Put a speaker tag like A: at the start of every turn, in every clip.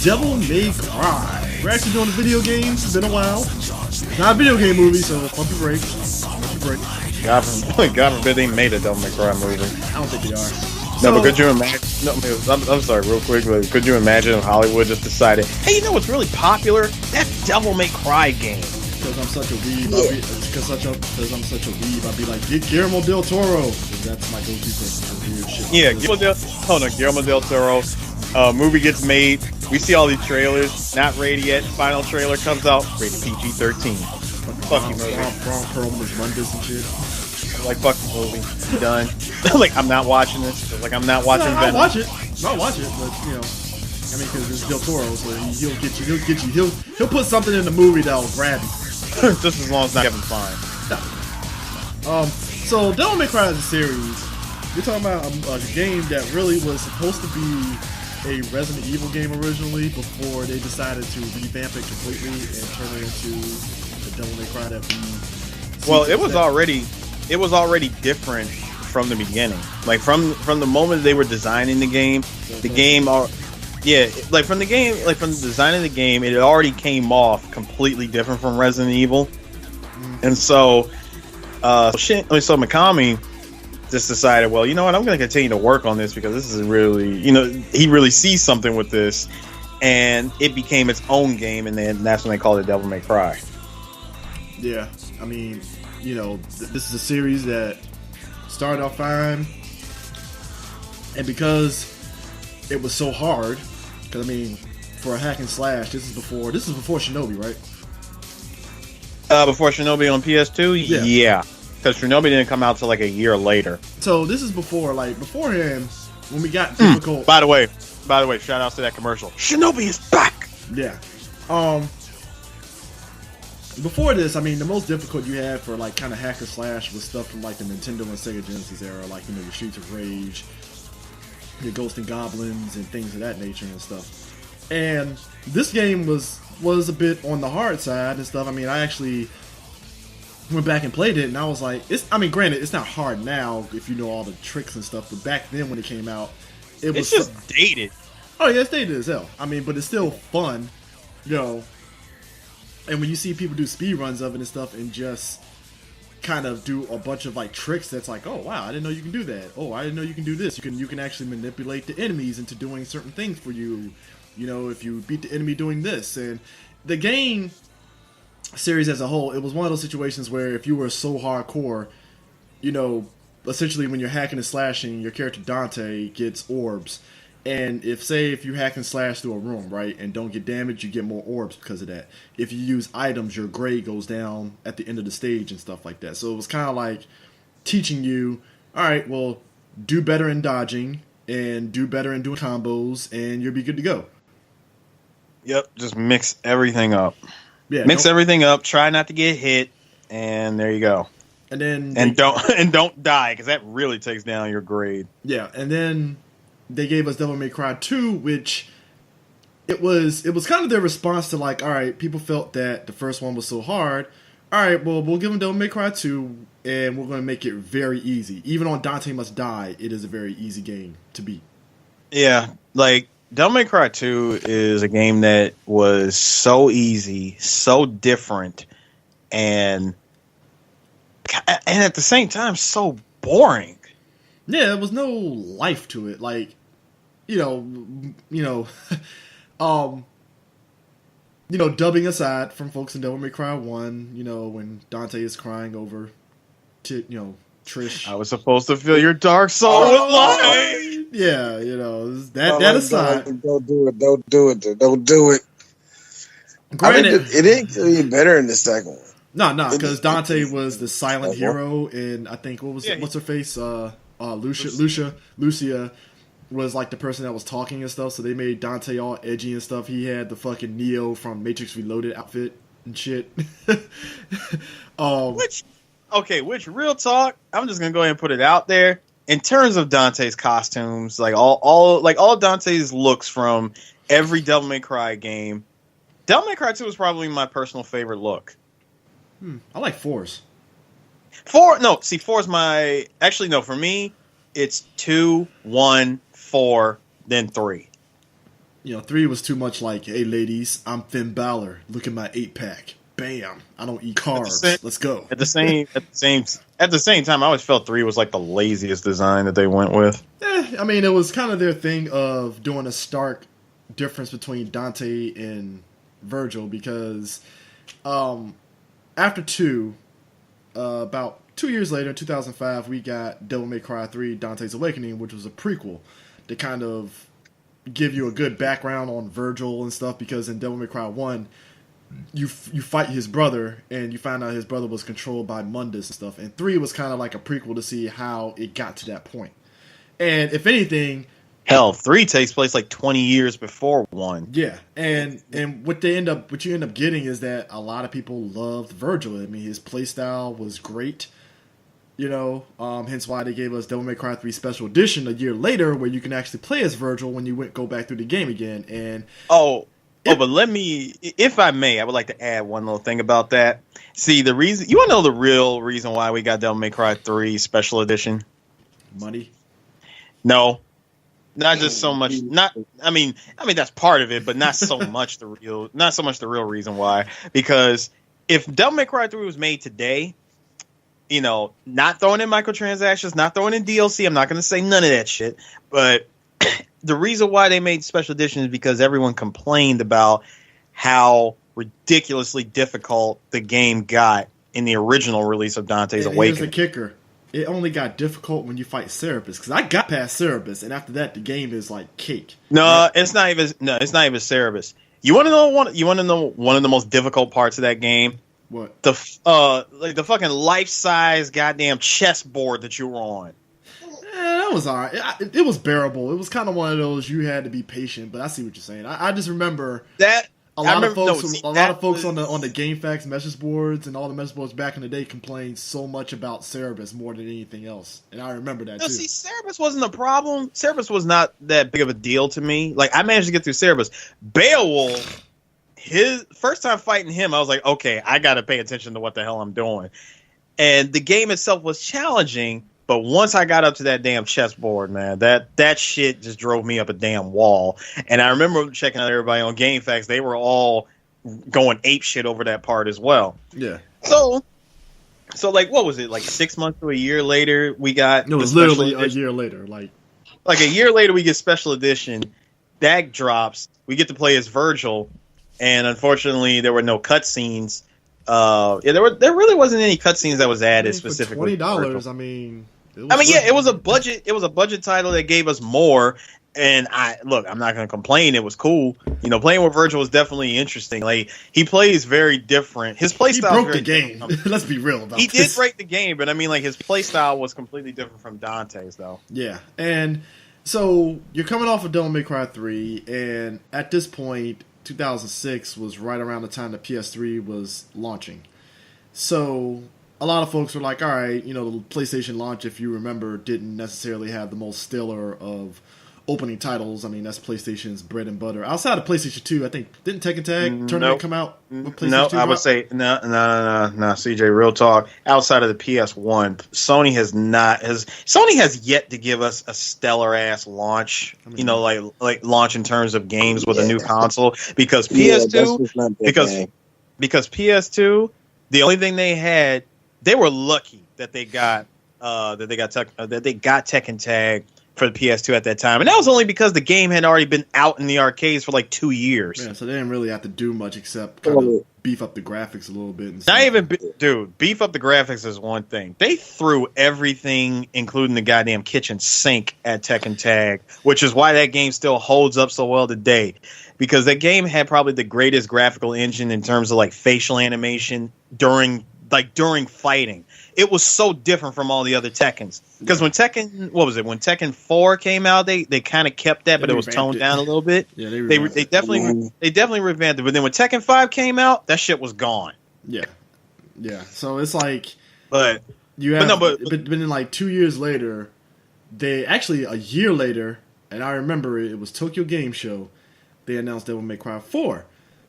A: Devil May Cry. We're actually doing the video games. It's been a while. Not a video game movie, so pump your brakes.
B: God forbid they made a Devil May Cry movie.
A: I don't think they are.
B: No, but could you imagine? No, I'm sorry, real quick. But could you imagine if Hollywood just decided, hey, you know what's really popular? That Devil May Cry game.
A: Because I'm such a weeb, I'm such a weeb, I'd be like, get Guillermo del Toro. That's my go-to for weird shit.
B: Yeah, Guillermo del Toro. Movie gets made. We see all these trailers. Not rated yet. Final trailer comes out. Rated PG-13. Fuck you, movie.
A: Ron Perlman's Mundus and shit.
B: I'm like, fuck the movie. Done. Like, I'm not watching this. Like, I'm not watching Venom.
A: I'll watch it, but, you know, I mean, because it's Del Toro, so he'll get you. He'll put something in the movie that'll grab you.
B: Just as long as it's not Kevin Fine.
A: No. So Devil May Cry is a series. You're talking about a game that really was supposed to be a Resident Evil game originally before they decided to revamp it completely and turn it into the Devil May Cry that we.
B: Well, it was already different from the beginning. Like from the moment they were designing the game, from the design of the game, it already came off completely different from Resident Evil. Mm-hmm. And so Mikami just decided, well, you know what, I'm going to continue to work on this because this is really, he really sees something with this, and it became its own game, and then that's when they called it Devil May Cry.
A: Yeah, I mean, this is a series that started off fine, and because it was so hard, because I mean, for a hack and slash, this is before Shinobi, right?
B: Before Shinobi on PS2, yeah. Because Shinobi didn't come out till like a year later.
A: So this is beforehand, when we got difficult.
B: By the way, shout out to that commercial. Shinobi is back.
A: Yeah. Before this, I mean, the most difficult you had for like kind of hack and slash was stuff from like the Nintendo and Sega Genesis era, like your Streets of Rage, your Ghosts and Goblins, and things of that nature and stuff. And this game was a bit on the hard side and stuff. I mean, I actually went back and played it, and I was like, granted, it's not hard now if you know all the tricks and stuff, but back then when it came out, it's
B: just dated.
A: Oh yeah, it's dated as hell. I mean, but it's still fun, And when you see people do speed runs of it and stuff, and just kind of do a bunch of like tricks, that's like, oh wow, I didn't know you can do that. Oh, I didn't know you can do this. You can actually manipulate the enemies into doing certain things for you. If you beat the enemy doing this, and the game series as a whole, it was one of those situations where if you were so hardcore, essentially when you're hacking and slashing, your character Dante gets orbs, and if you hack and slash through a room, right, and don't get damaged, you get more orbs because of that. If you use items, your grade goes down at the end of the stage and stuff like that. So it was kind of like teaching you, all right, well, do better in dodging and do better in doing combos, and you'll be good to go.
B: Yep, just mix everything up.
A: Yeah,
B: mix everything up. Try not to get hit, and there you go.
A: And then
B: don't die, because that really takes down your grade.
A: Yeah, and then they gave us Devil May Cry 2, which it was kind of their response to like, all right, people felt that the first one was so hard. All right, well, we'll give them Devil May Cry 2, and we're going to make it very easy. Even on Dante Must Die, it is a very easy game to beat.
B: Yeah, like Devil May Cry 2 is a game that was so easy, so different, and at the same time so boring.
A: Yeah, there was no life to it. Like, dubbing aside from folks in Devil May Cry 1, when Dante is crying over Trish.
B: I was supposed to fill your dark soul with light.
A: Yeah, that aside.
C: Don't do it. Don't do it. Don't do it.
A: Granted,
C: I mean, it didn't get any better in the second one.
A: No, because Dante was the silent hero, and I think what's her face? Lucia was like the person that was talking and stuff. So they made Dante all edgy and stuff. He had the fucking Neo from Matrix Reloaded outfit and shit.
B: Which real talk? I'm just gonna go ahead and put it out there. In terms of Dante's costumes, like all Dante's looks from every Devil May Cry game, Devil May Cry 2 is probably my personal favorite look.
A: I like 4's.
B: 4's my... Actually, no, for me, it's 2, 1, 4, then 3.
A: 3 was too much like, hey, ladies, I'm Finn Balor. Look at my 8-pack. Bam. I don't eat carbs. Let's go.
B: At the same time, I always felt 3 was like the laziest design that they went with.
A: I mean, it was kind of their thing of doing a stark difference between Dante and Virgil because... after 2, about 2 years later, in 2005, we got Devil May Cry 3 Dante's Awakening, which was a prequel to kind of give you a good background on Virgil and stuff, because in Devil May Cry 1, you fight his brother, and you find out his brother was controlled by Mundus and stuff, and 3 was kind of like a prequel to see how it got to that point. And if anything...
B: Hell, 3 takes place like 20 years before 1.
A: Yeah, and what you end up getting is that a lot of people loved Virgil. I mean, his playstyle was great, hence why they gave us Devil May Cry 3 Special Edition a year later, where you can actually play as Virgil when you go back through the game again. And
B: but let me, if I may, I would like to add one little thing about that. See, the reason, you want to know the real reason why we got Devil May Cry 3 Special Edition?
A: Money?
B: No. Not just so much. I mean that's part of it, but not so much the real reason why. Because if Devil May Cry 3 was made today, not throwing in microtransactions, not throwing in DLC, I'm not going to say none of that shit. But the reason why they made special edition is because everyone complained about how ridiculously difficult the game got in the original release of Dante's Awakening.
A: Here's the kicker. It only got difficult when you fight Cerebus, because I got past Cerebus, and after that, the game is like cake.
B: No, right? It's not even Cerebus. You want to know one of the most difficult parts of that game?
A: What?
B: The fucking life-size goddamn chessboard that you were on.
A: That was alright. It was bearable. It was kind of one of those you had to be patient, but I see what you're saying. I just remember
B: that.
A: A lot of folks on the GameFAQs message boards and all the message boards back in the day complained so much about Cerebus more than anything else, and I remember that too.
B: See, Cerebus wasn't a problem. Cerebus was not that big of a deal to me. Like, I managed to get through Cerebus. Beowulf, his first time fighting him, I was like, okay, I got to pay attention to what the hell I'm doing. And the game itself was challenging, but once I got up to that damn chessboard, man, that shit just drove me up a damn wall. And I remember checking out everybody on GameFAQs; they were all going apeshit over that part as well.
A: Yeah.
B: So like, what was it? Like 6 months to a year later, we got.
A: It was literally a year later. Like
B: a year later, we get special edition. That drops. We get to play as Virgil, and unfortunately, there were no cutscenes. There really wasn't any cutscenes that was added specifically.
A: $20. I mean.
B: It was a budget. It was a budget title that gave us more. And I'm not going to complain. It was cool. Playing with Virgil was definitely interesting. Like, he plays very different. His play style
A: broke the game. Let's be real about this.
B: He did break the game, but his play style was completely different from Dante's, though.
A: Yeah, and so you're coming off of Devil May Cry 3, and at this point, 2006 was right around the time the PS3 was launching. So a lot of folks were like, all right, the PlayStation launch, if you remember, didn't necessarily have the most stellar of opening titles. I mean, that's PlayStation's bread and butter. Outside of PlayStation 2, I think, didn't Tekken Tag Tournament come out with PlayStation 2?
B: No, I would say, no, CJ, real talk. Outside of the PS1, Sony has yet to give us a stellar-ass launch, like launch in terms of games with a new console, because PS2, because PS2, the only thing they had, they were lucky that they got Tekken Tag for the PS2 at that time, and that was only because the game had already been out in the arcades for like 2 years.
A: Yeah, so they didn't really have to do much except kind of beef up the graphics a little bit. And
B: Not
A: stuff.
B: even, dude, beef up the graphics is one thing. They threw everything, including the goddamn kitchen sink at Tekken Tag, which is why that game still holds up so well today. Because that game had probably the greatest graphical engine in terms of like facial animation during fighting. It was so different from all the other Tekkens. Because when Tekken 4 came out, they kind of kept that, but it was toned down a little bit.
A: Yeah,
B: they definitely revamped it. But then when Tekken 5 came out, that shit was gone.
A: Yeah. So it's like,
B: but
A: then like 2 years later, a year later, and I remember it was Tokyo Game Show. They announced Devil May Cry 4.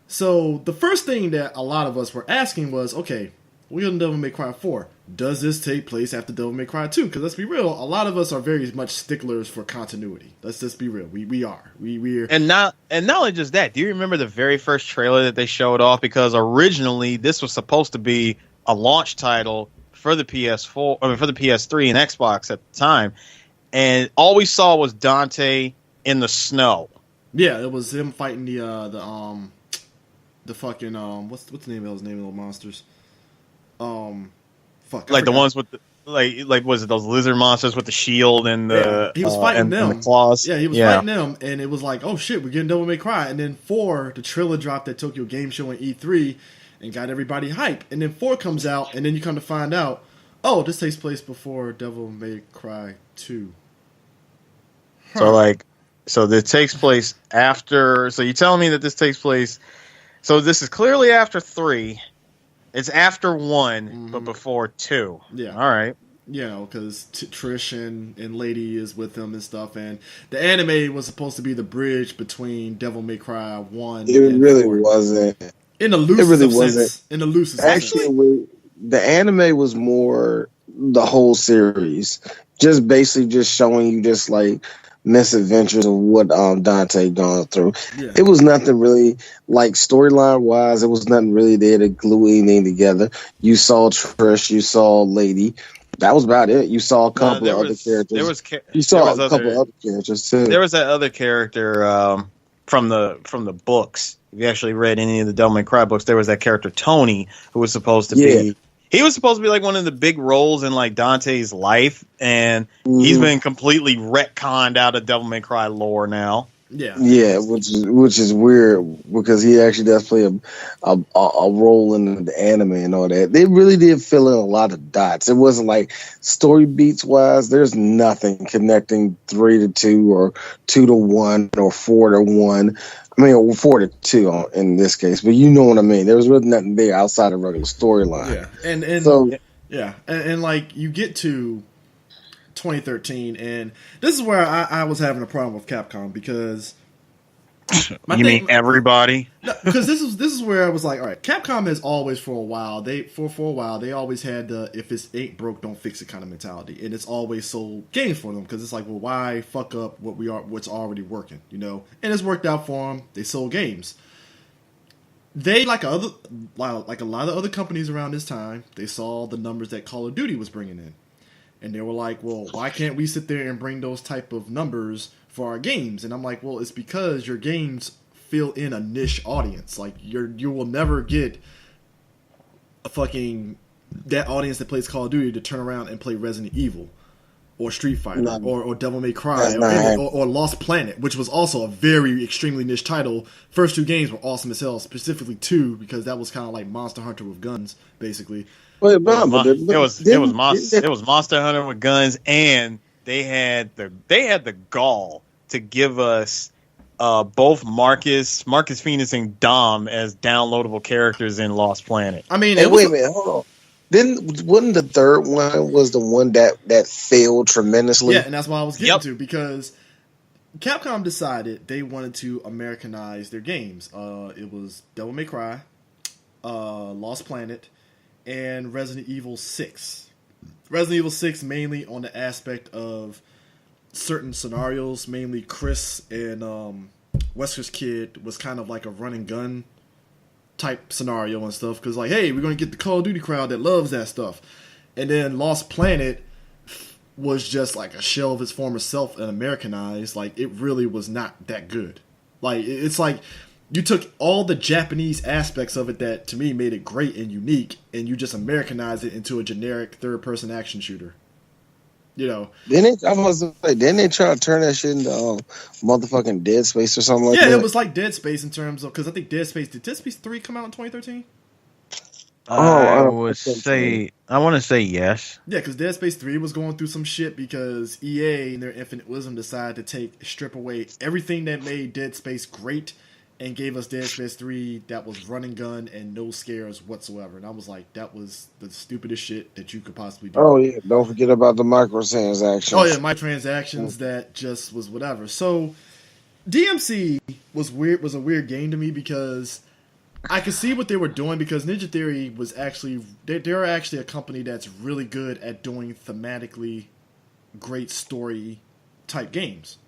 A: So the first thing that a lot of us were asking was, okay, we're on Devil May Cry 4. Does this take place after Devil May Cry 2? Because let's be real, a lot of us are very much sticklers for continuity. Let's just be real. We are.
B: And not only just that, do you remember the very first trailer that they showed off? Because originally this was supposed to be a launch title for the PS4, for the PS3 and Xbox at the time, and all we saw was Dante in the snow.
A: Yeah, it was him fighting the fucking what's the name of those little monsters?
B: Like the ones with the like was it those lizard monsters with the shield and the
A: he was fighting them.
B: And the claws.
A: Yeah, he was fighting them, and it was like, oh shit, we're getting Devil May Cry. And then 4, the trailer dropped at Tokyo Game Show and E3 and got everybody hype. And then 4 comes out, and then you come to find out, oh, this takes place before Devil May Cry 2.
B: So this takes place after. So you're telling me that this takes place. So this is clearly after 3. It's after 1, but before 2.
A: Yeah.
B: All right.
A: You know, because Trish and Lady is with them and stuff, and the anime was supposed to be the bridge between Devil May Cry 1.
C: It really wasn't.
A: In the loosest sense. In the loosest sense.
C: Actually, the anime was more the whole series, just basically just showing you just like misadventures of what Dante gone through. Yeah. It was nothing really like storyline wise. It was nothing really there to glue anything together. You saw Trish, you saw Lady. That was about it. You saw a couple of other characters. You saw a couple other characters too.
B: There was that other character from the books. If you actually read any of the Devil May Cry books, there was that character Tony who was supposed to be. He was supposed to be like one of the big roles in like Dante's life, and he's been completely retconned out of Devil May Cry lore now.
C: Yeah, which is weird because he actually does play a role in the anime and all that. They really did fill in a lot of dots. It wasn't like story beats wise. There's nothing connecting 3 to 2 or 2 to 1 or 4 to 1. I mean, 4 to 2 in this case, but you know what I mean. There was really nothing there outside of regular storyline.
A: Yeah, and like you get to 2013, and this is where I was having a problem with Capcom because
B: you mean everybody?
A: No, because this is where I was like, all right, Capcom has always for a while they always had the if it ain't broke don't fix it kind of mentality, and it's always sold games for them because it's like, well, why fuck up what's already working, you know? And it's worked out for them. They sold games. They like a lot of other companies around this time, they saw the numbers that Call of Duty was bringing in. And they were like, well, why can't we sit there and bring those type of numbers for our games? And I'm like, well, it's because your games fill in a niche audience. Like, you will never get a fucking that audience that plays Call of Duty to turn around and play Resident Evil or Street Fighter or Devil May Cry or Lost Planet, which was also a very extremely niche title. First 2 games were awesome as hell, specifically 2 because that was kind of like Monster Hunter with guns, basically.
B: It was Monster Hunter with guns, and they had the gall to give us both Marcus Phoenix and Dom as downloadable characters in Lost Planet.
A: I mean,
C: wait a minute, hold on. Wasn't the third one was the one that failed tremendously?
A: Yeah, and that's what I was getting to because Capcom decided they wanted to Americanize their games. It was Devil May Cry, Lost Planet, and Resident Evil 6. Resident Evil 6 mainly on the aspect of certain scenarios, mainly Chris and Wesker's kid was kind of like a run and gun type scenario and stuff because like, hey, we're going to get the Call of Duty crowd that loves that stuff. And then Lost Planet was just like a shell of its former self and Americanized. Like, it really was not that good. Like, it's like you took all the Japanese aspects of it that to me made it great and unique, and you just Americanized it into a generic third-person action shooter. You know,
C: didn't they try to turn that shit into motherfucking Dead Space or something like that?
A: Yeah, it was like Dead Space in terms of, because I think did Dead Space 3 come out in 2013?
B: I want to say yes.
A: Yeah, because Dead Space 3 was going through some shit because EA, in their infinite wisdom, decided to strip away everything that made Dead Space great and gave us Dead Space 3 that was run and gun and no scares whatsoever. And I was like, that was the stupidest shit that you could possibly do.
C: Oh, yeah. Don't forget about the microtransactions.
A: Oh, yeah, microtransactions that just was whatever. So, DMC was weird. Was a weird game to me because I could see what they were doing, because Ninja Theory was actually... They're actually a company that's really good at doing thematically great story-type games.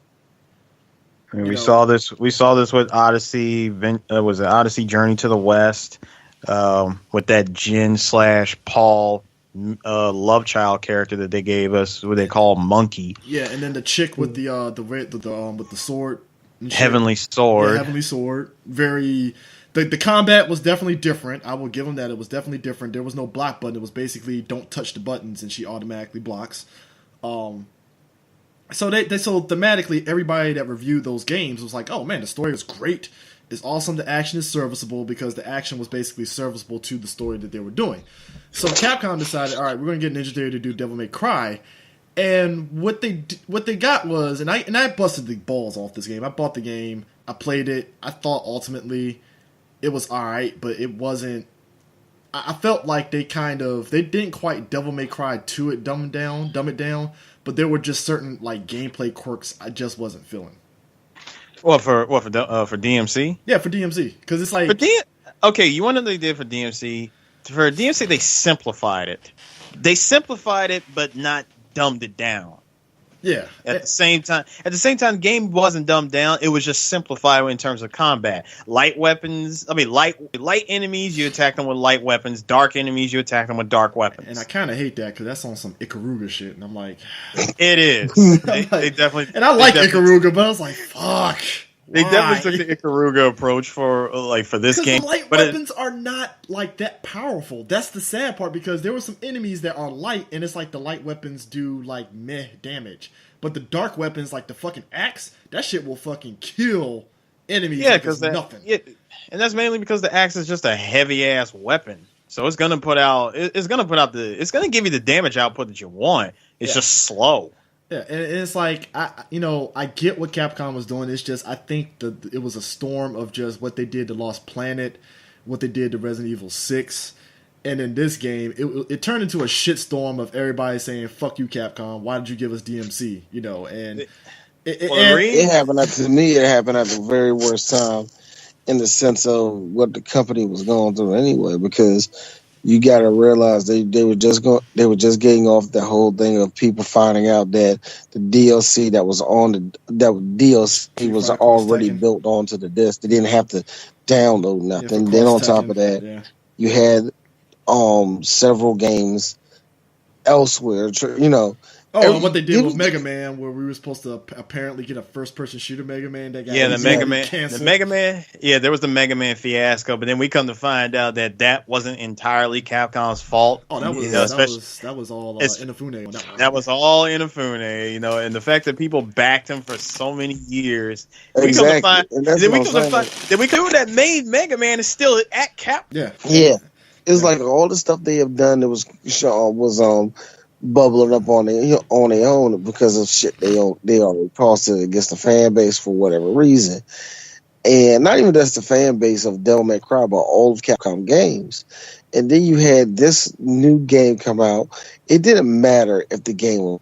B: I mean, we saw this with Odyssey. Was it Odyssey Journey to the West? With that Jin / Paul love child character that they gave us, what they call Monkey.
A: Yeah, and then the chick with with the sword,
B: Heavenly Sword.
A: Yeah, Heavenly Sword. Very. The combat was definitely different. I will give them that. It was definitely different. There was no block button. It was basically don't touch the buttons and she automatically blocks. So so thematically, everybody that reviewed those games was like, oh man, the story is great. It's awesome. The action is serviceable, because the action was basically serviceable to the story that they were doing. So Capcom decided, all right, we're going to get Ninja Theory to do Devil May Cry. And what they got was, and I busted the balls off this game. I bought the game. I played it. I thought ultimately it was all right, but it wasn't. I felt like they didn't quite Devil May Cry 2 it, dumb it down. But there were just certain like gameplay quirks I just wasn't feeling.
B: Well, for DMC?
A: Yeah, for DMC, because it's like
B: okay. You want to know what they did for DMC? For DMC, they simplified it. They simplified it, but not dumbed it down.
A: Yeah.
B: At the same time, the game wasn't dumbed down. It was just simplified in terms of combat. Light weapons. I mean, light enemies, you attack them with light weapons. Dark enemies, you attack them with dark weapons.
A: And I kind of hate that, because that's on some Ikaruga shit. And I'm like,
B: it is. They definitely.
A: And I like Ikaruga, but I was like, fuck.
B: They definitely took the Ikaruga approach for this game.
A: The light weapons are not like that powerful. That's the sad part, because there were some enemies that are light, and it's like the light weapons do like meh damage. But the dark weapons, like the fucking axe, that shit will fucking kill enemies.
B: Yeah,
A: because nothing.
B: Yeah, and that's mainly because the axe is just a heavy ass weapon. So it's gonna it's gonna give you the damage output that you want. It's just slow.
A: Yeah, and it's like I get what Capcom was doing. It's just I think it was a storm of just what they did to Lost Planet, what they did to Resident Evil 6, and in this game, it turned into a shitstorm of everybody saying "fuck you, Capcom. Why did you give us DMC?" You know, and
C: it happened to me. It happened at the very worst time, in the sense of what the company was going through anyway, because you got to realize they were just getting off the whole thing of people finding out that the DLC that was was already built onto the disc. They didn't have to download nothing. Then on top of that, you had several games elsewhere.
A: And what they did with Mega Man, where we were supposed to apparently get a first-person shooter Mega Man that got canceled.
B: The Mega Man. Yeah, there was the Mega Man fiasco, but then we come to find out that wasn't entirely Capcom's fault.
A: Oh, that was all Inafune.
B: That was all Inafune, and the fact that people backed him for so many years.
C: Exactly.
B: We come to find that made Mega Man is still at Cap.
C: Yeah. It's like all the stuff they have done that was bubbling up on their own because of shit they already posted against the fan base for whatever reason. And not even just the fan base of Devil May Cry, but all of Capcom games. And then you had this new game come out. It didn't matter if the game was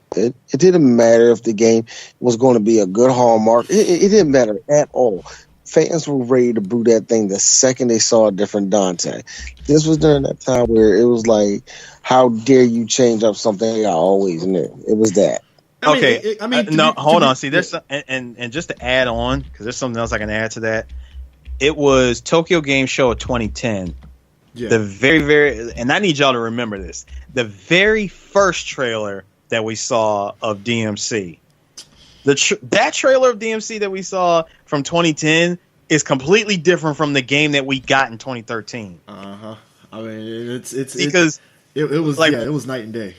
C: good. It didn't matter if the game was going to be a good hallmark. It didn't matter at all. Fans were ready to boo that thing the second they saw a different Dante. This was during that time where it was like, how dare you change up something I always knew? It was that.
B: Hold on. See, there's and just to add on, because there's something else I can add to that. It was Tokyo Game Show of 2010. Yeah. The very, and I need y'all to remember this. The very first trailer that we saw of DMC. That trailer of DMC that we saw from 2010 is completely different from the game that we got in 2013.
A: I mean, it's
B: because
A: it was
B: like,
A: it was night and day.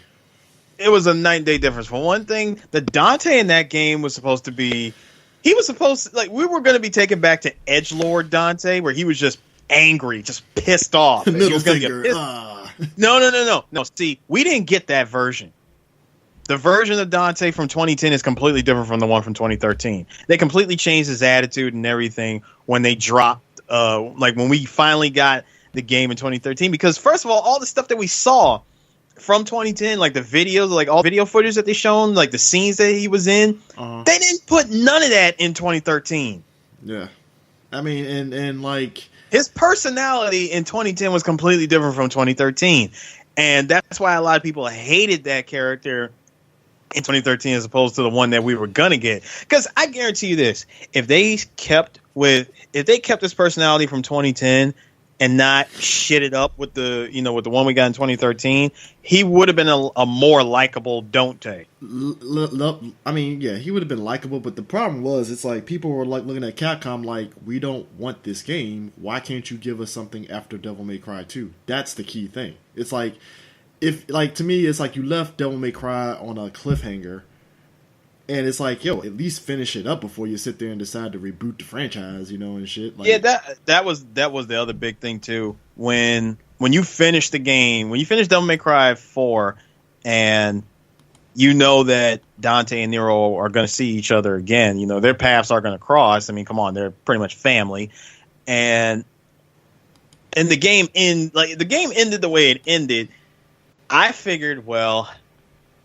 B: It was a night and day difference. For one thing, the Dante in that game was supposed to be, he was supposed to, like, we were going to be taken back to Edgelord Dante, where he was just angry, just pissed off.
A: Middle
B: he was going to
A: finger.
B: get pissed. No. See, we didn't get that version. The version of Dante from 2010 is completely different from the one from 2013. They completely changed his attitude and everything when they dropped, like when we finally got the game in 2013. Because first of all the stuff that we saw from 2010, like the videos, like all video footage that they shown, like the scenes that he was in, they didn't put none of that in 2013.
A: Yeah, I mean, and like
B: his personality in 2010 was completely different from 2013, and that's why a lot of people hated that character in 2013 as opposed to the one that we were gonna get. Because I guarantee you this: if they kept his personality from 2010 and not shit it up with the one we got in 2013, he would have been a more likable Dante.
A: I mean, yeah, he would have been likable, but the problem was, it's like people were like looking at Capcom like, we don't want this game. Why can't you give us something after Devil May Cry 2? That's the key thing. It's like, to me, it's like you left Devil May Cry on a cliffhanger, and it's like, yo, at least finish it up before you sit there and decide to reboot the franchise, and shit. Like,
B: yeah, that was the other big thing too. When you finish the game, when you finish Devil May Cry 4, and you know that Dante and Nero are going to see each other again, their paths are going to cross. I mean, come on, they're pretty much family, and the game ended the way it ended. I figured, well,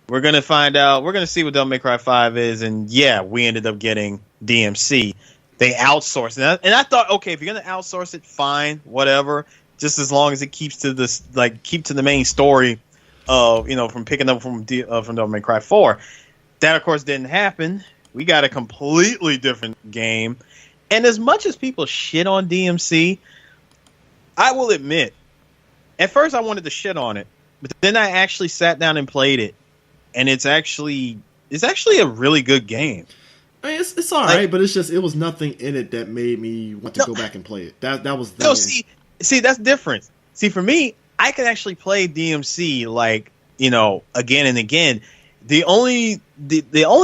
B: we're going to find out. We're going to see what Devil May Cry 5 is. And, yeah, we ended up getting DMC. They outsourced it. And I thought, okay, if you're going to outsource it, fine, whatever. Just as long as it keeps to this, keep to the main story of, from picking up from Devil May Cry 4. That, of course, didn't happen. We got a completely different game. And as much as people shit on DMC, I will admit, at first I wanted to shit on it. But then I actually sat down and played it. And it's actually a really good game.
A: I mean, it's all right, but it was nothing in it that made me want to go back and play it. That was the
B: see that's different. See, for me, I can actually play DMC again and again. The only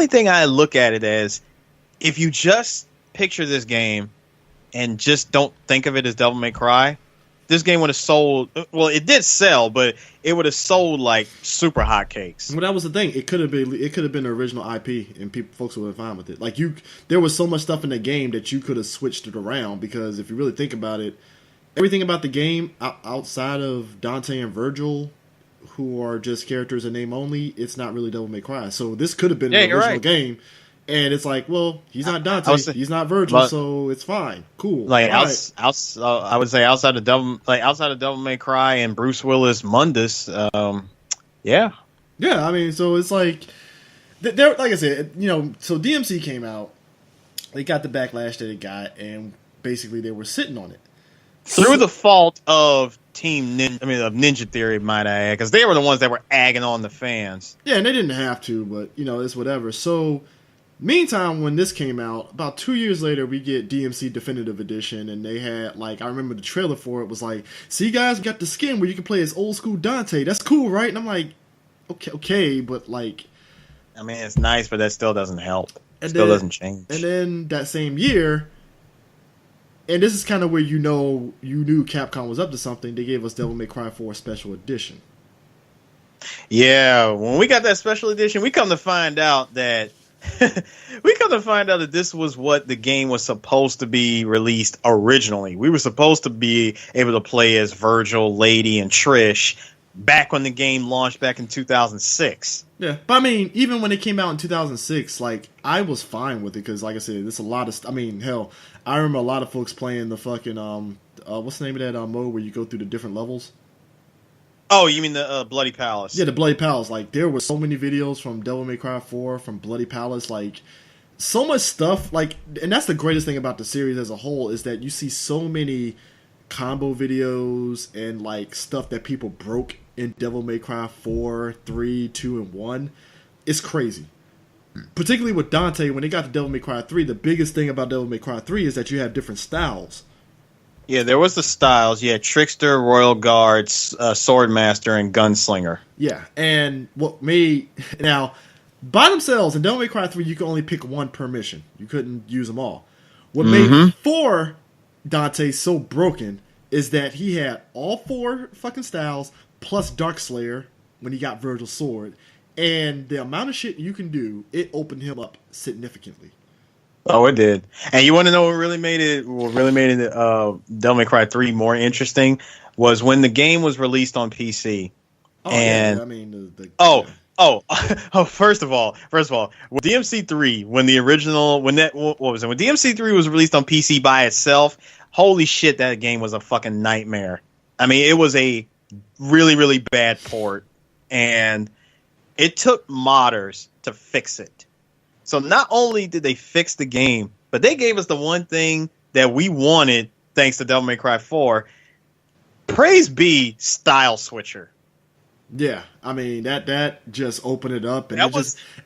B: thing I look at it as, if you just picture this game and just don't think of it as Devil May Cry, this game would have sold. Well, it did sell, but it would have sold like super hotcakes.
A: Well, that was the thing. It could have been the original IP, and folks would have been fine with it. Like, there was so much stuff in the game that you could have switched it around, because if you really think about it, everything about the game outside of Dante and Virgil, who are just characters in name only, it's not really Devil May Cry. So this could have been the original game. And it's like, well, he's not Dante, he's not Virgil, so it's fine, cool.
B: Like, I would say outside of Devil May Cry and Bruce Willis Mundus, yeah.
A: I mean, so it's like, like I said, so DMC came out, they got the backlash that it got, and basically they were sitting on it
B: through the fault of of Ninja Theory, might I add, because they were the ones that were agging on the fans.
A: Yeah, and they didn't have to, but it's whatever. So. Meantime, when this came out, about 2 years later, we get DMC Definitive Edition, and they had, I remember the trailer for it was like, see guys, we got the skin where you can play as old school Dante. That's cool, right? And I'm like, okay, but I
B: mean, it's nice, but that still doesn't help. It still doesn't change.
A: And then that same year, and this is kind of where you knew Capcom was up to something, they gave us Devil May Cry 4 Special Edition.
B: Yeah, when we got that Special Edition, we come to find out that this was what the game was supposed to be released originally. We were supposed to be able to play as Virgil, Lady, and Trish back when the game launched back in 2006.
A: Yeah, but I mean, even when it came out in 2006, I was fine with it, because, like I said, there's a lot of. I mean, hell, I remember a lot of folks playing the fucking what's the name of that mode where you go through the different levels?
B: Oh, you mean the Bloody Palace?
A: Yeah, the Bloody Palace. There were so many videos from Devil May Cry 4, from Bloody Palace, so much stuff. And that's the greatest thing about the series as a whole, is that you see so many combo videos and, stuff that people broke in Devil May Cry 4, 3, 2, and 1. It's crazy. particularly with Dante, when they got to Devil May Cry 3, the biggest thing about Devil May Cry 3 is that you have different styles.
B: Yeah, there was the styles. You had Trickster, Royal Guards, Swordmaster, and Gunslinger.
A: Yeah, and what made... Now, by themselves, in Devil May Cry 3, you could only pick one per mission. You couldn't use them all. What made 4 Dante so broken is that he had all 4 fucking styles, plus Darkslayer when he got Virgil's sword. And the amount of shit you can do, it opened him up significantly.
B: Oh, it did. And you want to know what really made it Devil May Cry 3 more interesting was when the game was released on PC.
A: Oh,
B: and
A: yeah, I mean,
B: first of all, with DMC3, when DMC3 was released on PC by itself, holy shit, that game was a fucking nightmare. I mean, it was a really, really bad port, and it took modders to fix it. So not only did they fix the game, but they gave us the one thing that we wanted thanks to Devil May Cry 4. Praise be Style Switcher.
A: Yeah, I mean that just opened it up, and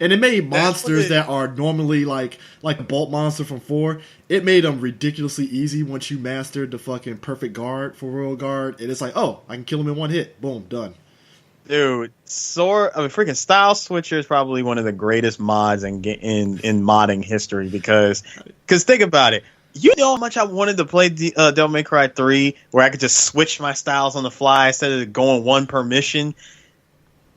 A: it made monsters that are normally like a Bolt monster from 4. It made them ridiculously easy once you mastered the fucking perfect guard for Royal Guard, and it's like, oh, I can kill him in one hit, boom, done.
B: Dude, freaking Style Switcher is probably one of the greatest mods in modding history because think about it. You know how much I wanted to play Devil May Cry 3 where I could just switch my styles on the fly instead of going one per mission.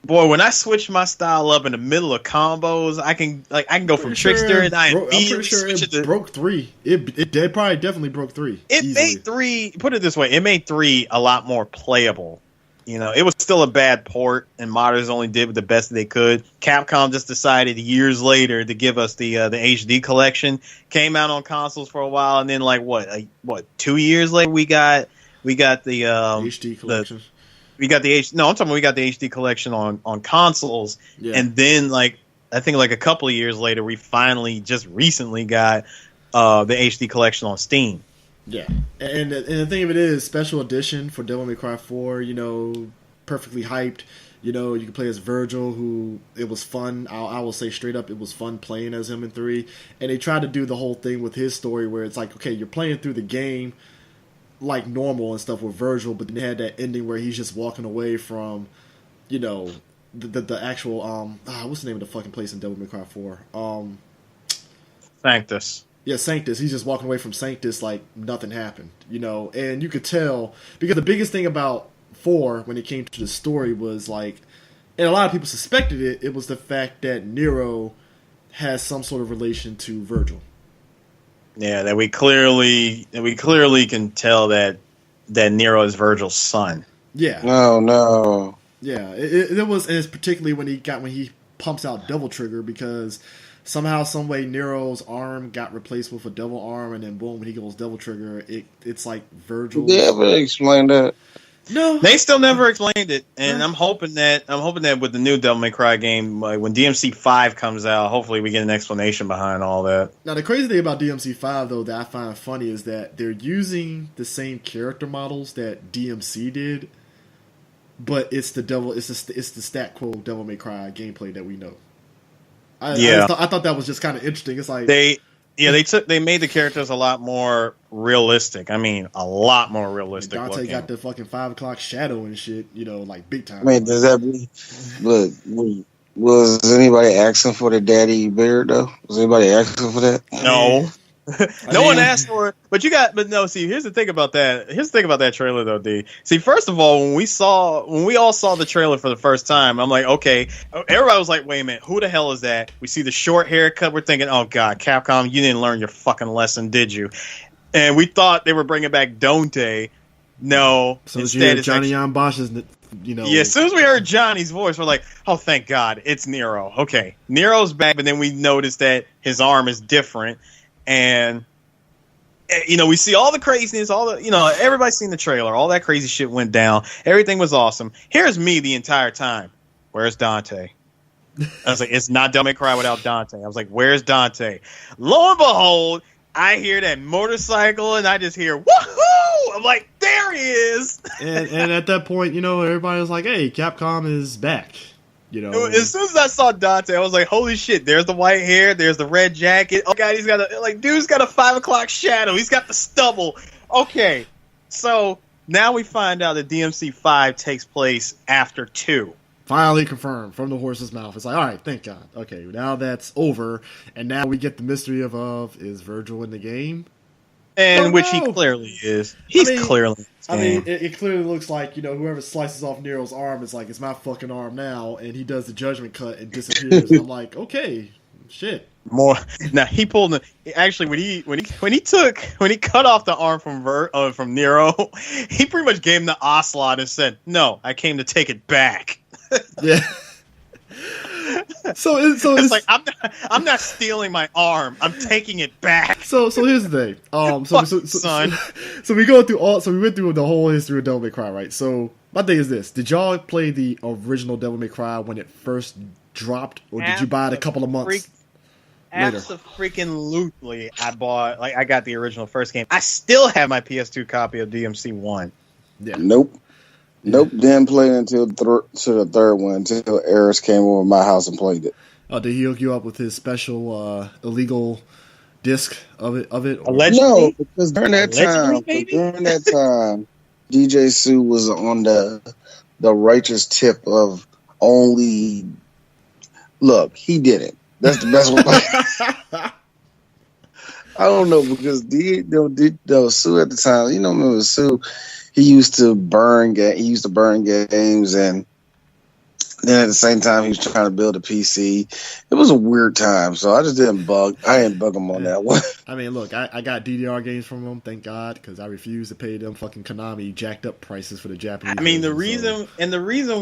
B: Boy, when I switch my style up in the middle of combos, I can go from Trickster and I immediately switch it to...
A: broke 3. It probably definitely broke 3.
B: It easily. Made 3, put it this way, it made 3 a lot more playable. You know, it was still a bad port, and modders only did the best they could. Capcom just decided years later to give us the HD collection. Came out on consoles for a while, and then 2 years later we got the
A: HD collection.
B: We got the HD collection on consoles, and then I think a couple of years later we finally just recently got the HD collection on Steam.
A: Yeah, and the thing of it is, special edition for Devil May Cry 4, perfectly hyped. You can play as Virgil, who it was fun. I will say straight up, it was fun playing as him in 3. And they tried to do the whole thing with his story where it's like, okay, you're playing through the game like normal and stuff with Virgil, but then they had that ending where he's just walking away from, the actual, what's the name of the fucking place in Devil May Cry 4?
B: Sanctus.
A: Yeah, Sanctus. He's just walking away from Sanctus like nothing happened, and you could tell, because the biggest thing about 4 when it came to the story was and a lot of people suspected it was the fact that Nero has some sort of relation to Virgil.
B: Yeah, that we clearly can tell that Nero is Virgil's son.
A: Yeah.
C: No.
A: Yeah, it was, and it's particularly when he pumps out Devil Trigger, because somehow, some way, Nero's arm got replaced with a devil arm, and then boom, when he goes Devil Trigger, it's like Virgil.
C: Did they ever explain that?
A: No,
B: they still never explained it, and I'm hoping that with the new Devil May Cry game, when DMC 5 comes out, hopefully we get an explanation behind all that.
A: Now, the crazy thing about DMC 5 though that I find funny is that they're using the same character models that DMC did, but it's the stat quo Devil May Cry gameplay that we know. I thought that was just kind of interesting. It's like
B: they made the characters a lot more realistic. I mean, a lot more realistic.
A: Dante
B: looking.
A: got the fucking 5 o'clock shadow and shit, big time.
C: I mean, does that mean? Look, was anybody asking for the daddy beard though? Was anybody asking for that?
B: No. No one asked for it, see, here's the thing about that trailer though, D. See, first of all, when we all saw the trailer for the first time, I'm like, okay, everybody was like, wait a minute, who the hell is that? We see the short haircut, we're thinking, oh god, Capcom, you didn't learn your fucking lesson, did you? And we thought they were bringing back Dante. No,
A: so instead it's Johnny Bosch's,
B: Yeah, as soon as we heard Johnny's voice, we're like, oh, thank god, it's Nero. Okay, Nero's back, but then we noticed that his arm is different. And, we see all the craziness, everybody's seen the trailer. All that crazy shit went down. Everything was awesome. Here's me the entire time. Where's Dante? I was like, it's not Devil May Cry without Dante. I was like, where's Dante? Lo and behold, I hear that motorcycle, and I just hear, woohoo! I'm like, there he is!
A: and at that point, everybody was like, hey, Capcom is back. You know,
B: as soon as I saw Dante, I was like, "Holy shit!" There's the white hair. There's the red jacket. Oh god, dude's got a 5 o'clock shadow. He's got the stubble. Okay, so now we find out that DMC 5 takes place after 2.
A: Finally confirmed from the horse's mouth. It's like, all right, thank God. Okay, now that's over, and now we get the mystery of is Virgil in the game?
B: And which he clearly is. He's clearly in this game.
A: It clearly looks like, whoever slices off Nero's arm is like, it's my fucking arm now, and he does the judgment cut and disappears. And I'm like, okay, shit.
B: More now, he pulled actually when he cut off the arm from Nero, he pretty much gave him the ocelot and said, "No, I came to take it back."
A: Yeah. So it's
B: like I'm not stealing my arm. I'm taking it back.
A: So here's the thing. So we went through the whole history of Devil May Cry, right? So my thing is this: did y'all play the original Devil May Cry when it first dropped, or did you buy it a couple of months later?
B: Absolutely, I got the original first game. I still have my PS2 copy of DMC 1.
C: Yeah. Nope. Didn't play it until the third one, until Eris came over my house and played it.
A: Oh, did he hook you up with his special illegal disc of it?
B: Allegedly?
C: No, because during that time, DJ Sue was on the righteous tip of only. Look, he did it. That's the best one. I don't know, because Sue at the time, remember Sue. He used to burn games, and then at the same time he was trying to build a PC. It was a weird time, so I just didn't bug him on that one.
A: I mean, look, I got DDR games from him, thank God, because I refused to pay them fucking Konami jacked up prices for the Japanese.
B: I mean, the reason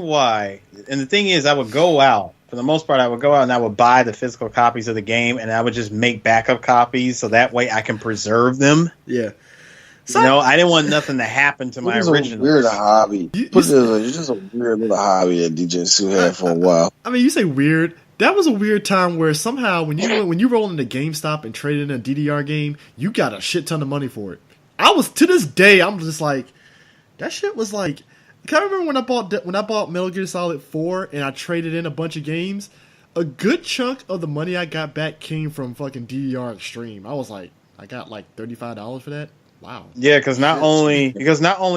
B: why, and the thing is, I would go out. For the most part, I would go out and I would buy the physical copies of the game, and I would just make backup copies so that way I can preserve them.
A: Yeah.
B: So, I didn't want nothing to happen to my original.
C: Weird hobby. It's just a weird little hobby that DJ Sue had for a while.
A: I mean, you say weird. That was a weird time where somehow when you roll into GameStop and trade in a DDR game, you got a shit ton of money for it. To this day, I'm just like, that shit was like. I remember when I bought Metal Gear Solid 4 and I traded in a bunch of games. A good chunk of the money I got back came from fucking DDR Extreme. I was like, I got like $35 for that. Wow.
B: Yeah, because not only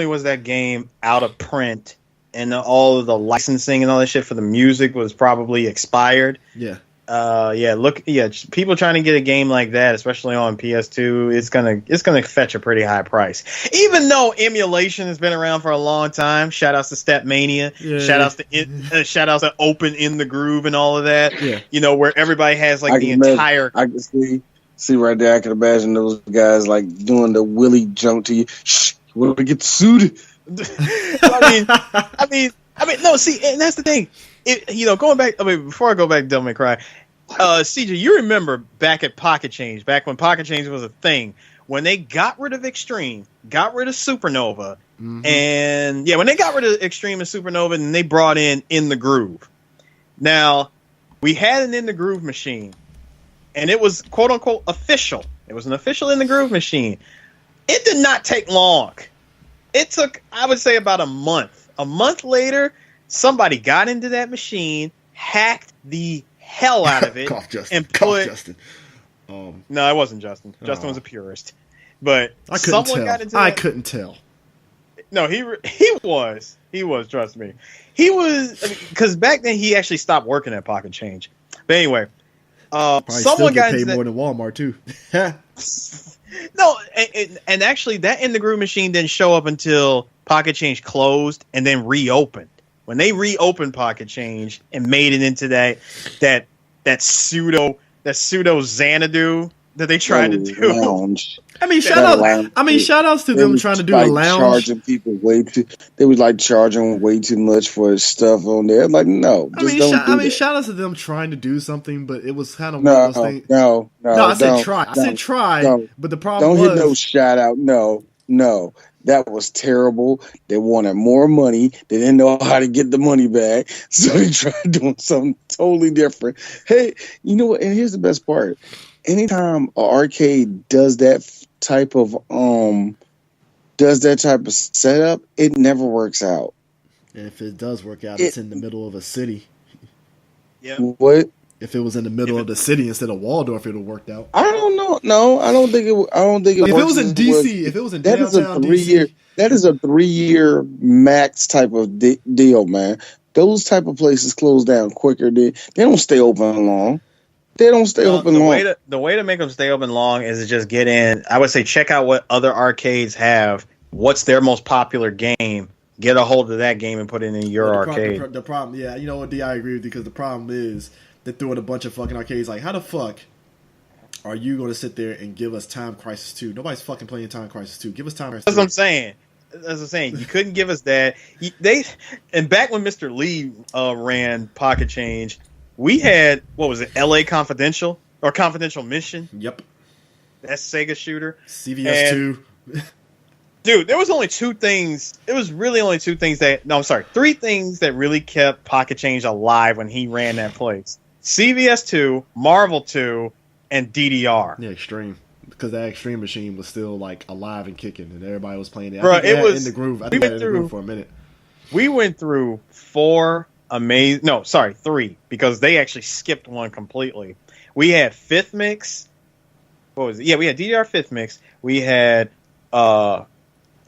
B: was that game out of print and all of the licensing and all that shit for the music was probably expired.
A: Yeah.
B: People trying to get a game like that, especially on PS2, it's gonna fetch a pretty high price. Even though emulation has been around for a long time. Shout outs to Stepmania. Yeah. Shout outs to Open in the Groove and all of that.
A: Yeah.
B: Where everybody has like the entire.
C: I can see right there. I can imagine those guys like doing the Willy jump to you. Shh, you want to get sued?
B: I mean, no. See, and that's the thing. Going back. Before I go back to Devil May Cry, CJ, you remember back at Pocket Change, back when Pocket Change was a thing, when they got rid of Extreme, got rid of Supernova, and when they got rid of Extreme and Supernova, and they brought in the Groove. Now, we had an In the Groove machine, and it was quote unquote official. It was an official In the Groove machine. It did not take long. It took, I would say, about a month. A month later, somebody got into that machine, hacked the hell out of it,
A: Justin.
B: No, it wasn't Justin. Justin was a purist, but
A: I couldn't tell.
B: No, he was. Trust me, he was, because back then he actually stopped working at Pocket Change. But anyway, someone got paid
A: more than Walmart too.
B: No, and actually, that In the Groove machine didn't show up until Pocket Change closed and then reopened. When they reopened Pocket Change and made it into that pseudo Xanadu that they tried to do.
C: Lounge.
A: I mean, shout outs to them trying to do a lounge.
C: Charging people they was like charging way too much for stuff on there. Like, no.
A: Shout outs to them trying to do something, but it was kind of
C: one
A: of those things.
C: No.
A: I said try. But the problem
C: don't hit no shout out. No. That was terrible. They wanted more money. They didn't know how to get the money back. So they tried doing something totally different. Hey, you know what? And here's the best part. Anytime an arcade does that type of setup, it never works out.
A: And if it does work out, it's in the middle of a city.
B: Yeah.
C: What?
A: If it was in the middle of the city instead of Waldorf, it would have worked out.
C: I don't know. No, I don't think it. I don't think it.
A: Like, if it
C: works
A: was in
C: as
A: DC, if it was in downtown DC,
C: that is a 3-year max type of deal, man. Those type of places close down quicker. They don't stay open long. They don't stay open long.
B: The way to make them stay open long is to just get in. I would say check out what other arcades have. What's their most popular game? Get a hold of that game and put it in your arcade.
A: The problem, yeah, you know what, D, I agree with you because the problem is they threw in a bunch of fucking arcades. Like, how the fuck are you going to sit there and give us Time Crisis 2? Nobody's fucking playing Time Crisis 2. Give us Time Crisis 2.
B: That's what I'm saying. You couldn't give us that. And back when Mr. Lee ran Pocket Change, we had, what was it, LA Confidential or Confidential Mission?
A: Yep.
B: That's Sega shooter.
A: CVS 2.
B: Dude, there was only two things. It was really only two things three things that really kept Pocket Change alive when he ran that place. CVS 2, Marvel 2, and DDR.
A: Yeah, Extreme. Because that Extreme machine was still like alive and kicking, and everybody was playing it.
B: Bro, it was
A: in the groove. I think it was in the groove for a minute.
B: We went through 3, because they actually skipped one completely. We had Fifth Mix. What was it? Yeah, we had DDR Fifth Mix. We had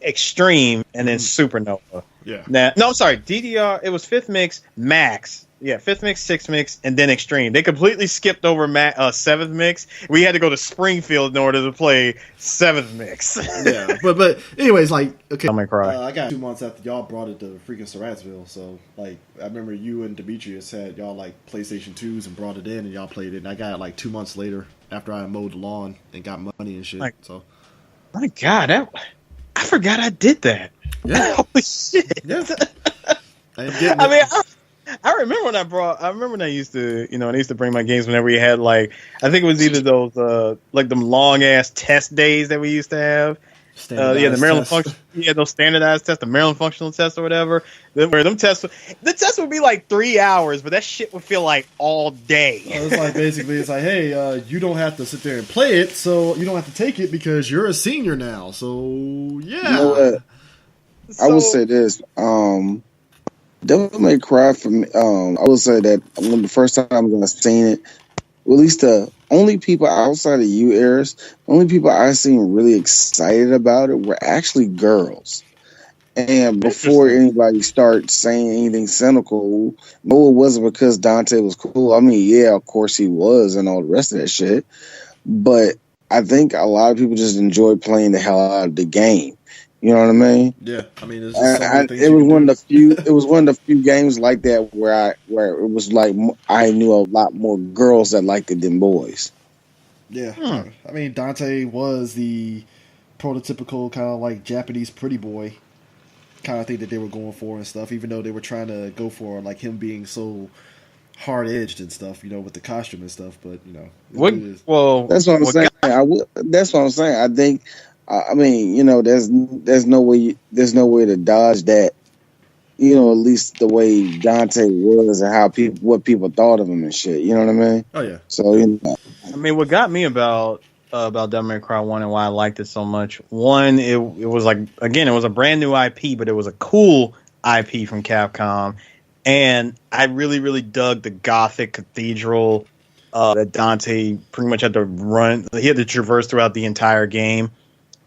B: Extreme and then Supernova.
A: Yeah.
B: DDR. It was Fifth Mix, Max. Yeah, Fifth Mix, Sixth Mix, and then Extreme. They completely skipped over Seventh Mix. We had to go to Springfield in order to play Seventh Mix.
A: Yeah, but anyways, like, okay,
B: I'm gonna cry.
A: I got 2 months after y'all brought it to freaking Saratsville. So, like, I remember you and Demetrius had y'all like PlayStation 2s and brought it in, and y'all played it. And I got it like 2 months later after I mowed the lawn and got money and shit. So,
B: my God, I forgot I did that.
A: Yeah.
B: Holy shit.
A: Yeah.
B: I remember when I used to, I used to bring my games whenever we had I think it was either those like them long ass test days that we used to have. The Maryland function, those standardized tests, the Maryland functional test or whatever. Where the test would be like 3 hours, but that shit would feel like all day.
A: It's like basically, it's like, hey, you don't have to sit there and play it, so you don't have to take it because you're a senior now. So yeah,
C: you know what? I would say this. Devil May Cry for me. I would say that when the first time I seen it, well, at least the only people outside of you, Eris, the only people I seen really excited about it were actually girls. And before anybody starts saying anything cynical, no, it wasn't because Dante was cool. I mean, yeah, of course he was, and all the rest of that shit. But I think a lot of people just enjoyed playing the hell out of the game. You know what I mean?
A: Yeah, I mean,
C: it was one of the few. It was one of the few games like that where it was like I knew a lot more girls that liked it than boys.
A: Yeah, I mean, Dante was the prototypical kind of like Japanese pretty boy kind of thing that they were going for and stuff. Even though they were trying to go for like him being so hard edged and stuff, with the costume and stuff. But
C: that's what I'm saying. That's what I'm saying. I think. I mean, there's no way to dodge that. At least the way Dante was and what people thought of him and shit. You know what I mean?
A: Oh yeah.
C: So
B: I mean, what got me about Devil May Cry 1 and why I liked it so much. One, it was like, again, it was a brand new IP, but it was a cool IP from Capcom, and I really, really dug the Gothic cathedral that Dante pretty much had to run. He had to traverse throughout the entire game.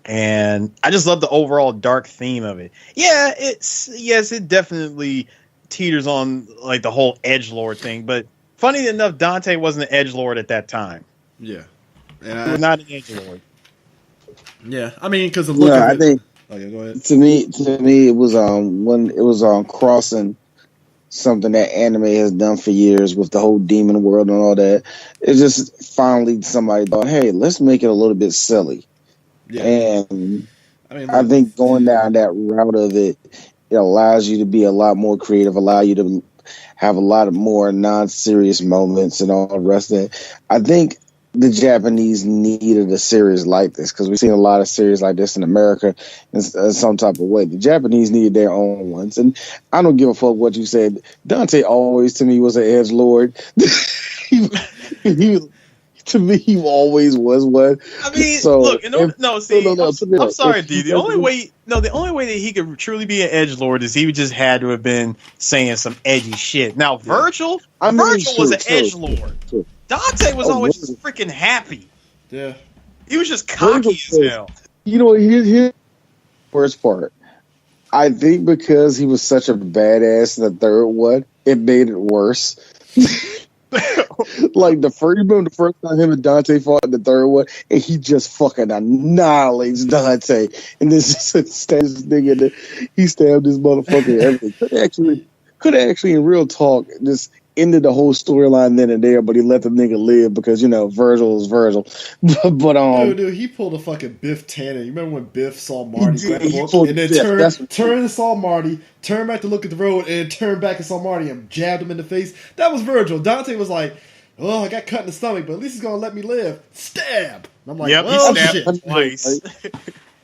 B: And I just love the overall dark theme of it. Yeah, it definitely teeters on like the whole edgelord thing. But funny enough, Dante wasn't an edgelord at that time.
A: Yeah,
B: he was not an edgelord.
A: Yeah, I mean, because the look of it.
C: I think.
A: Okay, go ahead.
C: To me, it was when it was crossing something that anime has done for years with the whole demon world and all that. It just finally somebody thought, hey, let's make it a little bit silly. Yeah. And I think going down that route of it allows you to be a lot more creative, allow you to have a lot of more non-serious moments and all the rest of it. I think the Japanese needed a series like this because we've seen a lot of series like this in America in some type of way. The Japanese needed their own ones. And I don't give a fuck what you said. Dante always to me was an edgelord. To me, he always was one.
B: I mean,
C: So,
B: look, I'm sorry, D. The only way that he could truly be an edgelord is he just had to have been saying some edgy shit. Now, Virgil was an edgelord. Dante was always just freaking happy.
A: Yeah,
B: he was just cocky as hell.
C: You know, here's the worst part. I think because he was such a badass in the third one, it made it worse. Like the first time him and Dante fought in the third one, and he just fucking annihilates Dante. And this just stands nigga, he stabbed this motherfucker. Everything could actually in real talk just ended the whole storyline then and there, but he let the nigga live because Virgil is Virgil. but
A: dude, he pulled a fucking Biff Tannen. You remember when Biff saw Marty and then turned and saw Marty, turned back to look at the road, and turned back and saw Marty and jabbed him in the face? That was Virgil. Dante was like, "Oh, I got cut in the stomach, but at least he's gonna let me live." Stab. And I'm like,
B: "Yep,
A: well,
B: he stabbed twice."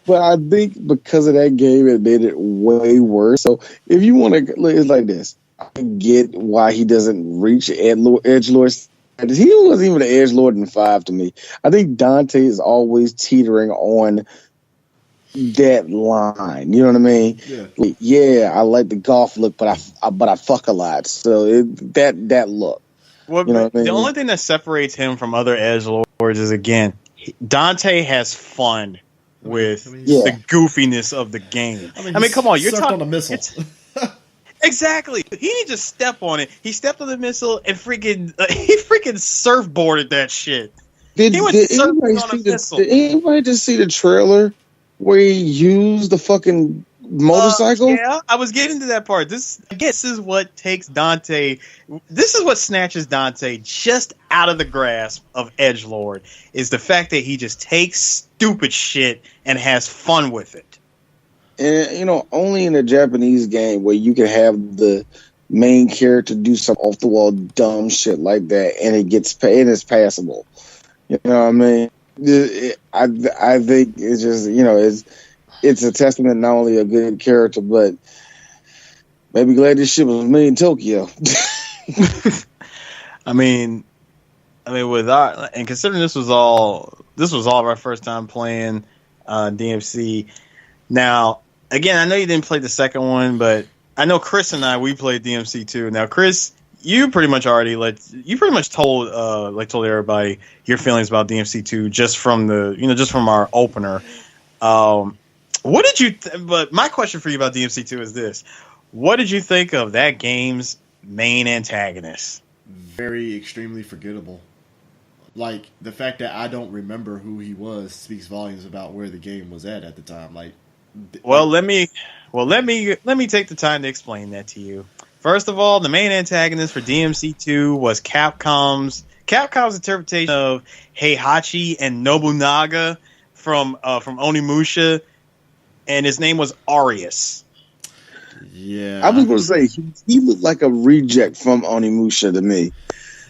C: But I think because of that game, it made it way worse. So if you want to, it's like this. I get why he doesn't reach edgelord. He wasn't even an edgelord in 5 to me. I think Dante is always teetering on that line. You know what I mean? Yeah, I like the golf look, but I fuck a lot. So that look.
B: Well, you know what I mean? The only thing that separates him from other edgelords is, again, Dante has fun with the goofiness of the game. I mean come on, you're talking
A: on a missile.
B: Exactly. He didn't just step on it. He stepped on the missile and freaking surfboarded that shit.
C: Did anybody just see the trailer where he used the fucking motorcycle?
B: Yeah, I was getting to that part. This is what takes Dante. This is what snatches Dante just out of the grasp of edgelord, is the fact that he just takes stupid shit and has fun with it.
C: And, only in a Japanese game where you can have the main character do some off-the-wall dumb shit like that, and it's passable. You know what I mean? I think it's just, it's a testament not only a good character, but maybe glad this shit was made in Tokyo.
B: I mean, and considering this was all our first time playing DMC. Now, again, I know you didn't play the second one, but I know Chris and we played DMC too. Now, Chris, you pretty much told everybody your feelings about DMC 2 just from our opener. What did you? But my question for you about DMC 2 is this: what did you think of that game's main antagonist?
A: Very extremely forgettable. Like, the fact that I don't remember who he was speaks volumes about where the game was at the time.
B: Let me take the time to explain that to you. First of all, the main antagonist for DMC 2 was Capcom's interpretation of Heihachi and Nobunaga from Onimusha, and his name was Arius.
A: Yeah,
C: I was going to say he looked like a reject from Onimusha to me.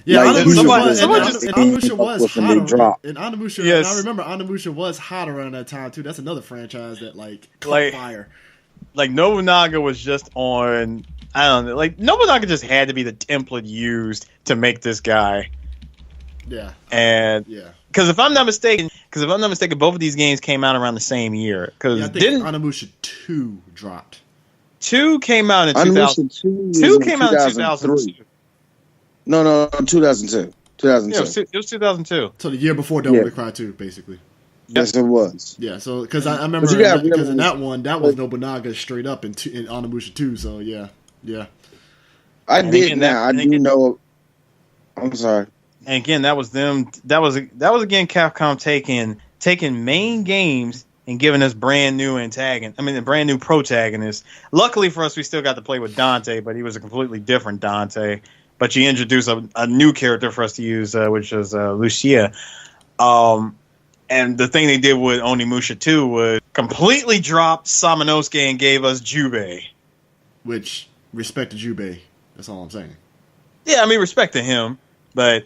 A: Yeah,
C: like,
A: Onimusha was hot.
C: And
A: Onimusha, yes. And I remember Onimusha was hot around that time too. That's another franchise that caught fire.
B: Like Nobunaga was just on. I don't know. Like Nobunaga just had to be the template used to make this guy.
A: Yeah.
B: And because if I'm not mistaken, both of these games came out around the same year. Because
A: didn't Onimusha 2 dropped?
B: 2 came out in 2000. 2 came out in 2002.
C: No, 2002. 2002.
B: Yeah, it was 2002.
A: So the year before Devil May Cry 2, basically.
C: Yes, it was.
A: Yeah, so because I remember because in that one, that was Nobunaga straight up in Onimusha 2. So yeah.
C: I do know. I'm sorry.
B: And again, that was them. That was again Capcom taking main games and giving us brand new protagonists. Luckily for us, we still got to play with Dante, but he was a completely different Dante. But you introduced a new character for us to use, which was Lucia. And the thing they did with Onimusha 2 was completely dropped Samanosuke and gave us Jubei.
A: Which, respect to Jubei. That's all I'm saying.
B: Yeah, I mean, respect to him. But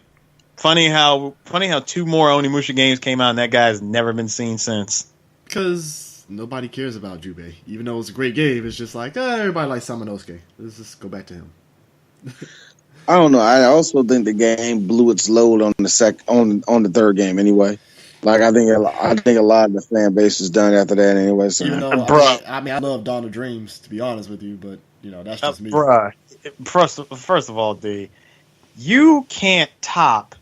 B: funny how 2 more Onimusha games came out and that guy has never been seen since.
A: Because nobody cares about Jubei. Even though it's a great game, it's just like, everybody likes Samanosuke. Let's just go back to him.
C: I don't know. I also think the game blew its load on the third game anyway. Like I think a lot of the fan base was done after that anyway. So.
A: Even though
B: Bruh.
A: I mean I love Dawn of Dreams to be honest with you, but that's just me.
B: Bruh. First of all, D, you can't top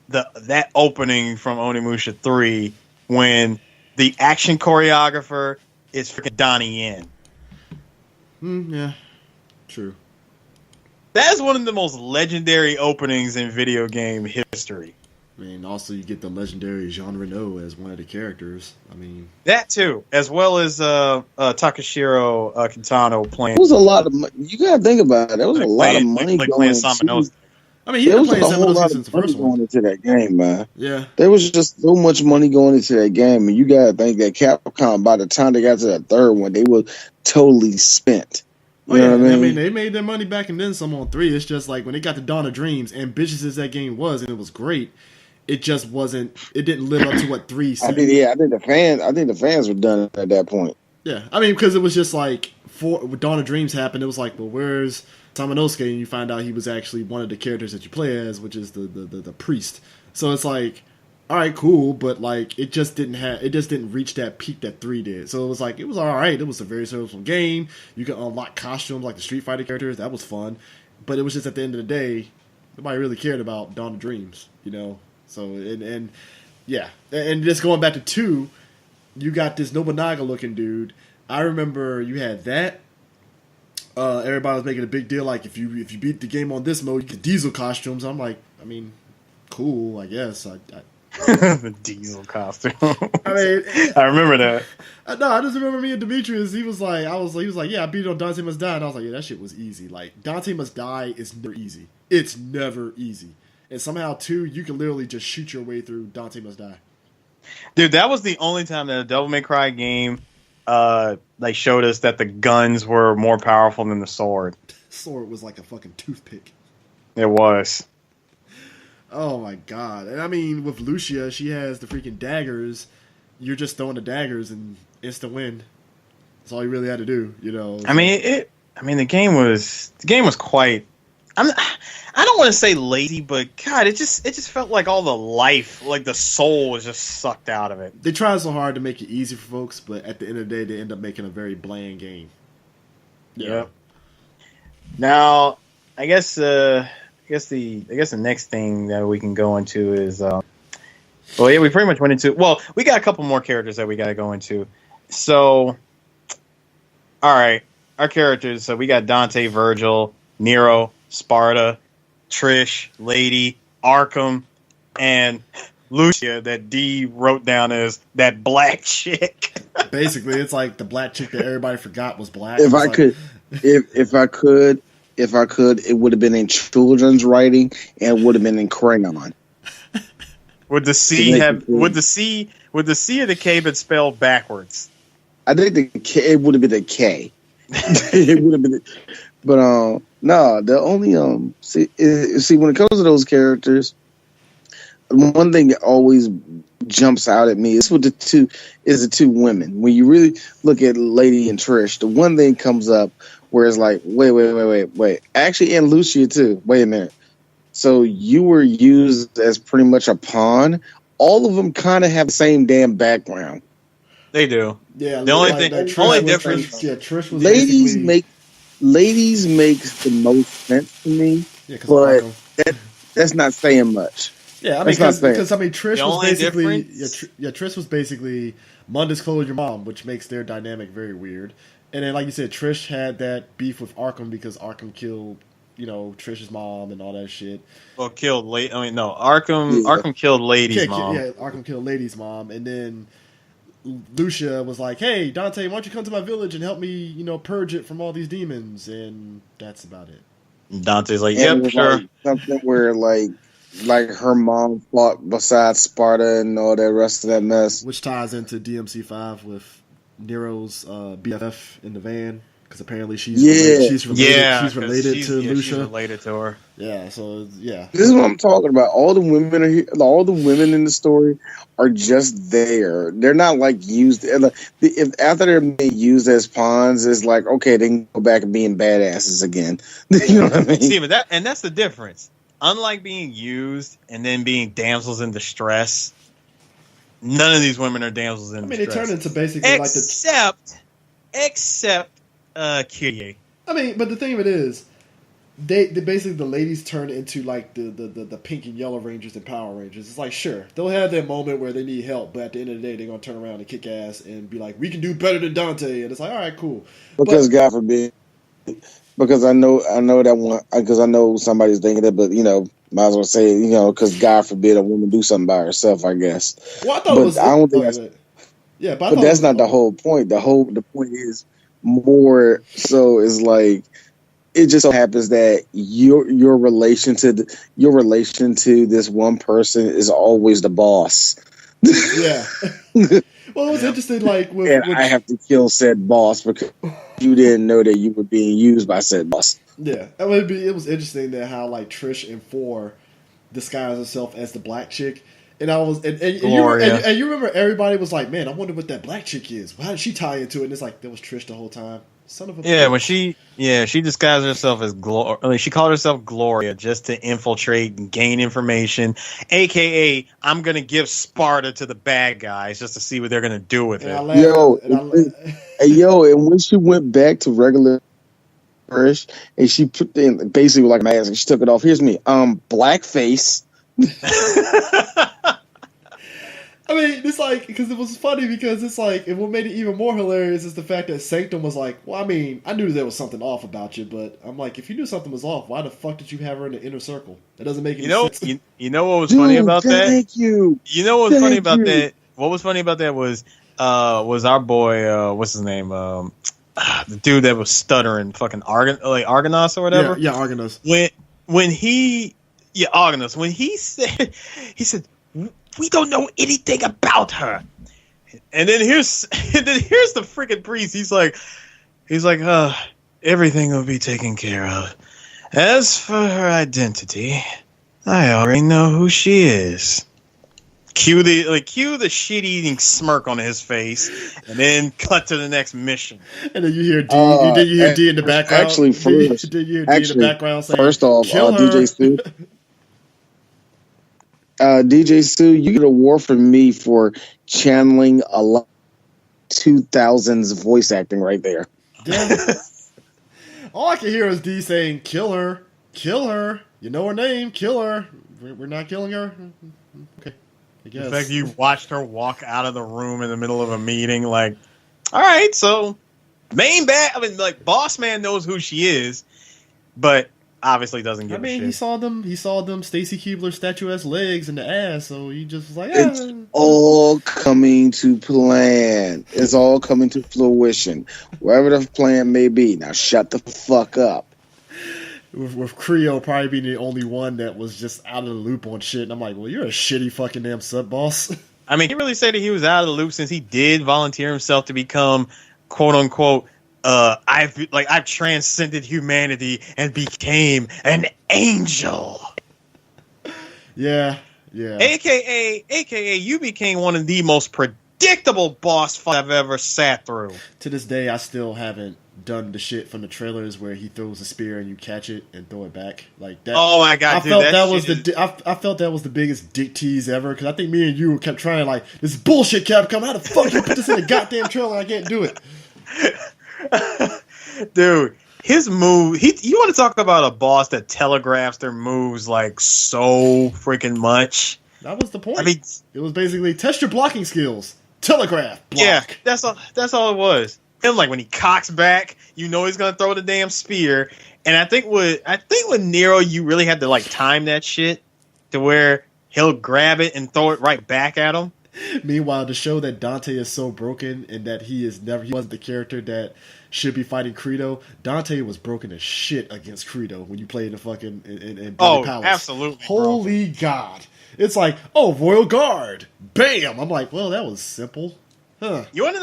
B: that opening from Onimusha 3 when the action choreographer is freaking Donnie Yen.
A: Yeah, true.
B: That's one of the most legendary openings in video game history.
A: I mean, also you get the legendary Jean Reno as one of the characters. I mean,
B: that too, as well as Takashiro Kitano playing.
C: It was a lot of money. You gotta think about it. There was a lot of money going into.
A: I mean, there was a whole lot of money going into that game, man. Yeah,
C: there was just so much money going into that game, and you gotta think that Capcom, by the time they got to that third one, they were totally spent. You know what I mean?
A: They made their money back and then some on 3. It's just like when they got to Dawn of Dreams, ambitious as that game was, and it was great. It just wasn't. It didn't live up to what 3 said.
C: I think the fans were done at that point.
A: Yeah, I mean, because it was just like when Dawn of Dreams happened, it was like, well, where's Samanosuke? And you find out he was actually one of the characters that you play as, which is the priest. So it's like, all right, cool, but like it just didn't reach that peak that 3 did. So it was like it was all right. It was a very serviceable game. You could unlock costumes like the Street Fighter characters. That was fun, but it was just at the end of the day, nobody really cared about Dawn of Dreams, So and just going back to 2, you got this Nobunaga looking dude. I remember you had that. Everybody was making a big deal like if you beat the game on this mode, you get Diesel costumes. I'm like, I mean, cool, I guess.
B: The Diesel costume.
A: I mean,
B: I remember that.
A: No, I just remember me and Demetrius. He was like, yeah, I beat it on Dante Must Die, and I was like, yeah, that shit was easy. Like Dante Must Die is never easy. It's never easy. And somehow, 2, you can literally just shoot your way through Dante Must Die.
B: Dude, that was the only time that a Devil May Cry game they showed us that the guns were more powerful than the sword.
A: Sword was like a fucking toothpick.
B: It was.
A: Oh my god. And I mean, with Lucia, she has the freaking daggers. You're just throwing the daggers and instant win. That's all you really had to do,
B: I mean, the game was quite. I don't want to say lazy, but God, it just felt like all the life, like the soul, was just sucked out of it.
A: They try so hard to make it easy for folks, but at the end of the day, they end up making a very bland game.
B: Yeah. Now, I guess the next thing that we can go into is, we pretty much went into. Well, we got a couple more characters that we got to go into. So, all right, our characters. So we got Dante, Virgil, Nero, Sparta, Trish, Lady, Arkham, and Lucia that D wrote down as that black chick.
A: Basically, it's like the black chick that everybody forgot was black.
C: If I could, it would have been in children's writing and would have been in crayon.
B: Would the C or the K been spelled backwards?
C: I think it would have been a K. It would have been, but no, the only see when it comes to those characters, one thing that always jumps out at me is with the two women. When you really look at Lady and Trish, the one thing comes up where it's like, wait. Actually, and Lucia too. Wait a minute. So you were used as pretty much a pawn. All of them kind of have the same damn background.
B: They do.
A: Yeah.
B: The only difference.
A: Trish was
C: Ladies makes the most sense to me, but that's not saying much.
A: Yeah, I mean, because Trish was basically Trish was basically undisclosed your mom, which makes their dynamic very weird. And then, like you said, Trish had that beef with Arkham because Arkham killed, Trish's mom and all that shit.
B: Well, Arkham killed Lady's mom.
A: Yeah, Arkham killed Lady's mom, and then Lucia was like, "Hey, Dante, why don't you come to my village and help me, purge it from all these demons?" And that's about it.
B: Dante's like, "Yep, sure."
C: Like something where like her mom fought beside Sparta and all that rest of that mess,
A: which ties into DMC5 with Nero's BFF in the van, because apparently she's related. She's related to Lucia.
B: She's related to her.
A: Yeah, so yeah.
C: This is what I'm talking about. All the women are here. All the women in the story are just there. They're not like used. If after they're being used as pawns, it's like okay, they can go back and being badasses again. You know what I mean?
B: See, but that's the difference. Unlike being used and then being damsels in distress, none of these women are damsels in distress.
A: They turn into basically
B: except Kyrie.
A: I mean, but the thing of it is, they basically the ladies turn into like the pink and yellow Rangers and Power Rangers. It's like sure they'll have their moment where they need help, but at the end of the day they're gonna turn around and kick ass and be like, we can do better than Dante, and it's like all right, cool.
C: Because God forbid, because I know that one, because I know somebody's thinking that, but might as well say it, because God forbid a woman do something by herself. I guess.
A: Well, I thought it was.
C: I don't think that's.
A: Yeah,
C: but that's not the whole point. The point is more so is like. It just so happens that your relation to this one person is always the boss.
A: Yeah. Well, it was interesting. Like,
C: I have to kill said boss because you didn't know that you were being used by said boss.
A: Yeah, it was interesting that how like Trish and 4 disguised herself as the black chick, and I was and you remember everybody was like, man, I wonder what that black chick is. How did she tie into it? And it's like that was Trish the whole time. Son of a
B: bitch. When she disguised herself as Gloria. She called herself Gloria just to infiltrate and gain information, aka I'm gonna give Sparta to the bad guys just to see what they're gonna do with it.
C: And when she went back to regular Trish and she put in basically like mask and she took it off. Here's me, blackface.
A: I mean, it's like, because it was funny because it's like, and what made it even more hilarious is the fact that Sanctum was like, well, I mean, I knew there was something off about you, but I'm like, if you knew something was off, why the fuck did you have her in the inner circle? That doesn't make any sense.
B: You know what was funny about that?
C: Thank you.
B: You know what was funny about that? What was funny about that was our boy, what's his name? The dude that was stuttering, fucking Argonos or whatever.
A: Yeah, Argonos.
B: Argonos. When he said, we don't know anything about her. And then here's the freaking priest. He's like, everything will be taken care of. As for her identity, I already know who she is. Cue the shit-eating smirk on his face, and then cut to the next mission.
A: And then you hear D. Did you hear D in the background?
C: Actually, first,
A: did you hear D in the background saying,
C: first off, DJ Stu. DJ Sue, you get an award from me for channeling a lot 2000s voice acting right there.
A: Damn. All I can hear is D saying, kill her. You know her name, kill her. We're not killing her? Okay, I guess.
B: In fact, you watched her walk out of the room in the middle of a meeting like, all right, so boss man knows who she is, but obviously doesn't give a shit.
A: He saw them Stacy Keibler statuesque legs in the ass, so he just was like,
C: It's all coming to plan. It's all coming to fruition. Wherever the plan may be. Now shut the fuck up.
A: With Creo probably being the only one that was just out of the loop on shit, and I'm like, well, you're a shitty fucking damn sub boss.
B: I mean, he really said that he was out of the loop since he did volunteer himself to become quote unquote I've transcended humanity and became an angel.
A: Yeah.
B: AKA, you became one of the most predictable boss fights I've ever sat through.
A: To this day, I still haven't done the shit from the trailers where he throws a spear and you catch it and throw it back like that.
B: Oh my god!
A: I felt that was the biggest dick tease ever because I think me and you kept trying like this bullshit Capcom. How the fuck you put this in a goddamn trailer? I can't do it.
B: Dude, his move. You want to talk about a boss that telegraphs their moves like so freaking much?
A: That was the point.
B: I mean,
A: it was basically test your blocking skills. Telegraph. Block.
B: Yeah, that's all it was. And like when he cocks back, you know he's gonna throw the damn spear. And I think with Nero, you really had to like time that shit to where he'll grab it and throw it right back at him.
A: Meanwhile, to show that Dante is so broken and that he wasn't the character that should be fighting Credo, Dante was broken as shit against Credo when you played the fucking in Bloody Palace.
B: Absolutely.
A: Holy God. It's like, oh, Royal Guard. Bam! I'm like, well, that was simple. Huh.
B: You want to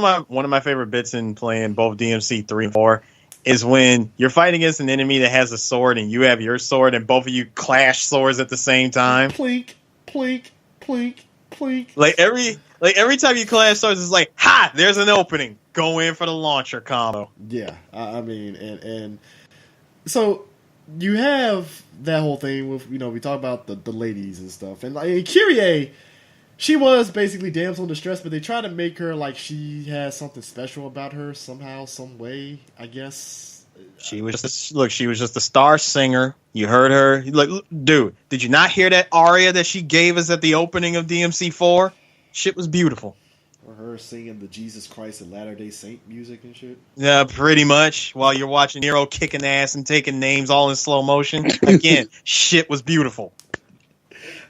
B: know? One of my favorite bits in playing both DMC 3 and 4 is when you're fighting against an enemy that has a sword and you have your sword and both of you clash swords at the same time.
A: Plink, plink, plink, plink.
B: Like every time you clash swords, it's like, ha! There's an opening. Go in for the launcher combo.
A: Yeah, I mean, and so you have that whole thing with, you know, we talk about the ladies and stuff, and like Kyrie, she was basically damsel in distress, but they try to make her like she has something special about her somehow, some way, I guess.
B: She was just a star singer. You heard her. Like, dude, did you not hear that aria that she gave us at the opening of DMC4? Shit was beautiful.
A: Or her singing the Jesus Christ and Latter-day Saint music and shit.
B: Yeah, pretty much. While you're watching Nero kicking ass and taking names all in slow motion. Again, shit was beautiful.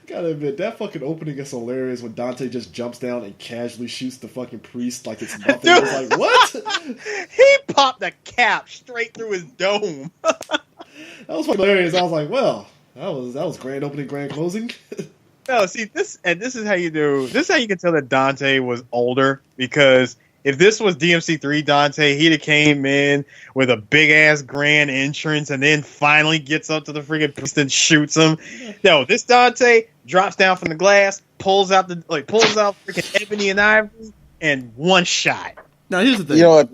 A: Gotta admit, that fucking opening is hilarious when Dante just jumps down and casually shoots the fucking priest like it's nothing. I was like, what?
B: He popped a cap straight through his dome.
A: That was fucking hilarious. I was like, well, that was grand opening, grand closing.
B: No, see, this is how you do. This is how you can tell that Dante was older, because if this was DMC3 Dante, he'd have came in with a big ass grand entrance and then finally gets up to the freaking priest and shoots him. No, this Dante drops down from the glass, pulls out freaking ebony and ivory, and one shot.
A: Now here's the thing.
C: You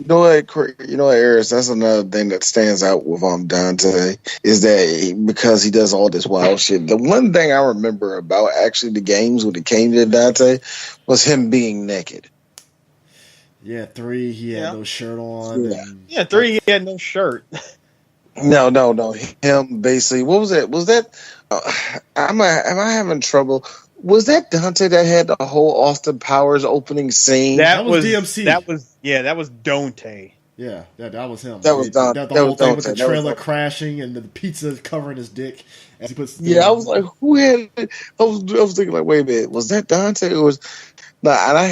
C: know what, Eris, that's another thing that stands out with Dante is that because he does all this wild shit. The one thing I remember about actually the games when it came to Dante was him being naked.
A: Yeah, 3, he had no shirt on.
C: Yeah.
B: Yeah, 3, he had no shirt.
C: No. Him basically, what was it? Was that, am I having trouble? Was that Dante that had the whole Austin Powers opening scene?
A: That was DMC.
B: That was Dante.
A: Yeah, that was him.
C: That was Dante.
A: The whole thing with the trailer crashing and the pizza covering his dick as he puts.
C: I was like, who had it? I was thinking like, wait a minute, was that Dante? Or was no? And I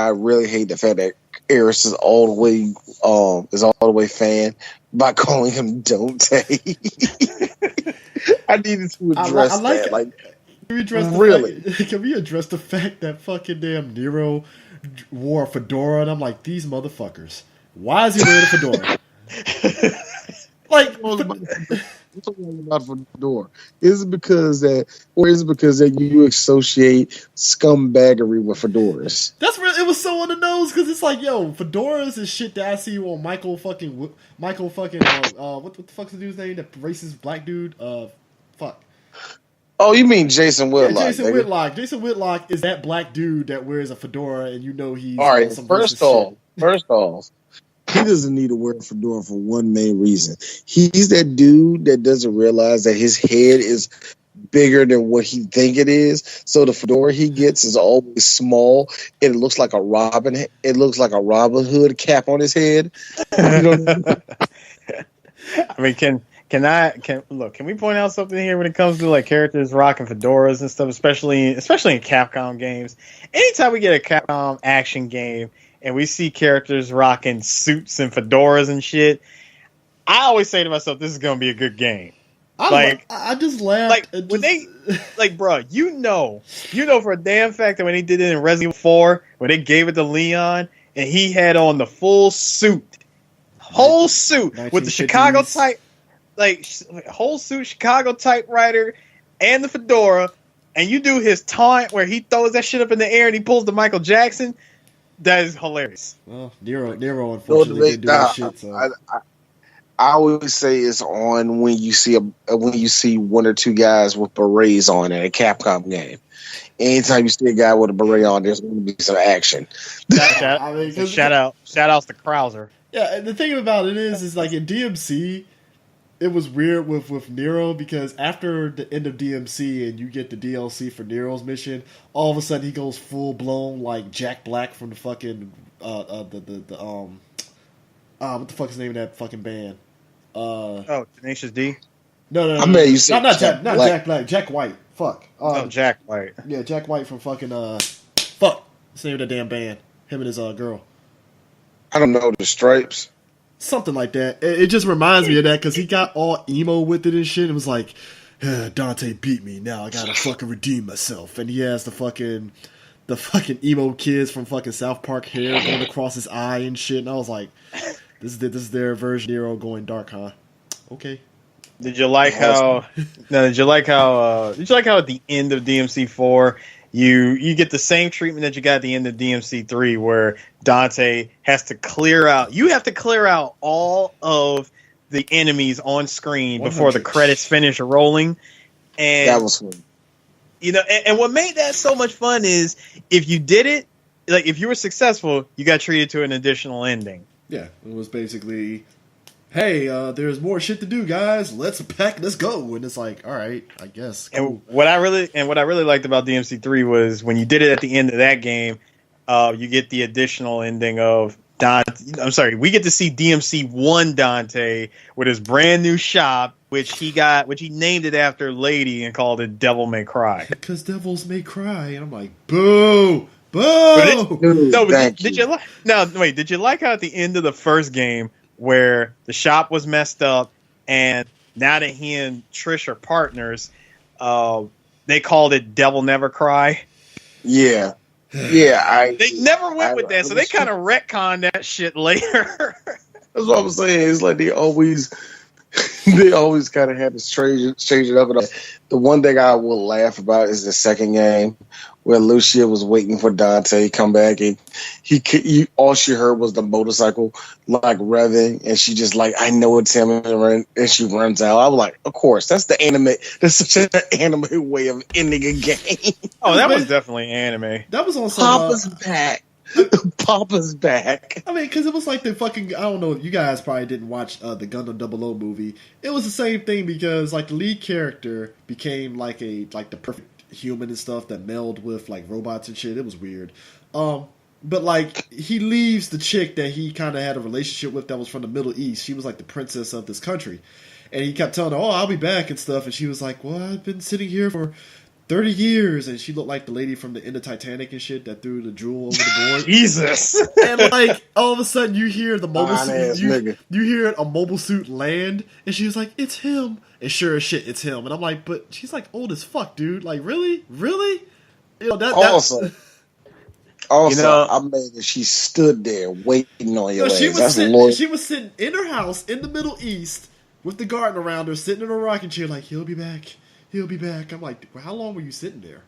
C: really hate the fact that Eris is all the way fan by calling him Dante. I needed to address
A: I like
C: that.
A: it.
C: Like,
A: Can we address the fact that fucking damn Nero wore a fedora? And I'm like, these motherfuckers. Why is he wearing a fedora? Like,
C: what's about fedora? Is it because that you associate scumbaggery with fedoras?
A: That's really, it was so on the nose because it's like, yo, fedoras is shit that I see on Michael fucking what the fuck's the dude's name? That racist black dude? Fuck.
C: Oh, you mean Jason Whitlock?
A: Yeah, Jason Whitlock. Jason Whitlock is that black dude that wears a fedora, and you know he's
C: all right.
A: some
C: First off, he doesn't need to wear a fedora for one main reason. He's that dude that doesn't realize that his head is bigger than what he think it is. So the fedora he gets is always small, and it looks like a Robin. It looks like a Robin Hood cap on his head. You know?
B: I mean, can we point out something here when it comes to like characters rocking fedoras and stuff, especially in Capcom games? Anytime we get a Capcom action game and we see characters rocking suits and fedoras and shit, I always say to myself, this is going to be a good game.
A: I just laughed.
B: Like when they, like, bro, you know for a damn fact that when they did it in Resident Evil 4, when they gave it to Leon and he had on the full suit, whole suit with the Chicago type. Like, whole suit, Chicago typewriter, and the fedora, and you do his taunt where he throws that shit up in the air and he pulls the Michael Jackson. That is hilarious.
A: Well, Nero unfortunately didn't do that shit. So.
C: I always say it's on when you see one or two guys with berets on in a Capcom game. Anytime you see a guy with a beret on, there's going to be some action.
B: Shout outs to Krauser.
A: Yeah, and the thing about it is like in DMC. It was weird with Nero because after the end of DMC and you get the DLC for Nero's mission, all of a sudden he goes full blown like Jack Black from the fucking what the fuck is the name of that fucking band?
B: Tenacious D.
A: No.
C: I mean, you said
A: not Jack Black, Jack White. Fuck.
B: Jack White.
A: Yeah, Jack White from fucking fuck. What's the name of that damn band? Him and his girl.
C: I don't know, the Stripes.
A: Something like that. It just reminds me of that because he got all emo with it and shit. It was like, Dante beat me. Now I gotta fucking redeem myself. And he has the fucking the fucking emo kids from fucking South Park hair going across his eye and shit. And I was like, this is their version of Nero going dark, huh? Okay.
B: Did you like how? No, did you like how? Did you like how at the end of DMC4 you get the same treatment that you got at the end of DMC3, where Dante has to clear out. You have to clear out all of the enemies on screen
A: 100.
B: before the credits finish rolling. And
C: That was fun.
B: you know, and what made that so much fun is if you did it, like if you were successful, you got treated to an additional ending.
A: Yeah, it was basically, hey, there's more shit to do, guys. Let's go. And it's like, all right, I guess. Cool.
B: And what I really liked about DMC3 was when you did it at the end of that game, you get the additional ending of Dante. I'm sorry, we get to see DMC1 Dante with his brand new shop, which he named it after Lady and called it Devil May Cry.
A: Because devils may cry, and I'm like, boo. Boo!
B: Did you like how at the end of the first game where the shop was messed up and now that he and Trish are partners, they called it Devil Never Cry?
C: Yeah. Yeah,
B: they never went with that, so they kind of retconned that shit later.
C: That's what I'm saying. It's like they always kind of had to change it up. And the one thing I will laugh about is the second game where Lucia was waiting for Dante to come back, and all she heard was the motorcycle like revving, and she just like, I know it's him, and she runs out. I was like, of course, that's the anime. That's such an anime way of ending a game.
B: Oh, that was definitely anime.
A: That was on some
C: Papa's back. Papa's back.
A: I mean, because it was like the fucking, I don't know, you guys probably didn't watch the Gundam 00 movie. It was the same thing because like the lead character became like the perfect human and stuff that meld with like robots and shit. It was weird. But like he leaves the chick that he kind of had a relationship with that was from the Middle East. She was like the princess of this country. And he kept telling her, oh, I'll be back and stuff. And she was like, well, I've been sitting here for 30 years, and she looked like the lady from the end of Titanic and shit that threw the jewel over the board.
B: Jesus.
A: And like all of a sudden you hear the mobile suit, you hear a mobile suit land, and she was like, it's him. And sure as shit, it's him. And I'm like, but she's like old as fuck, dude. Like, really? You know,
C: Also,
B: you know,
C: I'm mad that she stood there waiting on your ass.
A: She was sitting in her house in the Middle East with the garden around her, sitting in a rocking chair like, he'll be back. He'll be back. I'm like, well, how long were you sitting there?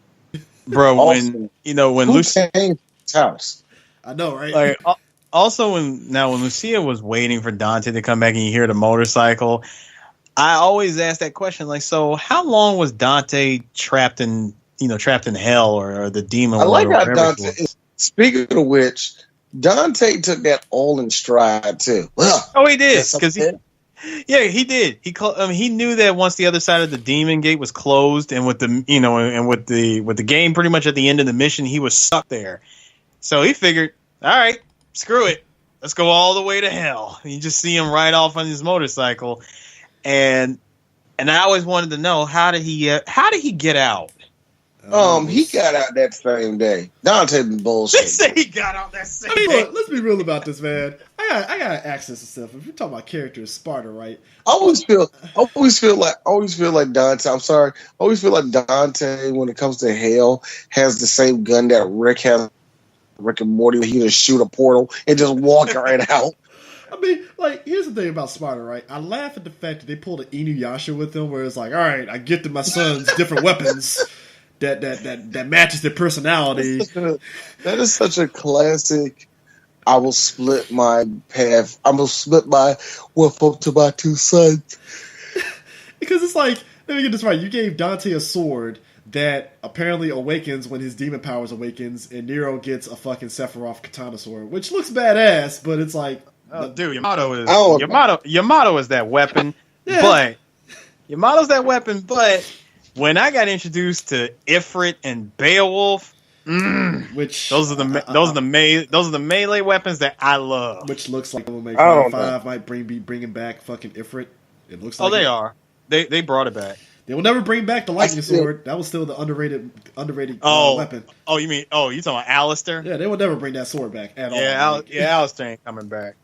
B: Bro, when Lucia
C: came to his house.
A: I know, right?
B: Like, also, when Lucia was waiting for Dante to come back and you hear the motorcycle, I always ask that question, like, so how long was Dante trapped in hell or the demon?
C: I like how Dante. Speaking of which, Dante took that all in stride too.
B: Oh, he did, because he did. He knew that once the other side of the demon gate was closed, and with the game pretty much at the end of the mission, he was stuck there. So he figured, all right, screw it, let's go all the way to hell. And you just see him ride off on his motorcycle, and I always wanted to know how did he get out?
C: He got out that same day. Dante been bullshit.
B: They say he got out that same day.
A: Look, let's be real about this, man. I got access to stuff. If we're talking about characters, Sparta, right?
C: I always feel like Dante. I'm sorry. I always feel like Dante, when it comes to hell, has the same gun that Rick has. Rick and Morty, he just shoot a portal and just walk right out.
A: I mean, like, here's the thing about Sparta, right? I laugh at the fact that they pulled an Inuyasha with them, where it's like, all right, I gifted my sons different weapons that matches their personality.
C: That is such a classic. I will split my path. I will split my weapon to my two sons.
A: Because it's like, let me get this right. You gave Dante a sword that apparently awakens when his demon powers awakens, and Nero gets a fucking Sephiroth katana sword, which looks badass, but it's like,
B: dude, your motto is that weapon,
A: yeah.
B: But your motto's that weapon, but when I got introduced to Ifrit and Beowulf,
A: which
B: those are the melee weapons that I love.
A: Which looks like Devil May Cry 5 might be bringing back fucking Ifrit. It looks like
B: they are. They brought it back.
A: They will never bring back the lightning sword. That was still the underrated weapon.
B: Oh, you talking about Alistair?
A: Yeah, they will never bring that sword back at all.
B: Alistair ain't coming back.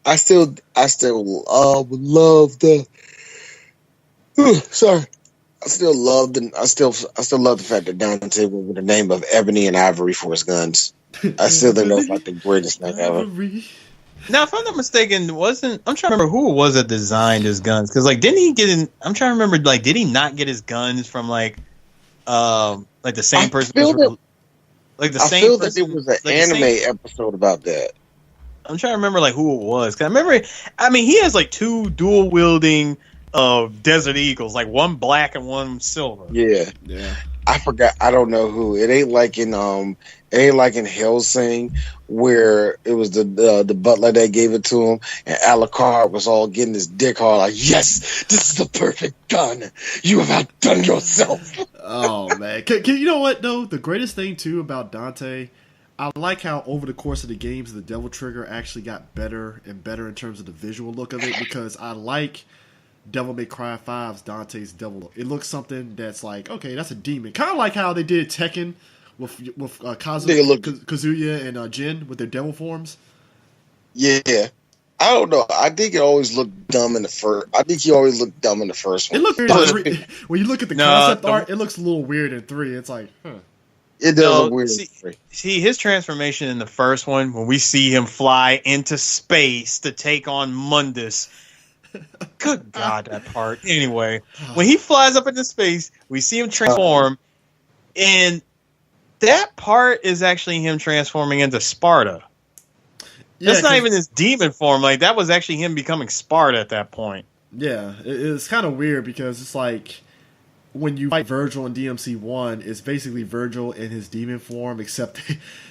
C: I still love the. Sorry. I still love the fact that Dante went with the name of Ebony and Ivory for his guns. I still think that's like the greatest thing ever.
B: Now, if I'm not mistaken, I'm trying to remember who it was that designed his guns, because like didn't he get in? I'm trying to remember, like, did he not get his guns from like the same person? I feel
C: that there was an anime episode about that.
B: I'm trying to remember like who it was, because I remember. I mean, he has like two dual wielding Desert Eagles, like one black and one silver.
C: Yeah. I forgot. I don't know who. It ain't like in Hellsing where it was the butler that gave it to him, and Alucard was all getting his dick hard, like, yes, this is the perfect gun. You have outdone yourself.
A: Oh man, you know what though? The greatest thing too about Dante, I like how over the course of the games, the Devil Trigger actually got better and better in terms of the visual look of it, because I like Devil May Cry 5's Dante's Devil. It looks something that's like, okay, that's a demon. Kind of like how they did Tekken with Kazuya and Jin with their devil forms.
C: Yeah. I don't know. I think it always looked dumb in the first. I think he always looked dumb in the first one.
A: It looks weird when you look at the concept art. It looks a little weird in 3. It's like,
C: It does look weird.
B: See, his transformation in the first one, when we see him fly into space to take on Mundus. Good God, that part. Anyway, when he flies up into space, we see him transform, and that part is actually him transforming into Sparta. Yeah, that's not even his demon form. Like, that was actually him becoming Sparta at that point.
A: Yeah, it's kind of weird because it's like when you fight Virgil in DMC1, it's basically Virgil in his demon form, except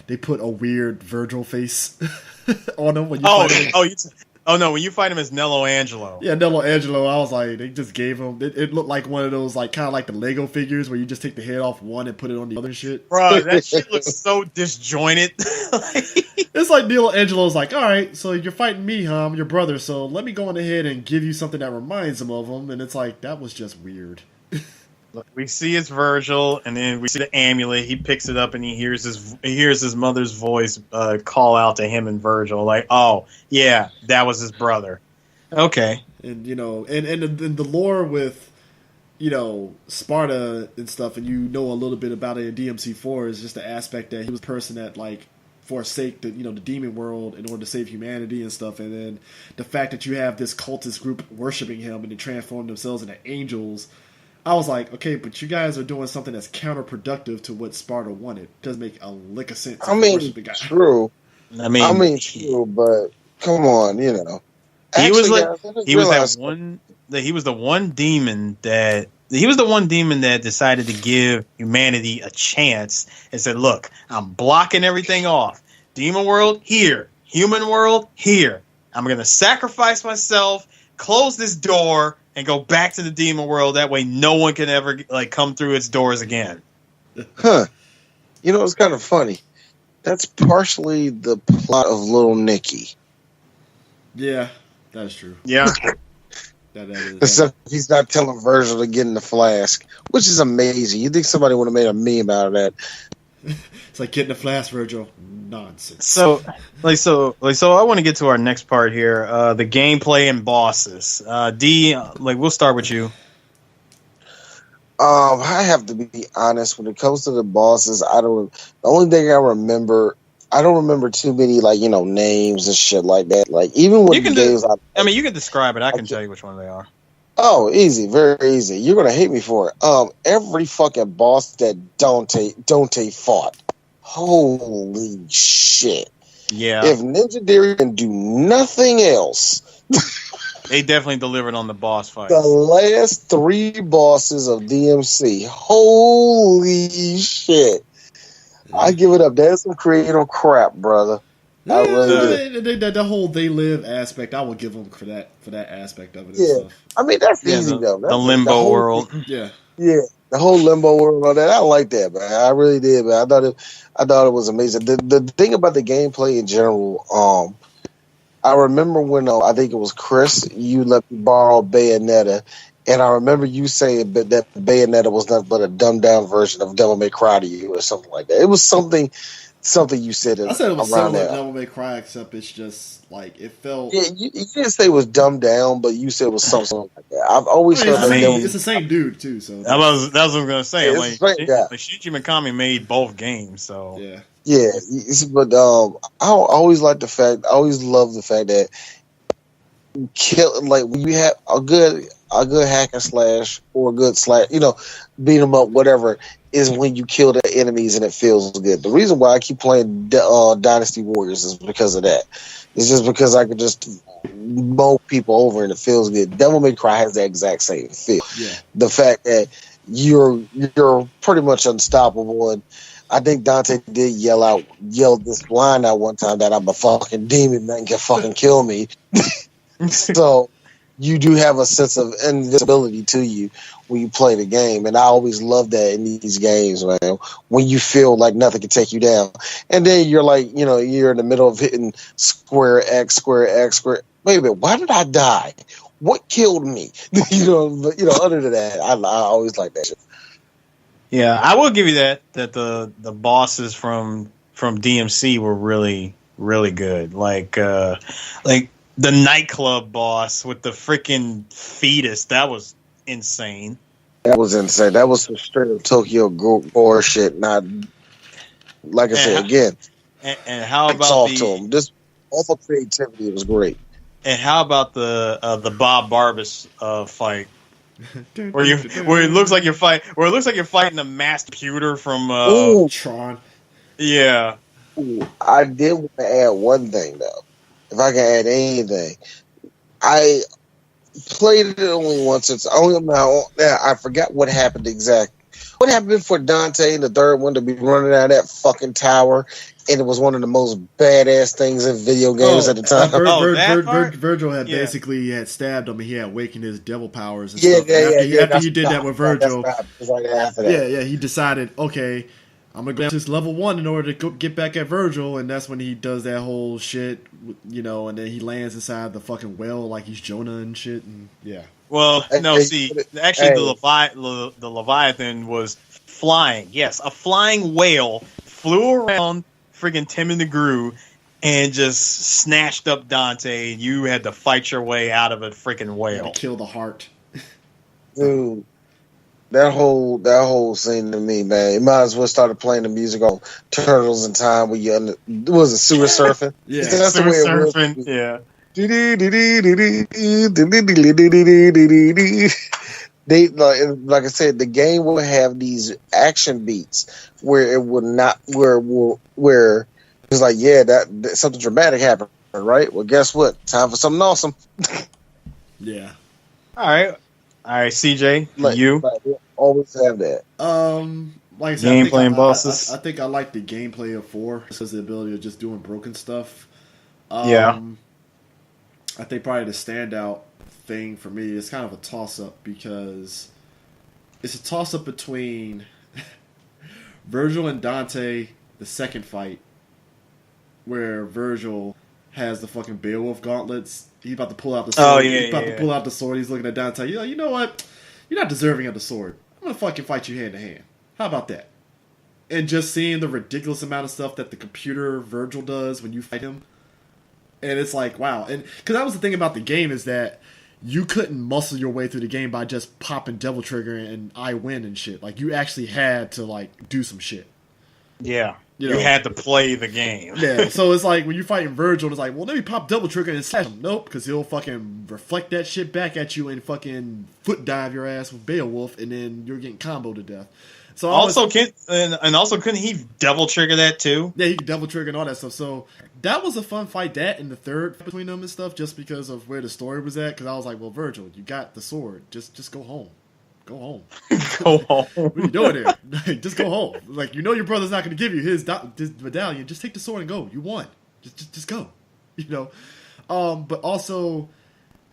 A: they put a weird Virgil face on him when you fight him.
B: Oh no! When you fight him as Nello Angelo,
A: yeah, Nello Angelo, I was like, they just gave him. It looked like one of those, like kind of like the Lego figures where you just take the head off one and put it on the other shit.
B: Bro, that shit looks so disjointed.
A: It's like Nello Angelo's like, all right, so you're fighting me, huh? I'm your brother, so let me go on ahead and give you something that reminds him of him. And it's like, that was just weird.
B: We see it's Virgil, and then we see the amulet. He picks it up, and he hears his mother's voice call out to him and Virgil, like, "Oh, yeah, that was his brother." Okay,
A: and and the lore with Sparta and stuff, and you know a little bit about it in DMC4 is just the aspect that he was a person that like forsake the demon world in order to save humanity and stuff, and then the fact that you have this cultist group worshiping him and they transform themselves into angels. I was like, okay, but you guys are doing something that's counterproductive to what Sparta wanted. It doesn't make a lick of sense.
C: True. I mean, true, but come on,
B: he was the one demon that decided to give humanity a chance and said, "Look, I'm blocking everything off. Demon world here, human world here. I'm going to sacrifice myself, close this door, and go back to the demon world. That way no one can ever come through its doors again."
C: Huh. It's kind of funny. That's partially the plot of Little Nicky.
A: Yeah, that's true.
B: Yeah.
A: that is.
C: Except he's not telling Virgil to get in the flask, which is amazing. You think somebody would have made a meme out of that.
A: It's like, get in the flask, Virgil. Nonsense.
B: So I want to get to our next part here, the gameplay and bosses. D, we'll start with you.
C: I have to be honest. When it comes to the bosses, the only thing I don't remember too many names and shit like that. Like, even with the games,
B: you can describe it. I can tell you which one they are.
C: Oh, easy, very easy. You're gonna hate me for it. Every fucking boss that Dante fought. Holy shit!
B: Yeah.
C: If Ninja Theory can do nothing else,
B: they definitely delivered on the boss fight.
C: The last 3 bosses of DMC. Holy shit! I give it up. That's some creative crap, brother. I really
A: do. The whole they live aspect, I will give them for that aspect of it.
C: Yeah,
A: and stuff.
C: I mean that's easy though.
B: The limbo world.
A: Yeah.
C: The whole limbo world and all that. I like that, man. I really did, man. I thought it was amazing. The thing about the gameplay in general, I remember when I think it was Chris, you let me borrow Bayonetta, and I remember you saying that Bayonetta was nothing but a dumbed down version of Devil May Cry to you or something like that. It was something something you said
A: I said it was
C: around
A: similar to
C: that.
A: Devil May Cry, except it's just like it felt.
C: Yeah, you didn't say it was dumbed down, but you said it was something like that. I've always
A: I mean,
C: heard that.
B: mean,
A: it's the same dude too. So
B: that was what I was gonna say.
C: Yeah,
B: I'm
C: it's
B: like,
C: the same guy.
B: Shinji Mikami made both games, so
A: yeah.
C: Yeah, but I always like the fact. I always love the fact that kill like when you have a good hack and slash or a good slash, beat them up, whatever, is when you kill the enemies and it feels good. The reason why I keep playing Dynasty Warriors is because of that. It's just because I could just mow people over and it feels good. Devil May Cry has the exact same feel.
A: Yeah.
C: The fact that you're pretty much unstoppable, and I think Dante did yell this line out one time that I'm a fucking demon, man, can fucking kill me. So you do have a sense of invisibility to you when you play the game, and I always love that in these games, man. When you feel like nothing can take you down, and then you're like, you're in the middle of hitting square X, square X, square. Wait a minute, why did I die? What killed me? Other than that, I always like that shit.
B: yeah, I will give you that the bosses from DMC were really really good. Like the nightclub boss with the freaking fetus, that was insane.
C: That was insane. That was some straight up Tokyo Gore shit. Not like I said again.
B: And how about
C: off to him? Just awful creativity was great.
B: And how about the Bob Barbas fight? where it looks like you're fighting a masked computer from
A: Tron.
B: Yeah.
C: Ooh, I did want to add one thing though. If I can add anything, I played it only once. I forgot what happened exactly. What happened for Dante in the third one to be running out of that fucking tower, and it was one of the most badass things in video games at the time.
A: Virgil had basically had stabbed him, and he had awakened his devil powers and
C: stuff.
A: After he did that with Virgil,
C: that.
A: he decided, okay, I'm gonna go to this level 1 in order to get back at Virgil, and that's when he does that whole shit, and then he lands inside the fucking well like he's Jonah and shit, and yeah.
B: Well, no, see, actually, the Leviathan was flying. Yes, a flying whale flew around freaking Tim and the Gru and just snatched up Dante, and you had to fight your way out of a freaking whale.
A: Kill the heart.
C: Dude, that whole scene to me, man, you might as well started playing the music on Turtles in Time where was it sewer surfing?
B: Yeah, that's sewer surfing. Yeah.
C: They like I said, the game will have these action beats where it would not where it's like, yeah, that something dramatic happened, right? Well, guess what? Time for something awesome.
A: Yeah.
B: All right, CJ, you
C: always have that.
A: Like I said,
B: gameplay and bosses.
A: I think I like the gameplay of 4 because the ability of just doing broken stuff.
B: Yeah.
A: I think probably the standout thing for me is kind of a toss-up because it's a toss-up between Virgil and Dante, the second fight, where Virgil has the fucking Beowulf gauntlets. He's about to pull out the sword. He's about to pull out the sword. He's looking at Dante. You know what? You're not deserving of the sword. I'm going to fucking fight you hand to hand. How about that? And just seeing the ridiculous amount of stuff that the computer Virgil does when you fight him. And it's like, wow. And because that was the thing about the game is that you couldn't muscle your way through the game by just popping double trigger and I win and shit. Like, you actually had to, like, do some shit.
B: Yeah. You had to play the game.
A: Yeah. So it's like when you're fighting Virgil, it's like, well, let me pop double trigger and slash him. Nope, because he'll fucking reflect that shit back at you and fucking foot dive your ass with Beowulf, and then you're getting comboed to death. So
B: couldn't he double trigger that too?
A: Yeah, he could double trigger and all that stuff. So that was a fun fight, that and the third between them and stuff, just because of where the story was at. Because I was like, well, Virgil, you got the sword. Just go home. Go home.
B: Go home.
A: What are you doing there? Just go home. Like, you know your brother's not going to give you his medallion. Just take the sword and go. You won. Just go. But also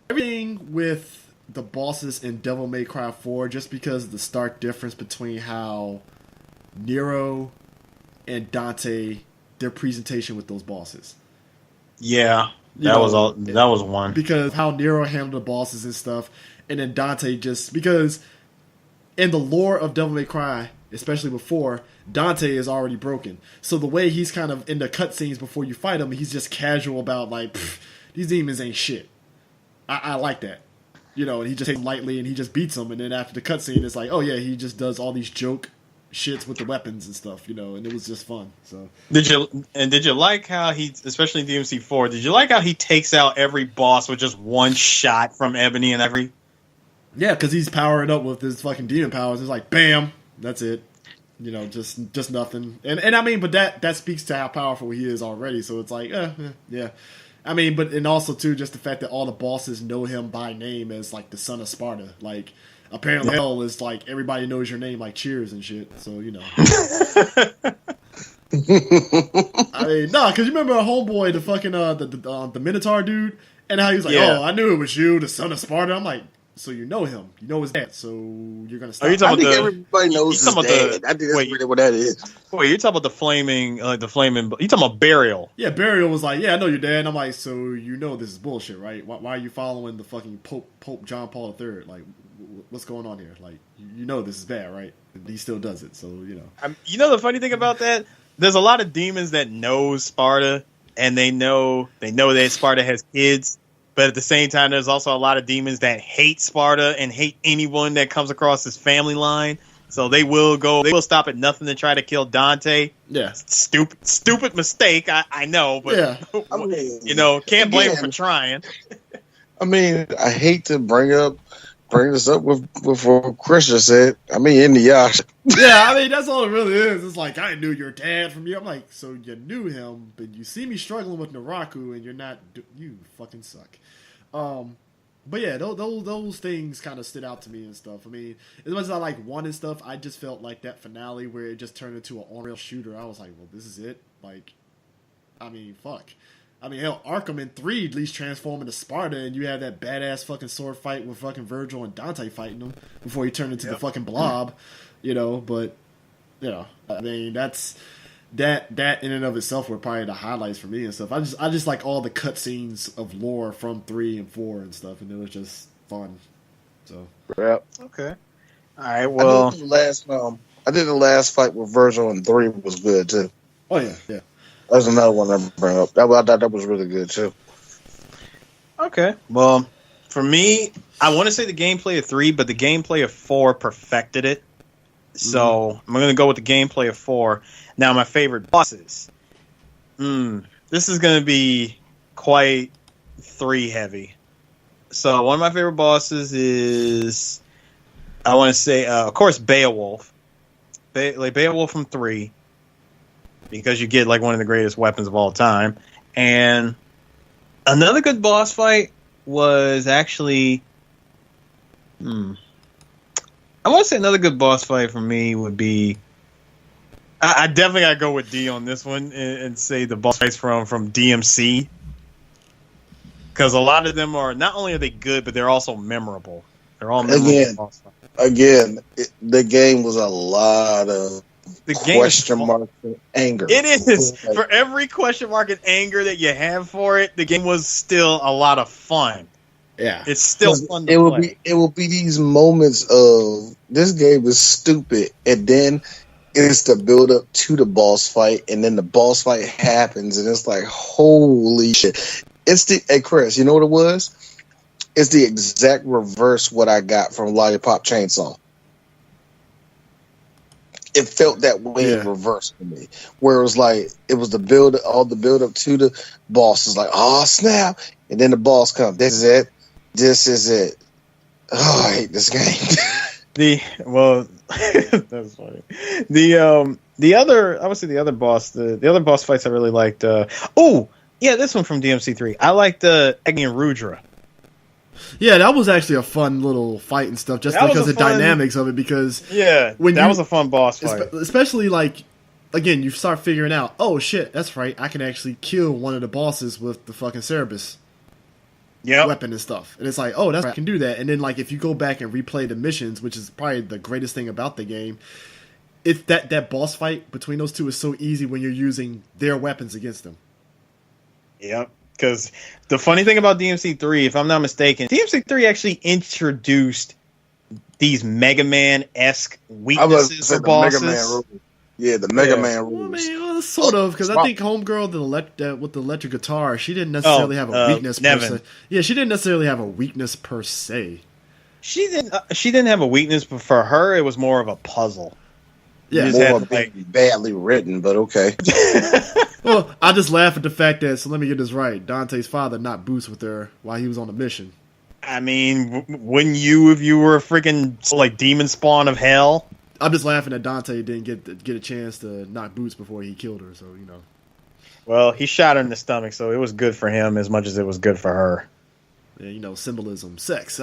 A: everything with the bosses in Devil May Cry 4, just because of the stark difference between how Nero and Dante, their presentation with those bosses.
B: Yeah, that was one.
A: Because how Nero handled the bosses and stuff, and then Dante just because in the lore of Devil May Cry, especially before, Dante is already broken. So the way he's kind of in the cutscenes before you fight him, he's just casual about like, these demons ain't shit. I like that. You know, and he just takes them lightly and he just beats them. And then after the cutscene, it's like, oh yeah, he just does all these joke shits with the weapons and stuff, you know, and it was just fun. So
B: did you like how he, especially in DMC4, did you like how he takes out every boss with just one shot from Ebony and Ivory?
A: Yeah, because he's powering up with his fucking demon powers. It's like, bam, that's it. You know, just nothing. And I mean, but that speaks to how powerful he is already. So it's like, yeah. I mean, but and also too, just the fact that all the bosses know him by name as like the son of Sparta. Like, apparently hell is like everybody knows your name, like Cheers and shit. So you know. I mean, nah, because you remember a homeboy, the fucking the Minotaur dude, and how he was like, oh, I knew it was you, the son of Sparta. I'm like, so you know him, you know his dad, so you're gonna stop.
C: I think everybody knows his dad. I think that's really what that is.
B: Wait, you're talking about the flaming. You talking about Burial?
A: Yeah, Burial was like, yeah, I know your dad. And I'm like, so you know this is bullshit, right? Why are you following the fucking Pope John Paul III? Like, what's going on here? Like, you know this is bad, right? And he still does it, so you know.
B: You know the funny thing about that? There's a lot of demons that know Sparta, and they know that Sparta has kids. But at the same time, there's also a lot of demons that hate Sparta and hate anyone that comes across this family line. So they will stop at nothing to try to kill Dante.
A: Yeah.
B: Stupid mistake, I know, but
A: yeah.
C: I mean,
B: you know, can't blame him for trying.
C: I mean, I hate to bring this up with what Christian said. I mean, Inuyasha.
A: Yeah, I mean, that's all it really is. It's like, I knew your dad from you. I'm like, so you knew him, but you see me struggling with Naraku, and you're not. You fucking suck. But yeah, those things kind of stood out to me and stuff. I mean, as much as I like one and stuff, I just felt like that finale where it just turned into an on-rail shooter. I was like, well, this is it. Like, I mean, fuck. I mean, hell, Arkham in 3 at least transformed into Sparta, and you have that badass fucking sword fight with fucking Virgil and Dante fighting him before he turned into the fucking blob, you know. But you know, I mean, that's that in and of itself were probably the highlights for me and stuff. I just like all the cutscenes of lore from 3 and 4 and stuff, and it was just fun. So
C: yeah,
B: okay, all right. Well,
C: I did the last fight with Virgil in 3 was good too.
A: Oh yeah.
C: That's another one I bring up. I thought that was really good too.
B: Okay. Well, for me, I want to say the gameplay of 3, but the gameplay of 4 perfected it. So I'm going to go with the gameplay of 4. Now, my favorite bosses. This is going to be quite 3 heavy. So one of my favorite bosses is, I want to say, of course, Beowulf. Beowulf from 3. Because you get like one of the greatest weapons of all time. And another good boss fight was actually... I want to say another good boss fight for me would be... I definitely got to go with D on this one and say the boss fights from DMC. Because a lot of them are... Not only are they good, but they're also memorable. They're all memorable boss fights.
C: Again, the game was a lot of...
B: The game
C: question mark and anger.
B: It is. For every question mark and anger that you have for it, the game was still a lot of fun.
A: Yeah.
B: It's still fun to play.
C: It will be these moments of this game is stupid, and then it's the build up to the boss fight, and then the boss fight happens, and it's like, holy shit. Hey Chris, you know what it was? It's the exact reverse what I got from Lollipop Chainsaw. It felt that way in reverse for me, where it was like it was the build up to the boss is like, oh snap, and then the boss comes. This is it. Oh, I hate this game.
B: That's funny. The other boss fights I really liked. This one from DMC3. I liked Agni and Rudra.
A: Yeah, that was actually a fun little fight and stuff, just because of the dynamics of it. Because
B: that was a fun boss fight,
A: especially like again, you start figuring out, oh shit, that's right, I can actually kill one of the bosses with the fucking Cerberus weapon and stuff, and it's like, oh, that's right, I can do that. And then like if you go back and replay the missions, which is probably the greatest thing about the game, it's that boss fight between those two is so easy when you're using their weapons against them.
B: Yep. Because the funny thing about DMC3, if I'm not mistaken, DMC3 actually introduced these Mega Man-esque
C: I was
B: weaknesses for
C: the Mega Man
B: bosses.
C: rule. Yeah, the Mega Man
A: Well, I
C: rules.
A: mean, sort of, because I think Homegirl with the electric guitar, she didn't necessarily have a weakness
B: Nevin.
A: per se. Yeah, she didn't necessarily have a weakness per se.
B: She didn't have a weakness, but for her, it was more of a puzzle.
A: Yeah,
C: More badly written, but okay.
A: Well, I just laugh at the fact that, so let me get this right, Dante's father not boost with her while he was on a mission.
B: I mean, wouldn't you if you were a freaking like demon spawn of hell?
A: I'm just laughing that Dante didn't get a chance to knock boots before he killed her, so, you know.
B: Well, he shot her in the stomach, so it was good for him as much as it was good for her.
A: Yeah, you know, symbolism, sex,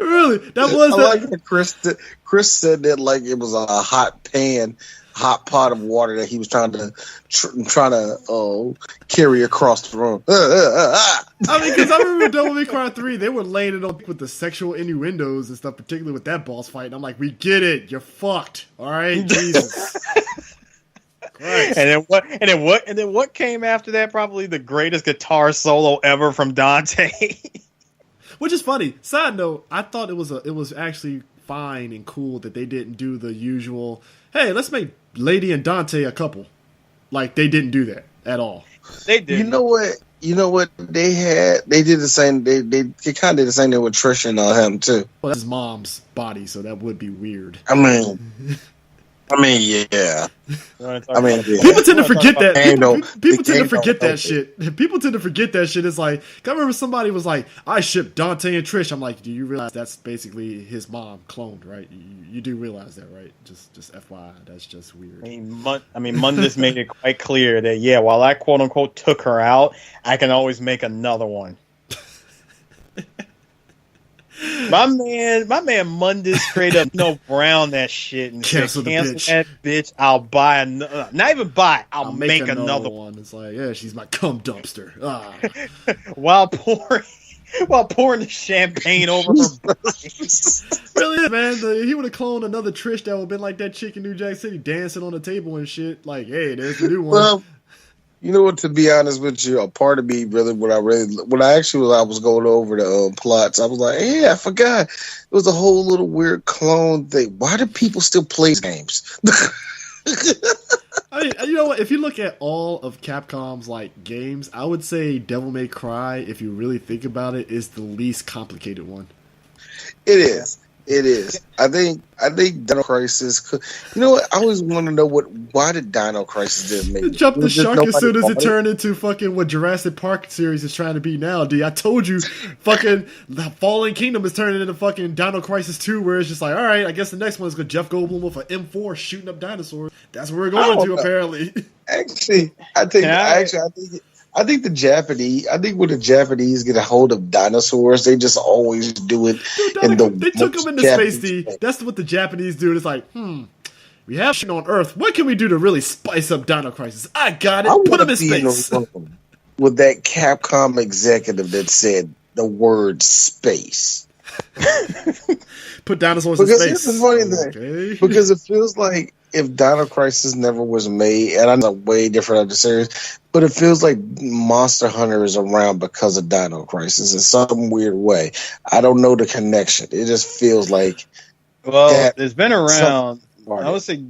A: Really, that was
C: I like that Chris said that like it was a hot pot of water that he was trying to carry across the room.
A: I mean, because I remember Devil May Cry 3, they were laying it on with the sexual innuendos and stuff, particularly with that boss fight. And I'm like, we get it, you're fucked, all right, Jesus. Christ.
B: And then what came after that? Probably the greatest guitar solo ever from Dante.
A: Which is funny. Side note, I thought it was actually fine and cool that they didn't do the usual, hey, let's make Lady and Dante a couple. Like, they didn't do that at all.
B: They did.
C: You know what? They did the same. They kind of did the same thing with Trish and him too.
A: Well, that's his mom's body, so that would be weird.
C: I mean, yeah.
A: People tend to forget that. People tend to forget that shit. People tend to forget that shit. It's like, I remember somebody was like, I shipped Dante and Trish. I'm like, do you realize that's basically his mom cloned, right? You do realize that, right? Just FYI, that's just weird.
B: I mean, Mundus made it quite clear that, yeah, while I quote unquote took her out, I can always make another one. My man Mundus straight up brown that shit and
A: cancel
B: that bitch. I'll buy another. Not even buy. I'll make another one.
A: It's like, yeah, she's my cum dumpster.
B: While pouring the champagne over her body.
A: Really, man. He would have cloned another Trish that would have been like that chick in New Jack City dancing on the table and shit. Like, hey, there's the new one.
C: Well, you know what? To be honest with you, a part of me really, I was going over the plots. I was like, hey, I forgot. It was a whole little weird clone thing. Why do people still play games?
A: I mean, you know what? If you look at all of Capcom's like games, I would say Devil May Cry, if you really think about it, is the least complicated one.
C: It is. It is. I think Dino Crisis. You know what? I always want to know why did Dino Crisis didn't make it?
A: Jump the shark as soon as it turned into fucking what Jurassic Park series is trying to be now. D, I told you, fucking the Fallen Kingdom is turning into fucking Dino Crisis 2, where it's just like, all right, I guess the next one is going to Jeff Goldblum with an M4 shooting up dinosaurs. That's where we're going to apparently.
C: Actually, I think the Japanese. I think when the Japanese get a hold of dinosaurs, they just always do it.
A: Dude, they took them into space. That's what the Japanese do. It's like, we have shit on Earth. What can we do to really spice up Dino Crisis? I got it. Put them in space.
C: With that Capcom executive that said the word space.
A: Put dinosaurs in space.
C: Here's the funny thing. Because it feels like if Dino Crisis never was made, and I know way different other series, but it feels like Monster Hunter is around because of Dino Crisis in some weird way. I don't know the connection. It just feels like.
B: Well, it's been around. I would say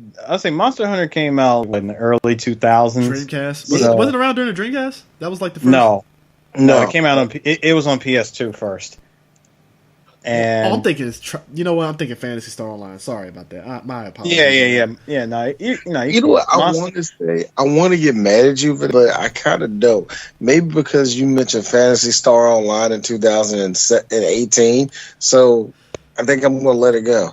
B: Monster Hunter came out in the early 2000s.
A: Dreamcast. Was it around during the Dreamcast? That was like the first.
B: No, it came out on. It was on PS2 first. And
A: I'm thinking you know what? I'm thinking Phantasy Star Online. Sorry about that. My apologies.
B: Yeah. No, you
C: know what I want to say? I want to get mad at you, but I kind of don't. Maybe because you mentioned Phantasy Star Online in 2018, so I think I'm going to let it go.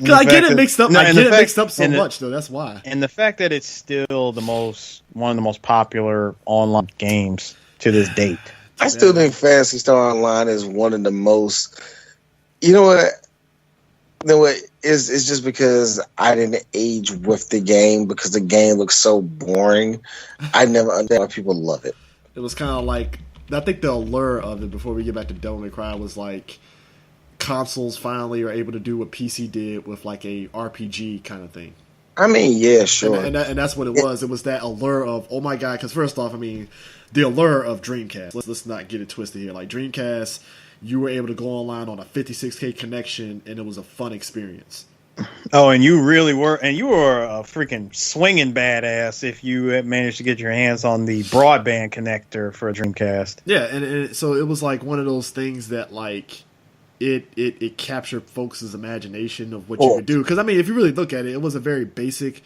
A: I get it mixed up. I get it mixed up so much, though. That's why.
B: And the fact that it's still one of the most popular online games to this date.
C: I still think Phantasy Star Online is one of the most. You know what? It's just because I didn't age with the game because the game looks so boring. I never understand why people love it.
A: It was kind of like, I think the allure of it, before we get back to Devil May Cry, was like consoles finally are able to do what PC did with like a RPG kind of thing.
C: I mean, yeah, sure.
A: And that's what it was. It was that allure of, oh my god, because first off, I mean, the allure of Dreamcast. Let's not get it twisted here. Like Dreamcast, you were able to go online on a 56K connection, and it was a fun experience.
B: Oh, and you really were, and you were a freaking swinging badass if you had managed to get your hands on the broadband connector for a Dreamcast.
A: Yeah, and so it was like one of those things that like it captured folks' imagination of what you could do. Because I mean, if you really look at it, it was a very basic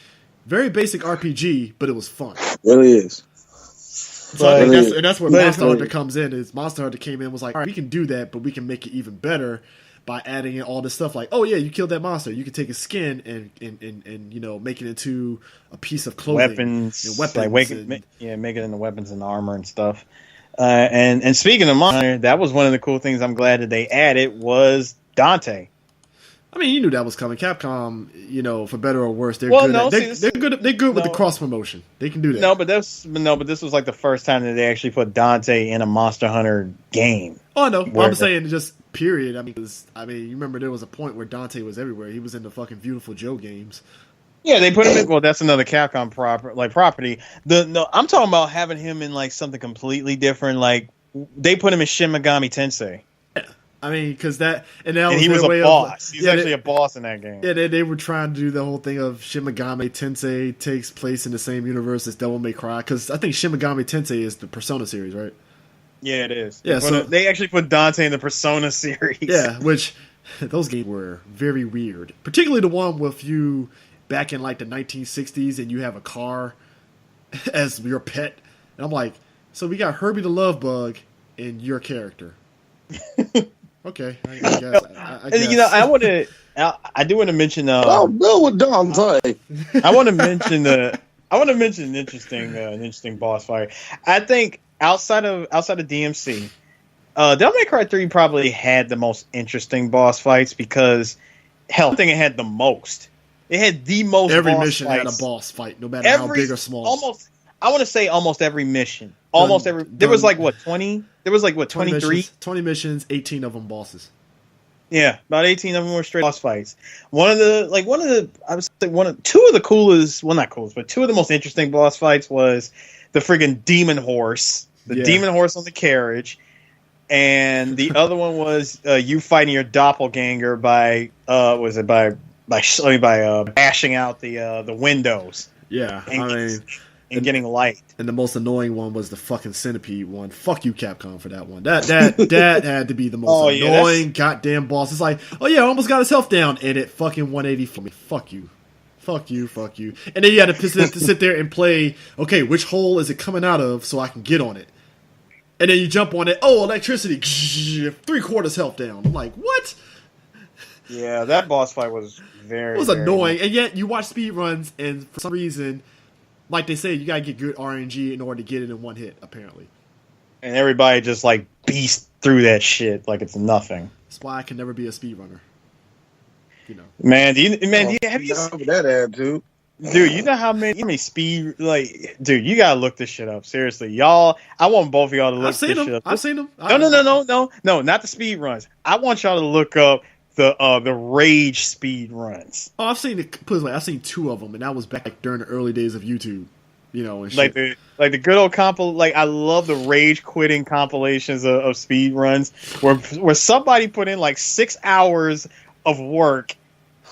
A: RPG, but it was fun.
C: It really is.
A: So I think that's where Monster Hunter comes in. Is Monster Hunter came in and was like, all right, we can do that, but we can make it even better by adding in all this stuff. Like, oh yeah, you killed that monster. You can take his skin and you know, make it into a piece of clothing,
B: weapons,
A: like
B: make it into weapons and armor and stuff. And speaking of Monster Hunter, that was one of the cool things I'm glad that they added was Dante.
A: I mean, you knew that was coming. Capcom, you know, for better or worse, they're good. They're good with the cross promotion. They can do that.
B: But this was like the first time that they actually put Dante in a Monster Hunter game.
A: Oh no, I'm saying just period. I mean, you remember there was a point where Dante was everywhere. He was in the fucking Beautiful Joe games.
B: Yeah, they put him in. Well, that's another Capcom property. I'm talking about having him in like something completely different. Like they put him in Shin Megami Tensei.
A: I mean, because
B: he was a boss. He's actually a boss in that game.
A: Yeah, they were trying to do the whole thing of Shin Megami Tensei takes place in the same universe as Devil May Cry. Because I think Shin Megami Tensei is the Persona series, right?
B: Yeah, it is.
A: Yeah, so
B: they actually put Dante in the Persona series.
A: Yeah, which those games were very weird. Particularly the one with you back in like the 1960s and you have a car as your pet. And I'm like, so we got Herbie the Love Bug in your character. Okay, I guess. I guess.
B: You know, I do want to mention.
C: Bill with Dante.
B: I want to mention an interesting boss fight. I think outside of DMC, Devil May Cry 3 probably had the most interesting boss fights because hell, I think it had the most. It had the most.
A: Every
B: boss
A: mission
B: fights.
A: Had a boss fight, no matter how big or small.
B: I want to say almost every mission. There was like what 20. There was like what 23.
A: 20 missions, 18 of them bosses.
B: Yeah, about 18 of them were straight boss fights. Two of the coolest, well not coolest, but two of the most interesting boss fights was the friggin' demon horse, demon horse on the carriage, and the other one was you fighting your doppelganger by bashing out the windows.
A: Yeah,
B: and getting light.
A: And the most annoying one was the fucking centipede one. Fuck you, Capcom, for that one. That had to be the most annoying goddamn boss. It's like, oh yeah, I almost got his health down, and it fucking 180 for me. Fuck you. And then you had to sit there and play, okay, which hole is it coming out of so I can get on it? And then you jump on it, oh, electricity, 3/4 health down. I'm like, what?
B: Yeah, that boss fight was very
A: annoying. And yet you watch speedruns, and for some reason, like they say, you gotta get good RNG in order to get it in one hit, apparently.
B: And everybody just like beast through that shit like it's nothing.
A: That's why I can never be a speedrunner. You know.
B: Man, have you
C: seen that attitude?
B: Dude, you know how many speed dude, you gotta look this shit up. Seriously. Y'all, I want both of y'all to look this shit up.
A: I've seen them.
B: No, not the speed runs. I want y'all to look up the rage speed runs.
A: Oh, I've seen it. I've seen two of them, and that was back during the early days of YouTube. You know, and
B: like
A: shit.
B: the good old I love the rage quitting compilations of speed runs where somebody put in like 6 hours of work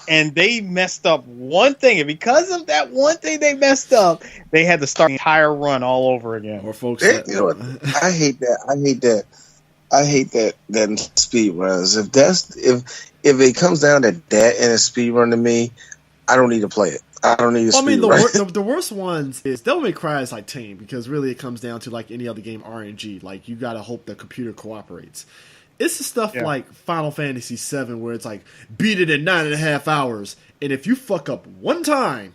B: and they messed up one thing, and because of that one thing they messed up, they had to start the entire run all over again.
A: Or folks,
C: you know what? I hate that in speed runs. If it comes down to that in a speed run to me, I don't need to play it. I don't need to speed run.
A: The worst ones is Devil May Cry is like tame because really it comes down to like any other game RNG. Like you gotta hope the computer cooperates. It's the stuff like Final Fantasy VII where it's like beat it in 9.5 hours, and if you fuck up one time,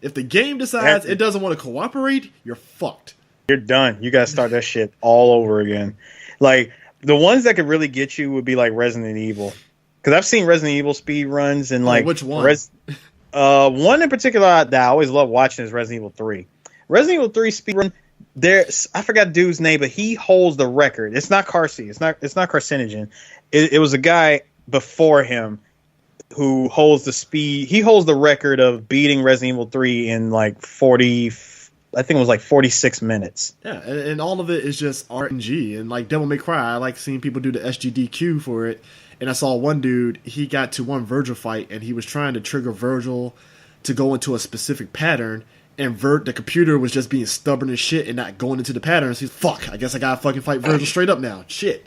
A: if the game decides it doesn't want to cooperate, you're fucked.
B: You're done. You gotta start that shit all over again. Like the ones that could really get you would be like Resident Evil, because I've seen Resident Evil speed runs and like
A: which one?
B: One in particular that I always love watching is Resident Evil 3. Resident Evil 3 speed run. I forgot the dude's name, but he holds the record. It's not Carcy. It's not Carcinogen. It was a guy before him. who holds the speed. He holds the record of beating Resident Evil 3 in like 40. I think it was like 46 minutes.
A: Yeah, and all of it is just RNG. And like Devil May Cry, I like seeing people do the SGDQ for it. And I saw one dude, he got to one Virgil fight, and he was trying to trigger Virgil to go into a specific pattern. And the computer was just being stubborn as shit and not going into the patterns. He's fuck. I guess I gotta fucking fight Virgil straight up now. Shit.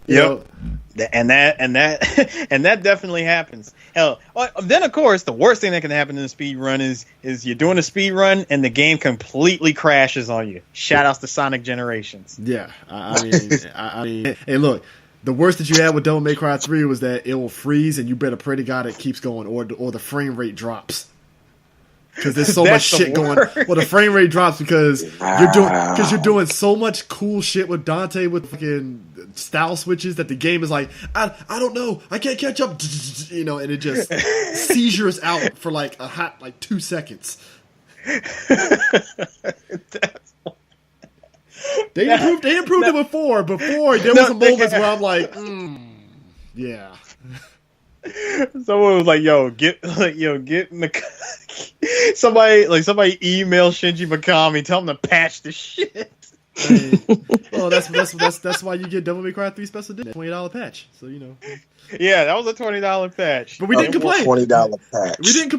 B: Yep. And that definitely happens. Hell, then of course the worst thing that can happen in a speed run is you're doing a speed run and the game completely crashes on you. Shout outs to Sonic Generations.
A: Yeah, I mean, hey, look. The worst that you had with Devil May Cry 3 was that it will freeze and you better pray to God it keeps going, or the frame rate drops. Because there's so much shit going. Well, the frame rate drops because you're doing so much cool shit with Dante with fucking style switches that the game is like, I don't know, I can't catch up, you know, and it just seizures out for like a hot 2 seconds. They improved it before. Before there was a moments where I'm like, yeah.
B: Someone was like, get somebody email Shinji Mikami, tell him to patch the shit.
A: Well, that's why you get Devil May Cry 3 Special Edition, $20 patch. So you know.
B: Yeah, that was a $20 patch.
A: But we didn't complain.
C: $20 patch.
A: We didn't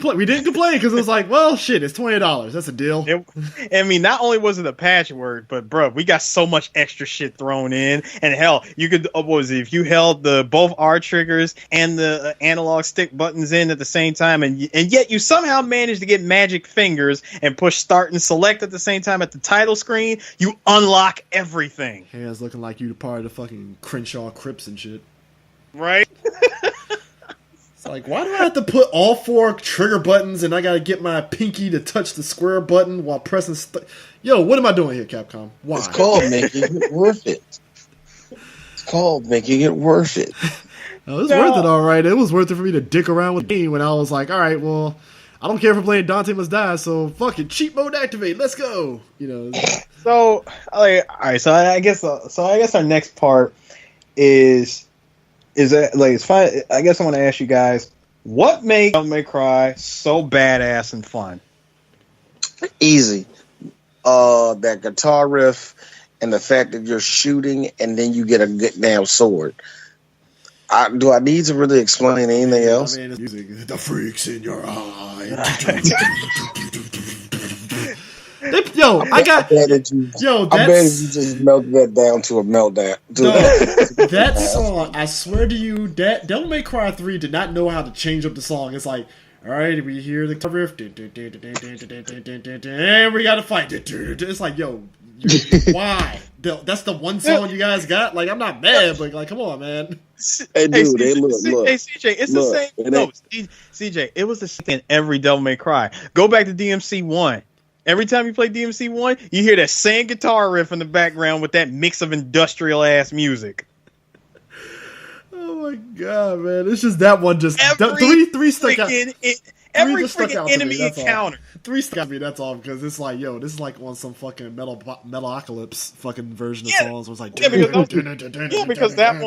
A: complain because it was like, well, shit, it's $20. That's a deal.
B: I mean, not only was it a patch word, but bro, we got so much extra shit thrown in. And hell, you could if you held both R triggers and the analog stick buttons in at the same time, and yet you somehow managed to get magic fingers and push start and select at the same time at the title screen, you unlock everything.
A: Hands looking like you part of the fucking Crenshaw Crips and shit.
B: Right?
A: It's like, why do I have to put all 4 trigger buttons and I gotta get my pinky to touch the square button while pressing Yo, what am I doing here, Capcom? Why?
C: It's called making it worth it. It's called making it worth it.
A: No, it was worth it, all right. It was worth it for me to dick around with the game when I was like, all right, well, I don't care if I'm playing Dante Must Die, so fuck it, cheat mode activate, let's go. You know.
B: So, all right. So I guess our next part is that like it's fine. I guess I want to ask you guys, what makes Devil May Cry so badass and fun?
C: Easy. That guitar riff and the fact that you're shooting and then you get a good damn sword. Do I need to really explain anything else?
A: I mean, it's music. The freaks in your eye. I bet if you just melt that down to a meltdown. That song, I swear to you, that Devil May Cry 3 did not know how to change up the song. It's like, all right, we hear the riff, and we got to fight. It's like, yo, why? That's the one song you guys got? Like, I'm not mad, but like, come on, man.
C: Hey, dude, look.
B: Hey, CJ, it's the same. No, CJ, it was the same in every Devil May Cry. Go back to DMC 1. Every time you play DMC 1, you hear that same guitar riff in the background with that mix of industrial ass music.
A: Oh my god, man! It's just that one. Just three stuck out.
B: Every freaking enemy encounter.
A: 3 stuck out me. That's all because it's like, yo, this is like on some fucking Metalocalypse fucking version of songs. Where it's like,
B: because that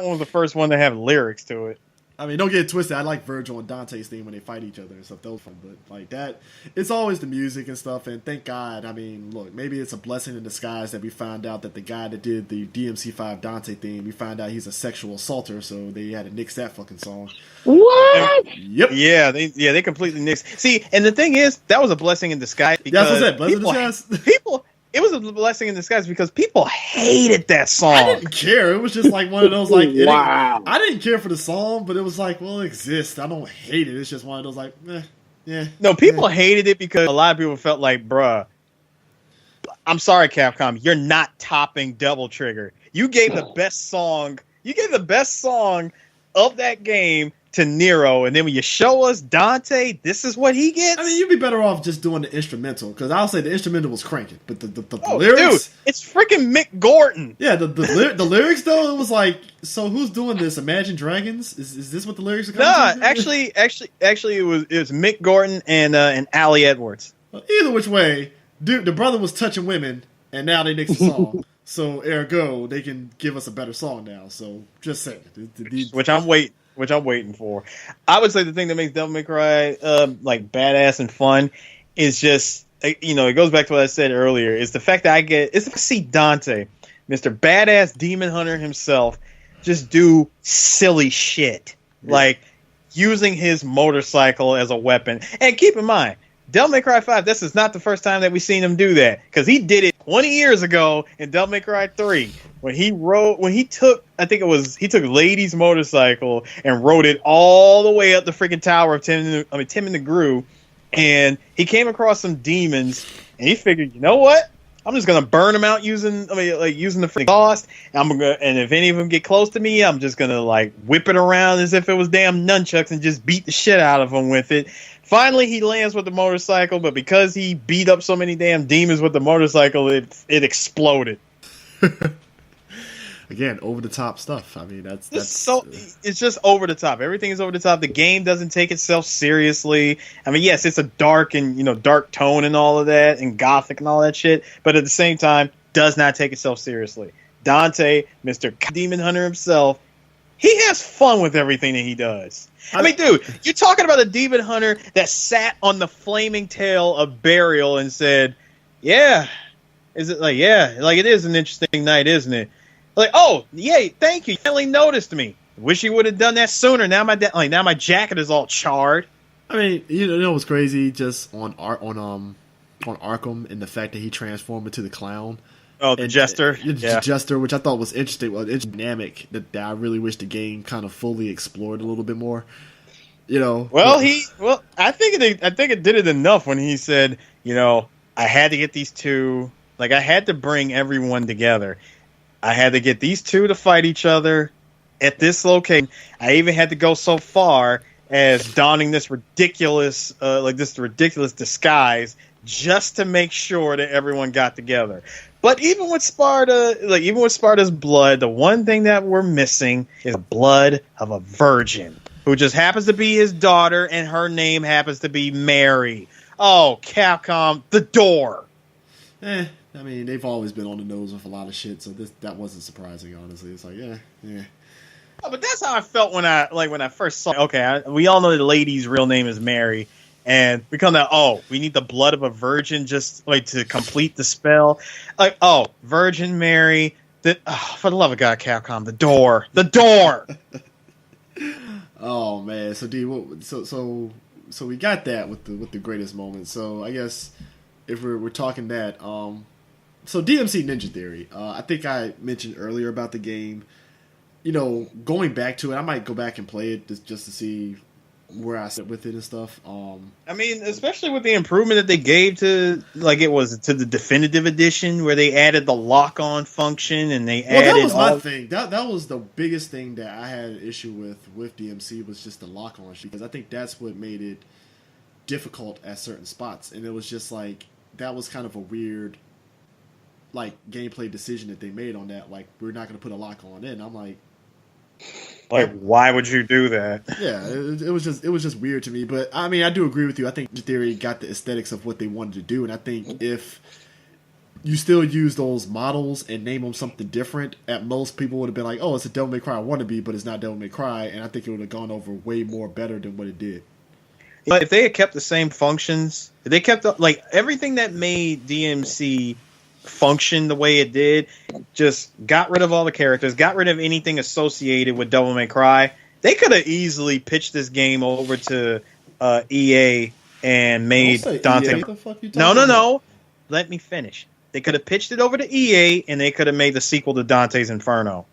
B: one was the first one to have lyrics to it.
A: I mean, don't get it twisted. I like Virgil and Dante's theme when they fight each other and stuff. Those fun, but like that, it's always the music and stuff. And thank God. I mean, look, maybe it's a blessing in disguise that we found out that the guy that did the DMC5 Dante theme, we found out he's a sexual assaulter, so they had to nix that fucking song.
C: What?
A: Yep.
B: Yeah, they completely nixed. See, and the thing is, that was a blessing in disguise.
A: That's what's that. Blessing in disguise.
B: It was a blessing in disguise because people hated that song.
A: I didn't care. It was just like one of those like,
C: wow.
A: I didn't care for the song, but it was like, well, it exists. I don't hate it. It's just one of those like, yeah.
B: No, people hated it because a lot of people felt like, bruh, I'm sorry, Capcom, you're not topping Double Trigger. You gave the best song of that game to Nero, and then when you show us Dante, this is what he gets.
A: I mean, you'd be better off just doing the instrumental, because I'll say the instrumental was cranking, but the lyrics,
B: dude, it's freaking Mick Gordon.
A: Yeah, the lyrics though, it was like, so who's doing this? Imagine Dragons? Is this what the lyrics are coming to?
B: Actually, it was Mick Gordon and Ali Edwards.
A: Well, either which way, dude, the brother was touching women, and now they nixed the song. So ergo, they can give us a better song now. So just saying,
B: Which I'm waiting which I'm waiting for. I would say the thing that makes Devil May Cry like badass and fun is just, you know, it goes back to what I said earlier. Is the fact that I see Dante, Mr. Badass Demon Hunter himself, just do silly shit, like using his motorcycle as a weapon. And keep in mind, Devil May Cry 5, this is not the first time that we've seen him do that, because he did it 20 years ago in Devil May Cry 3 when he took Lady's motorcycle and rode it all the way up the freaking tower of Tim and the Gru, and he came across some demons and he figured, you know what? I'm just gonna burn them out using the freaking exhaust. And if any of them get close to me, I'm just gonna like whip it around as if it was damn nunchucks and just beat the shit out of them with it. Finally, he lands with the motorcycle, but because he beat up so many damn demons with the motorcycle, it exploded.
A: Again, over the top stuff. I mean, that's
B: it's just over the top. Everything is over the top. The game doesn't take itself seriously. I mean, yes, it's a dark tone and all of that, and gothic and all that shit, but at the same time, does not take itself seriously. Dante, Mr. Demon Hunter himself, he has fun with everything that he does. I mean, dude, you're talking about a demon hunter that sat on the flaming tail of Burial and said, "Yeah, is it like it is an interesting night, isn't it?" Like, oh, yay, thank you. You finally noticed me. Wish you would have done that sooner. Now my jacket is all charred.
A: I mean, you know what's crazy? Just on Arkham and the fact that he transformed into the clown.
B: Oh, the Jester.
A: Jester, which I thought was interesting. Well, it's dynamic that I really wish the game kind of fully explored a little bit more. You know.
B: Well, I think it did it enough when he said, you know, I had to get these two. Like, I had to bring everyone together. I had to get these two to fight each other at this location. I even had to go so far as donning this ridiculous disguise just to make sure that everyone got together. But even with Sparta's blood, the one thing that we're missing is the blood of a virgin who just happens to be his daughter, and her name happens to be Mary. Oh, Capcom, the door.
A: I mean, they've always been on the nose with a lot of shit, so that wasn't surprising, honestly. It's like, yeah.
B: Oh, but that's how I felt when I first saw. Okay, we all know the lady's real name is Mary, and we come down. Oh, we need the blood of a virgin just like to complete the spell. Like, oh, Virgin Mary. For the love of God, Capcom, the door.
A: Oh man, so D, so we got that with the greatest moment. So I guess if we're talking that, so DMC Ninja Theory, I think I mentioned earlier about the game. You know, going back to it, I might go back and play it just to see where I sit with it and stuff.
B: I mean, especially with the improvement that they gave to the definitive edition, where they added the lock-on function and they added.
A: That was my thing. That was the biggest thing that I had an issue with DMC was just the lock-on, because I think that's what made it difficult at certain spots, and it was just like that was kind of a weird like gameplay decision that they made on that. Like, we're not going to put a lock-on in. I'm like,
B: why would you do that?
A: Yeah, it was just weird to me. But I mean, I do agree with you. I think the theory got the aesthetics of what they wanted to do, and I think if you still use those models and name them something different, at most people would have been like, "Oh, it's a Devil May Cry wannabe," but it's not Devil May Cry, and I think it would have gone over way more better than what it did.
B: But if they had kept the same functions, if they kept like everything that made DMC function the way it did, just got rid of all the characters, got rid of anything associated with Devil May Cry, they could have easily pitched this game over to EA and made Dante. No. Let me finish. They could have pitched it over to EA and they could have made the sequel to Dante's Inferno.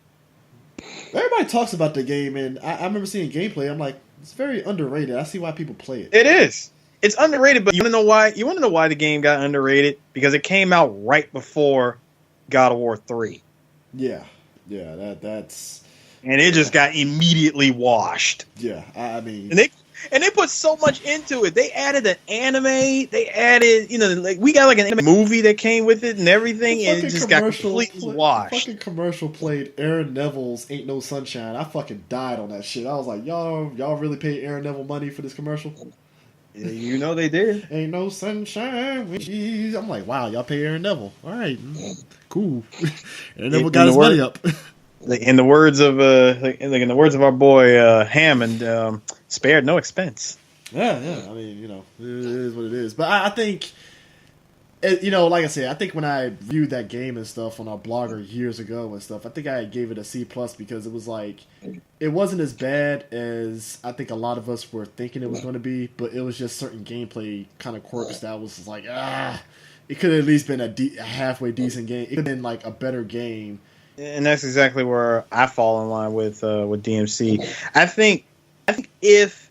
A: Everybody talks about the game, and I remember seeing gameplay. I'm like, it's very underrated. I see why people play it.
B: It is. It's underrated, but you want to know why? You want to know why the game got underrated? Because it came out right before God of War 3.
A: Yeah, that's...
B: And it just got immediately washed.
A: Yeah, I mean...
B: And they put so much into it. They added an anime. They added, we got like an anime movie that came with it and everything, and it just got completely washed.
A: The fucking commercial played Aaron Neville's "Ain't No Sunshine." I fucking died on that shit. I was like, y'all really paid Aaron Neville money for this commercial?
B: You know they did.
A: Ain't no sunshine. I'm like, wow, y'all pay Aaron Neville. All right, cool. Aaron Neville got his money up.
B: In the words of in the words of our boy Hammond, spared no expense.
A: Yeah. I mean, it is what it is. But I think, like I said, I think when I viewed that game and stuff on our blogger years ago and stuff, I think I gave it a C+ because it was like, it wasn't as bad as I think a lot of us were thinking it was going to be, but it was just certain gameplay kind of quirks that was just like, it could have at least been a halfway decent game. It could have been like a better game.
B: And that's exactly where I fall in line with DMC. I think if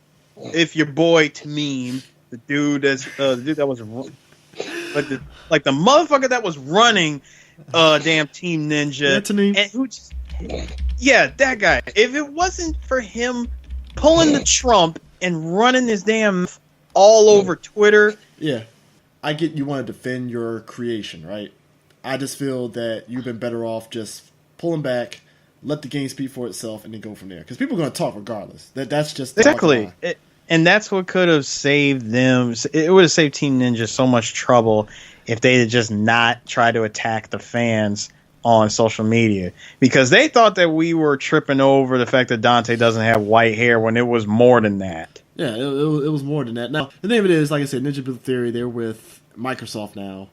B: your boy Tamim, the dude that was like the motherfucker that was running damn Team Ninja, that guy. If it wasn't for him pulling the Trump and running his damn all over Twitter,
A: I get you want to defend your creation, right? I just feel that you've been better off just pulling back, let the game speak for itself, and then go from there. Because people are going to talk regardless. That's just
B: exactly. And that's what could have saved them. It would have saved Team Ninja so much trouble if they had just not tried to attack the fans on social media. Because they thought that we were tripping over the fact that Dante doesn't have white hair when it was more than that.
A: Yeah, it was more than that. Now, the name of it is, like I said, Ninja Build Theory. They're with Microsoft now.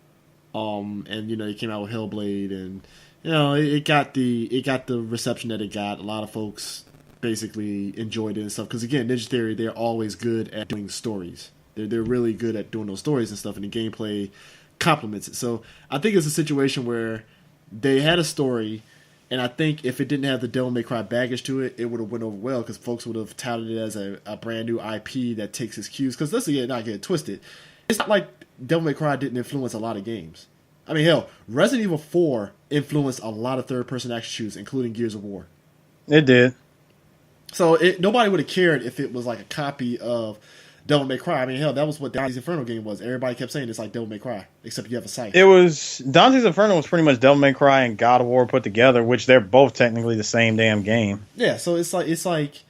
A: And, they came out with Hellblade, and, it got the reception that it got. A lot of folks basically enjoyed it and stuff. Because, again, Ninja Theory, they're always good at doing stories. They're really good at doing those stories and stuff, and the gameplay complements it. So I think it's a situation where they had a story, and I think if it didn't have the Devil May Cry baggage to it, it would have went over well because folks would have touted it as a brand new IP that takes its cues. Because let's not get it twisted. It's not like Devil May Cry didn't influence a lot of games. I mean, hell, Resident Evil 4 influenced a lot of third-person action shooters, including Gears of War.
B: It did.
A: So nobody would have cared if it was like a copy of Devil May Cry. I mean, hell, that was what Dante's Inferno game was. Everybody kept saying it's like Devil May Cry, except you have a sight.
B: It was Dante's Inferno was pretty much Devil May Cry and God of War put together, which they're both technically the same damn game.
A: Yeah, so it's like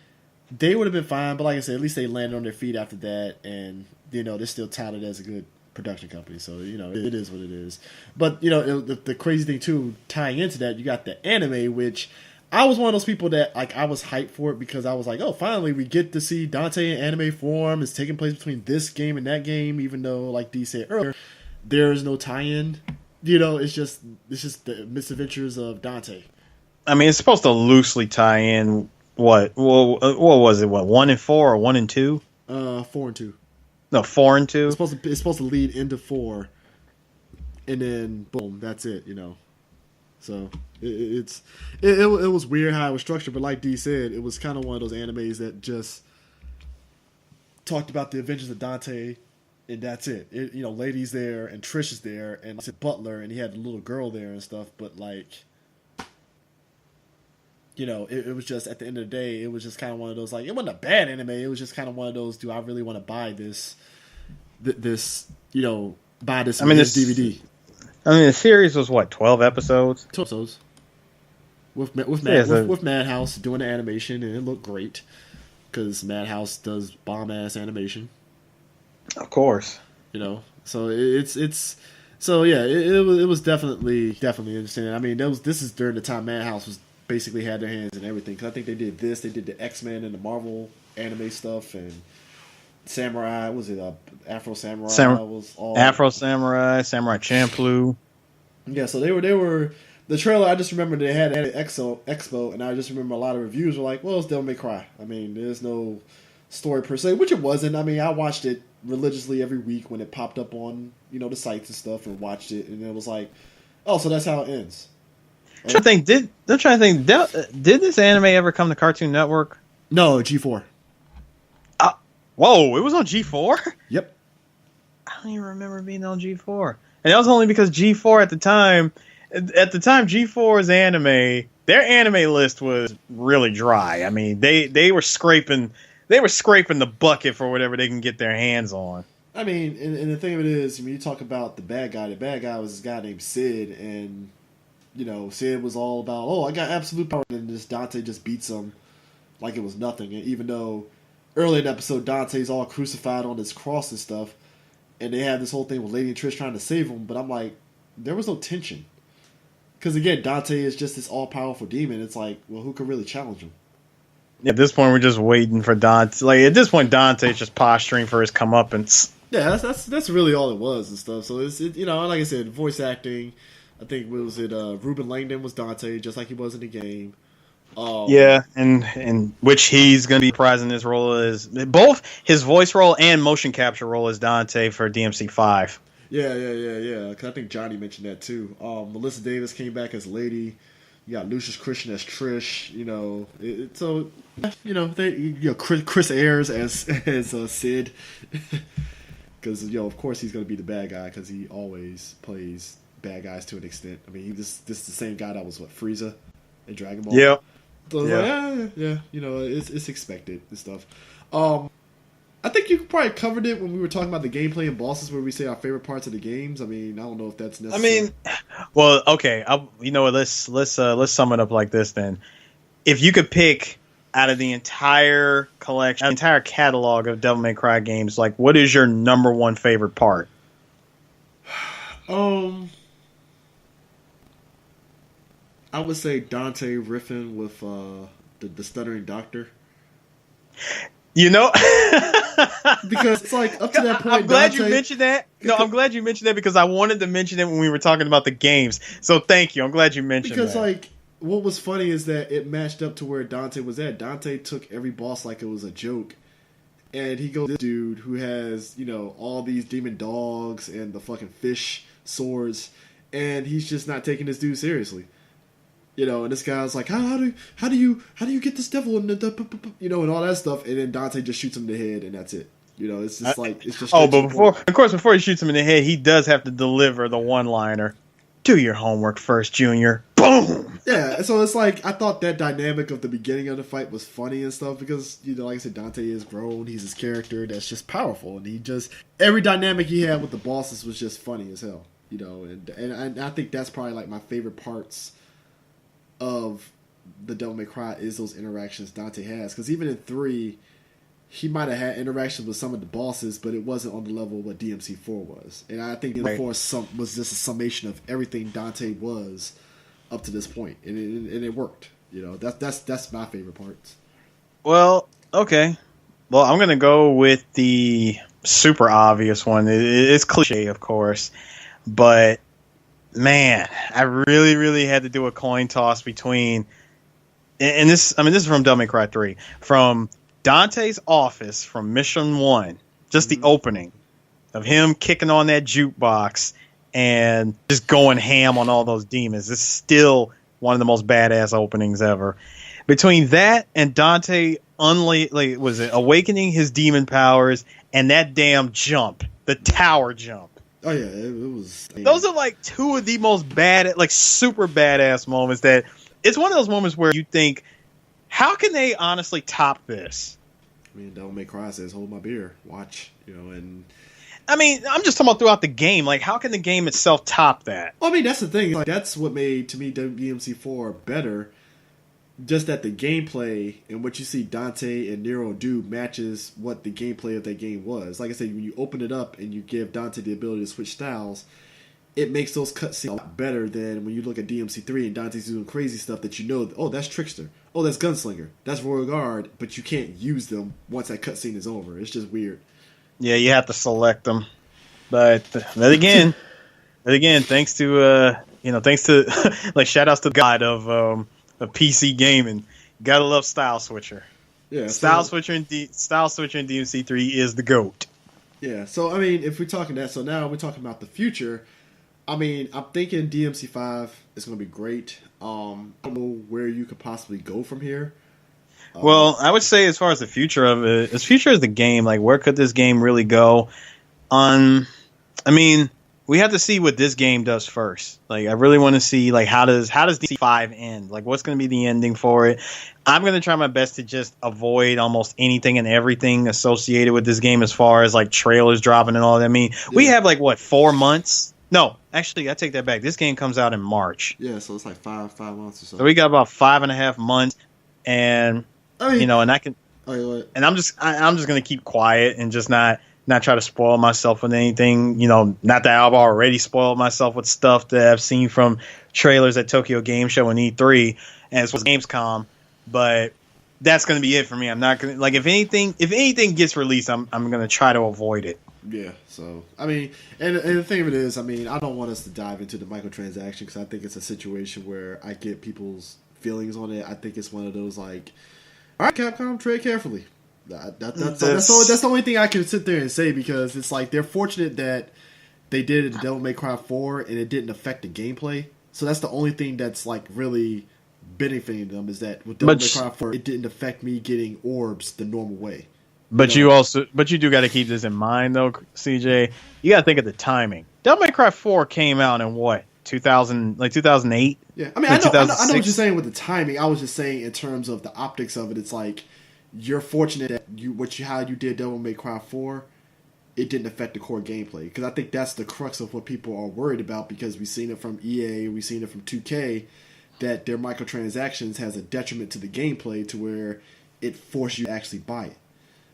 A: they would have been fine, but like I said, at least they landed on their feet after that, and they're still touted as a good production company. So it is what it is. But the crazy thing too, tying into that, you got the anime, which I was one of those people that like I was hyped for it because I was like, oh, finally we get to see Dante in anime form. It's taking place between this game and that game, even though, like Dee said earlier, there is no tie-in. It's just the misadventures of Dante.
B: I mean, it's supposed to loosely tie in what? Well, what was it? What, 1 and 4 or 1 and 2?
A: 4 and 2.
B: No, 4 and 2.
A: It's supposed to lead into 4, and then boom, that's it. So it was weird how it was structured, but like Dee said, it was kind of one of those animes that just talked about the adventures of Dante, and that's it. Lady's there and Trish is there, and it's a butler, and he had a little girl there and stuff. But like, it was just at the end of the day, it was just kind of one of those like it wasn't a bad anime. It was just kind of one of those. Do I really want to buy this? Buy this DVD.
B: I mean, the series was what, 12 episodes?
A: 12 episodes. With Madhouse doing the animation, and it looked great because Madhouse does bomb ass animation.
B: Of course,
A: So it was definitely interesting. I mean, this is during the time Madhouse was basically had their hands in everything. Because I think they did the X-Men and the Marvel anime stuff, and Samurai, was it Afro Samurai? Was all
B: Afro Samurai, Samurai Champloo.
A: Yeah, so they were the trailer. I just remember they had an expo, and I just remember a lot of reviews were like, "Well, it's Devil May Cry." I mean, there's no story per se, which it wasn't. I mean, I watched it religiously every week when it popped up on the sites and stuff, and watched it, and it was like, "Oh, so that's how it ends."
B: Right? I'm trying to think. Did this anime ever come to Cartoon Network?
A: No, G4.
B: Whoa, it was on G4?
A: Yep.
B: I don't even remember being on G4. And that was only because G4 at the time, G4's anime, their anime list was really dry. I mean, they were scraping the bucket for whatever they can get their hands on.
A: I mean, and the thing of it is, when you talk about the bad guy was this guy named Sid, and Sid was all about, oh, I got absolute power, and this Dante just beats him like it was nothing. And even though early in the episode, Dante's all crucified on this cross and stuff, and they have this whole thing with Lady and Trish trying to save him, but I'm like, there was no tension. Because again, Dante is just this all-powerful demon. It's like, well, who could really challenge him?
B: At this point, we're just waiting for Dante. Like at this point, Dante's just posturing for his comeuppance.
A: Yeah, that's really all it was and stuff. So it's like I said, voice acting. I think Ruben Langdon was Dante, just like he was in the game.
B: Yeah, and which he's going to be reprising his role as both his voice role and motion capture role as Dante for DMC5.
A: Yeah. Because I think Johnny mentioned that too. Melissa Davis came back as Lady. You got Lucius Christian as Trish. Chris Ayers as Sid. Because of course he's going to be the bad guy because he always plays bad guys to an extent. I mean, this is the same guy that was Frieza in Dragon Ball.
B: Yeah.
A: So yeah. It's expected and stuff. I think you probably covered it when we were talking about the gameplay and bosses, where we say our favorite parts of the games. I mean, I don't know if that's necessary.
B: Well, okay. You know what? Let's sum it up like this then. If you could pick out of the entire collection, entire catalog of Devil May Cry games, like what is your number one favorite part?
A: I would say Dante riffing with the stuttering doctor. Because it's like up to that point.
B: I'm glad you mentioned that. No, I'm glad you mentioned that because I wanted to mention it when we were talking about the games. So thank you. I'm glad you mentioned that.
A: Because what was funny is that it matched up to where Dante was at. Dante took every boss like it was a joke. And he goes, this dude who has, all these demon dogs and the fucking fish swords, and he's just not taking this dude seriously. And this guy's like, how do you get this devil and and all that stuff, and then Dante just shoots him in the head, and that's it. It's just it's just.
B: But before he shoots him in the head, he does have to deliver the one-liner. Do your homework first, Junior. Boom.
A: Yeah, so it's like I thought that dynamic of the beginning of the fight was funny and stuff because like I said, Dante is grown. He's his character that's just powerful, and every dynamic he had with the bosses was just funny as hell. And I think that's probably like my favorite parts of the Devil May Cry is those interactions Dante has, because even in 3 he might have had interactions with some of the bosses, but it wasn't on the level of what DMC4 was. And I think DMC4 was just a summation of everything Dante was up to this point, and it worked. That's my favorite parts.
B: Well, okay. Well, I'm gonna go with the super obvious one. It's cliche, of course, but man, I really, really had to do a coin toss between, and this is from Devil May Cry 3, from Dante's office from Mission 1, just the opening of him kicking on that jukebox and just going ham on all those demons. It's still one of the most badass openings ever. Between that and Dante awakening his demon powers and that damn jump, the tower jump.
A: Oh yeah, it was.
B: Those are like two of the most super badass moments. That it's one of those moments where you think, how can they honestly top this?
A: I mean, Devil May Cry says, "Hold my beer, watch," and.
B: I mean, I'm just talking about throughout the game. Like, how can the game itself top that?
A: Well, I mean, that's the thing. Like, that's what made, to me, DMC4 better. Just that the gameplay and what you see Dante and Nero do matches what the gameplay of that game was. Like I said, when you open it up and you give Dante the ability to switch styles, it makes those cutscenes a lot better than when you look at DMC3 and Dante's doing crazy stuff that oh, that's Trickster. Oh, that's Gunslinger. That's Royal Guard. But you can't use them once that cutscene is over. It's just weird.
B: Yeah, you have to select them. But again, thanks to like shout outs to the god of PC gaming. Gotta love Style Switcher.
A: Yeah,
B: Style Switcher in DMC3 is the GOAT.
A: Yeah, so I mean, if we're talking that, so now we're talking about the future. I mean, I'm thinking DMC5 is going to be great. I don't know where you could possibly go from here.
B: Well, I would say as far as the future of it, as future as the game, like where could this game really go? I mean, we have to see what this game does first. Like, I really want to see like how does DMC5 end? Like, what's going to be the ending for it? I'm going to try my best to just avoid almost anything and everything associated with this game as far as like trailers dropping and all that. I mean, we have like 4 months. No, actually, I take that back. This game comes out in March.
A: Yeah, so it's like five months or so.
B: So we got about 5.5 months, and I mean, and I can, and I'm just gonna keep quiet and just not not try to spoil myself with anything. Not that I've already spoiled myself with stuff that I've seen from trailers at Tokyo Game Show and E3 and as well as Gamescom. But that's going to be it for me. I'm not going to if anything gets released, I'm going to try to avoid it.
A: Yeah, so, I mean, and the thing of it is, I mean, I don't want us to dive into the microtransaction because I think it's a situation where I get people's feelings on it. I think it's one of those, all right, Capcom, tread carefully. That's the only thing I can sit there and say because it's like they're fortunate that they did it in Devil May Cry 4 and it didn't affect the gameplay. So that's the only thing that's, really benefiting them is that with Devil May Cry 4, it didn't affect me getting orbs the normal way.
B: But you do got to keep this in mind, though, CJ. You got to think of the timing. Devil May Cry 4 came out in what, 2008?
A: Yeah, I mean, I know what you're saying with the timing. I was just saying in terms of the optics of it. It's like you're fortunate that how you did Devil May Cry 4, it didn't affect the core gameplay because I think that's the crux of what people are worried about because we've seen it from EA, we've seen it from 2K, that their microtransactions has a detriment to the gameplay to where it forces you to actually buy it.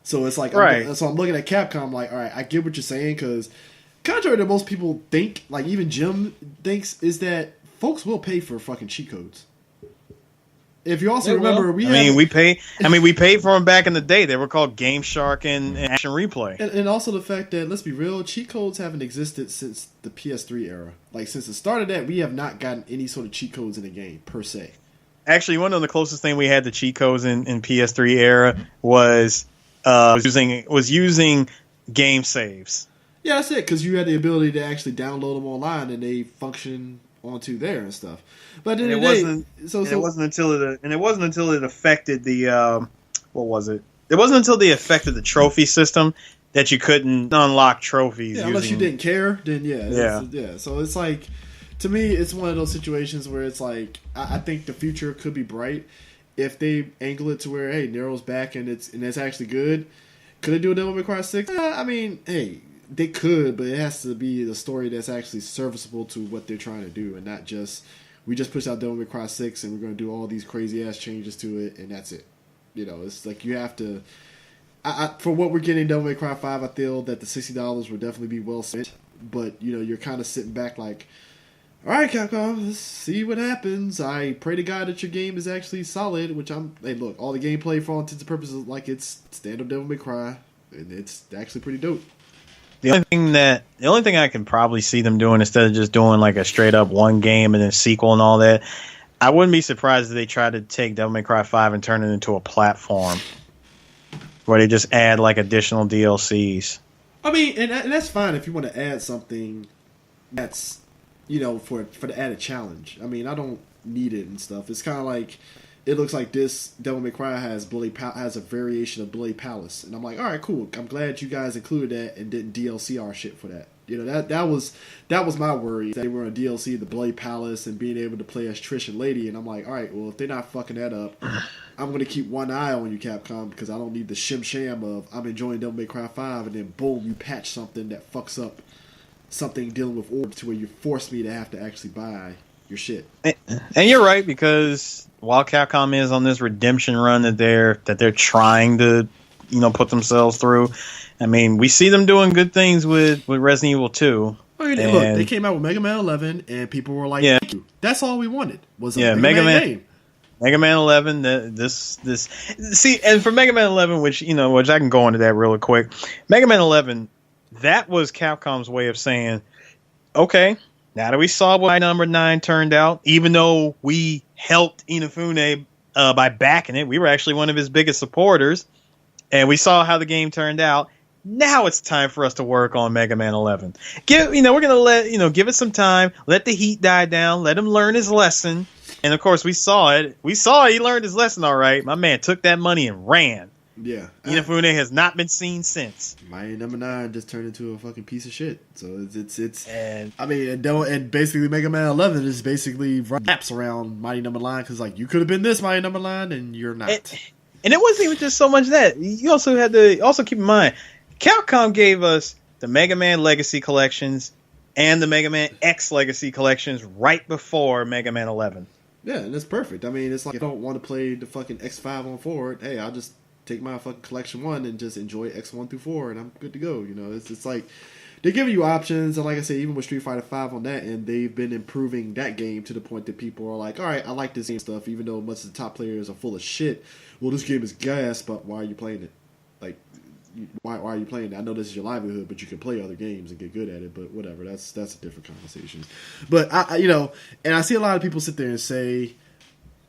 A: So it's like,
B: right.
A: I'm looking at Capcom like, all right, I get what you're saying because contrary to most people think, like even Jim thinks, is that folks will pay for fucking cheat codes. If you also remember, we paid for them back in the day. They were called Game Shark and Action Replay. And also the fact that, let's be real, cheat codes haven't existed since the PS3 era. Like, since the start of that, we have not gotten any sort of cheat codes in the game, per se.
B: Actually, one of the closest thing we had to cheat codes in PS3 era was using game saves.
A: Yeah, that's it, because you had the ability to actually download them online and they function onto there and stuff. But it wasn't until it affected the what was it? It wasn't until they affected the trophy system that you couldn't unlock trophies. Yeah, unless you didn't care, then yeah. So it's like, to me, it's one of those situations where it's like I think the future could be bright if they angle it to where, hey, Nero's back and it's actually good. Could they do a Devil May Cry 6? I mean, hey, they could, but it has to be the story that's actually serviceable to what they're trying to do, and not just we just push out Devil May Cry 6 and we're going to do all these crazy ass changes to it and that's it. It's like you have to. For what we're getting Devil May Cry 5, I feel that the $60 would definitely be well spent. But you're kind of sitting back like, all right, Capcom, let's see what happens. I pray to God that your game is actually solid. Hey, look, all the gameplay for all intents and purposes, like it's stand-up Devil May Cry, and it's actually pretty dope.
B: The only thing I can probably see them doing instead of just doing like a straight up one game and then sequel and all that, I wouldn't be surprised if they tried to take Devil May Cry 5 and turn it into a platform where they just add like additional DLCs.
A: I mean, and that's fine if you want to add something that's, for the added challenge. I mean, I don't need it and stuff. It's kind of like, it looks like this Devil May Cry has a variation of Bloody Palace, and I'm like, all right, cool. I'm glad you guys included that and didn't DLC our shit for that. That was my worry. They were on DLC the Bloody Palace and being able to play as Trish and Lady, and I'm like, all right, well, if they're not fucking that up, I'm gonna keep one eye on you, Capcom, because I don't need the shim of I'm enjoying Devil May Cry 5 and then boom, you patch something that fucks up something dealing with orbs to where you force me to have to actually buy your shit.
B: And you're right, because while Capcom is on this redemption run that they're trying to, put themselves through, I mean, we see them doing good things with Resident Evil 2.
A: I mean, look, they came out with Mega Man 11, and people were like, "Thank you." That's all we wanted was a Mega Man game.
B: Mega Man 11. See, and for Mega Man 11, which I can go into that really quick. Mega Man 11, that was Capcom's way of saying, okay, now that we saw what number 9 turned out, even though we helped Inafune by backing it, we were actually one of his biggest supporters, and we saw how the game turned out. Now it's time for us to work on Mega Man 11. We're gonna give it some time, let the heat die down, let him learn his lesson, and of course we saw it. We saw he learned his lesson all right. My man took that money and ran.
A: Yeah,
B: Inafune has not been seen since.
A: Mighty Number 9 just turned into a fucking piece of shit. So it's I mean, and basically Mega Man 11 is basically wraps around Mighty Number 9 because like you could have been this Mighty Number 9 and you're not.
B: And it wasn't even just so much that you also had to keep in mind. Capcom gave us the Mega Man Legacy Collections and the Mega Man X Legacy Collections right before Mega Man 11.
A: Yeah, and it's perfect. I mean, it's like, if I don't want to play the fucking X5 on forward, hey, I'll just take my fucking collection 1 and just enjoy X1 through 4, and I'm good to go. You know, it's like they're giving you options, and like I said, even with Street Fighter V on that end, they've been improving that game to the point that people are like, all right, I like this game stuff, even though most of the top players are full of shit. Well, this game is gas, but why are you playing it? Like, why are you playing it? I know this is your livelihood, but you can play other games and get good at it. But whatever, that's a different conversation. But I and I see a lot of people sit there and say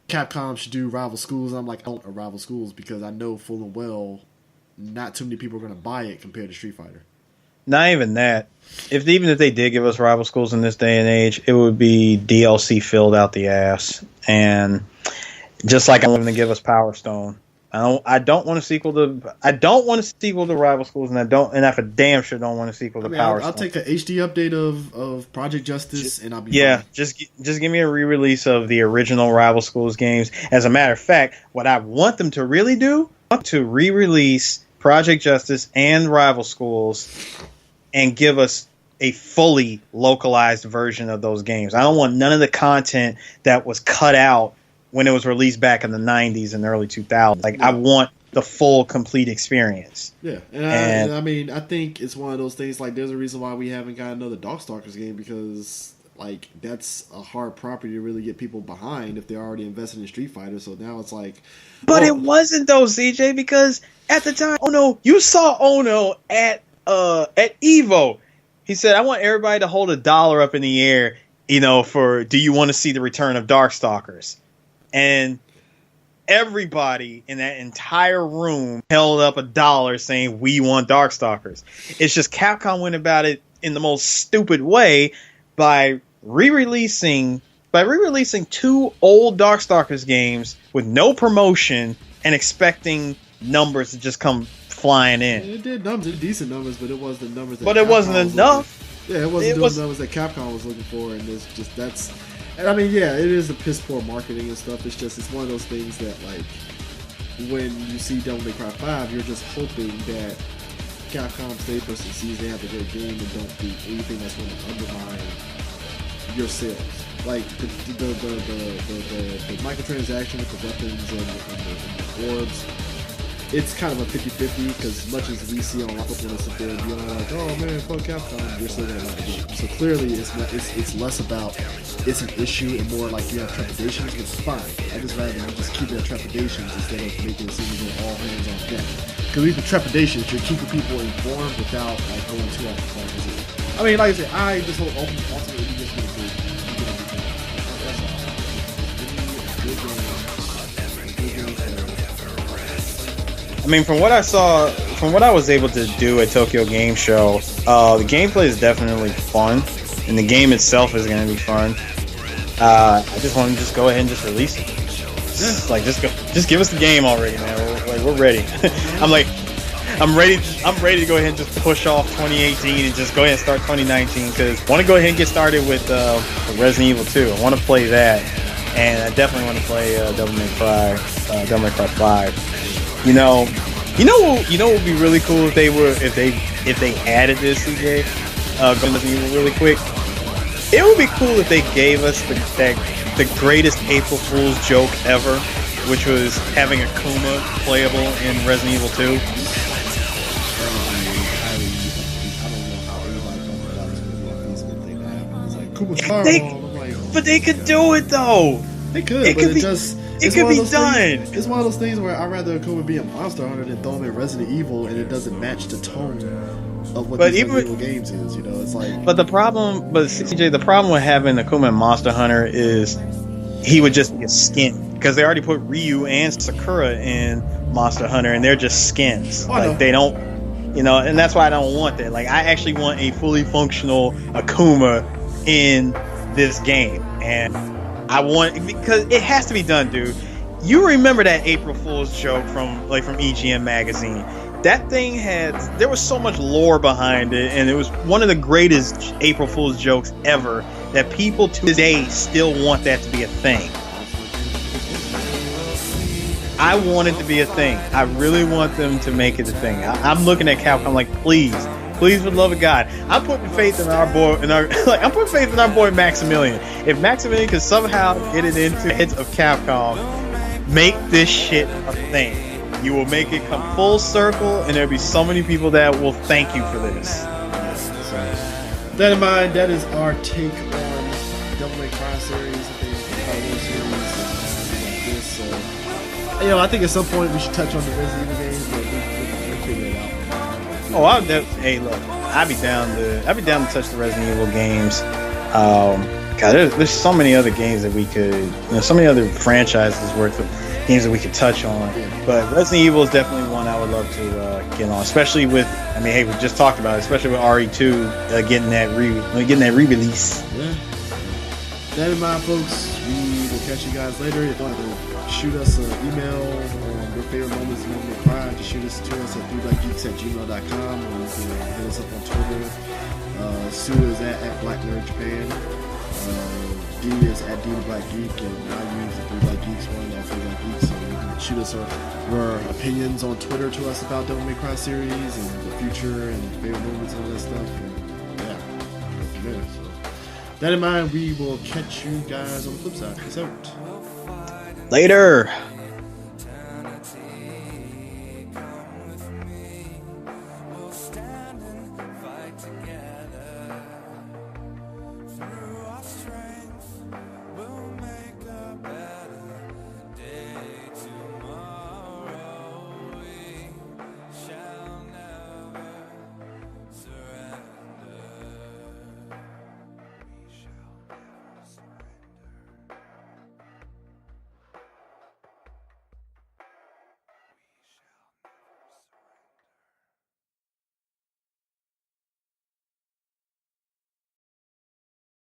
A: Capcom should do rival schools. I'm like, I don't rival schools because I know full and well not too many people are going to buy it compared to Street Fighter.
B: Not even that. Even if they did give us rival schools in this day and age, it would be DLC filled out the ass, and just like I'm going to give us Power Stone. I don't want a sequel to Rival Schools, and I for damn sure don't want a sequel to Power Stone.
A: I'll take an HD update of Project Justice, and I'll be
B: fine. Just give me a re-release of the original Rival Schools games. As a matter of fact, what I want them to really do, to re-release Project Justice and Rival Schools, and give us a fully localized version of those games. I don't want none of the content that was cut out when it was released back in the 90s and early 2000s. Like, I want the full, complete experience.
A: Yeah, and I mean, I think it's one of those things, like, there's a reason why we haven't got another Darkstalkers game, because, like, that's a hard property to really get people behind if they're already invested in Street Fighter, so now it's like...
B: But it wasn't, though, CJ, because at the time, you saw Ono at EVO. He said, I want everybody to hold $1 up in the air, for, do you want to see the return of Darkstalkers? And everybody in that entire room held up $1 saying, we want Darkstalkers. It's just Capcom went about it in the most stupid way by re-releasing 2 old Darkstalkers games with no promotion and expecting numbers to just come flying in.
A: It did decent numbers, but it wasn't the numbers that
B: it wasn't enough.
A: It wasn't those numbers that Capcom was looking for, and it's just I mean, yeah, it is a piss poor marketing and stuff. It's one of those things that, like, when you see Devil May Cry 5, you're just hoping that Capcom stays person sees they have a great game and don't do anything that's going to undermine your sales. Like the microtransaction with the weapons and the orbs. It's kind of a 50-50, because as much as we see on a lot of people that sit there and be like, oh man, fuck Capcom, you're still gonna like the game. So clearly it's less about it's an issue and more like you have trepidations, which is fine. I just rather you just keep your trepidations instead of making it seem as though all hands on deck. Because with the trepidations, you're keeping people informed without like going too off the phone. I mean, like I said, I just hope ultimately you just get a good
B: I mean, from what I saw, from what I was able to do at Tokyo Game Show, the gameplay is definitely fun, and the game itself is going to be fun. I just want to go ahead and just release it. Just give us the game already, man. We're ready. I'm ready to go ahead and just push off 2018 and just go ahead and start 2019, because I want to go ahead and get started with Resident Evil 2. I want to play that, and I definitely want to play Devil May Cry 5. You know what would be really cool if they added this, CJ. Going to really quick. It would be cool if they gave us the greatest April Fool's joke ever, which was having Akuma playable in Resident Evil 2. But they could do it though.
A: They could,
B: it could be done.
A: It's one of those things where I'd rather Akuma be a Monster Hunter than throw him in Resident Evil, and it doesn't match the tone of what these Resident Evil games is. It's like.
B: But CJ, the problem with having Akuma in Monster Hunter is he would just be a skin, because they already put Ryu and Sakura in Monster Hunter, and they're just skins. They don't, and that's why I don't want that. Like, I actually want a fully functional Akuma in this game, and I want, because it has to be done, dude. You remember that April Fool's joke from EGM magazine? That thing there was so much lore behind it, and it was one of the greatest April Fool's jokes ever, that people to this day still want that to be a thing. I want it to be a thing. I really want them to make it a thing. I'm looking at Capcom like, please, for the love of God. I'm putting faith in our boy, I'm putting faith in our boy Maximilian. If Maximilian could somehow get it into the heads of Capcom, make this shit a thing. you will make it come full circle, and there'll be so many people that will thank you for this.
A: So, that in mind, that is our take on Devil May Cry series. I think like this. So, I think at some point we should touch on the Resident Evil games, but we'll figure it out.
B: Oh, hey, look, I'd be down to touch the Resident Evil games. God, there's so many other games that we could, so many other franchises worth of games that we could touch on.
A: Yeah.
B: But Resident Evil is definitely one I would love to get on, especially with, we just talked about it, especially with RE2 getting that re-release.
A: Yeah. That in mind, folks, we will catch you guys later. If you want to shoot us an email on your favorite moments in Devil May Cry, just shoot us to us at 3BGPodcast@gmail.com, or you can hit us up on Twitter. Sue is at Black Nerd Japan. D is at D the Black Geek, and I use the 3 Black Geeks one at 3 Black Geeks. So you can shoot us your opinions on Twitter to us about Devil May Cry series and the future and favorite moments and all that stuff. And yeah, so that in mind, we will catch you guys on the flip side. Peace out.
B: Later.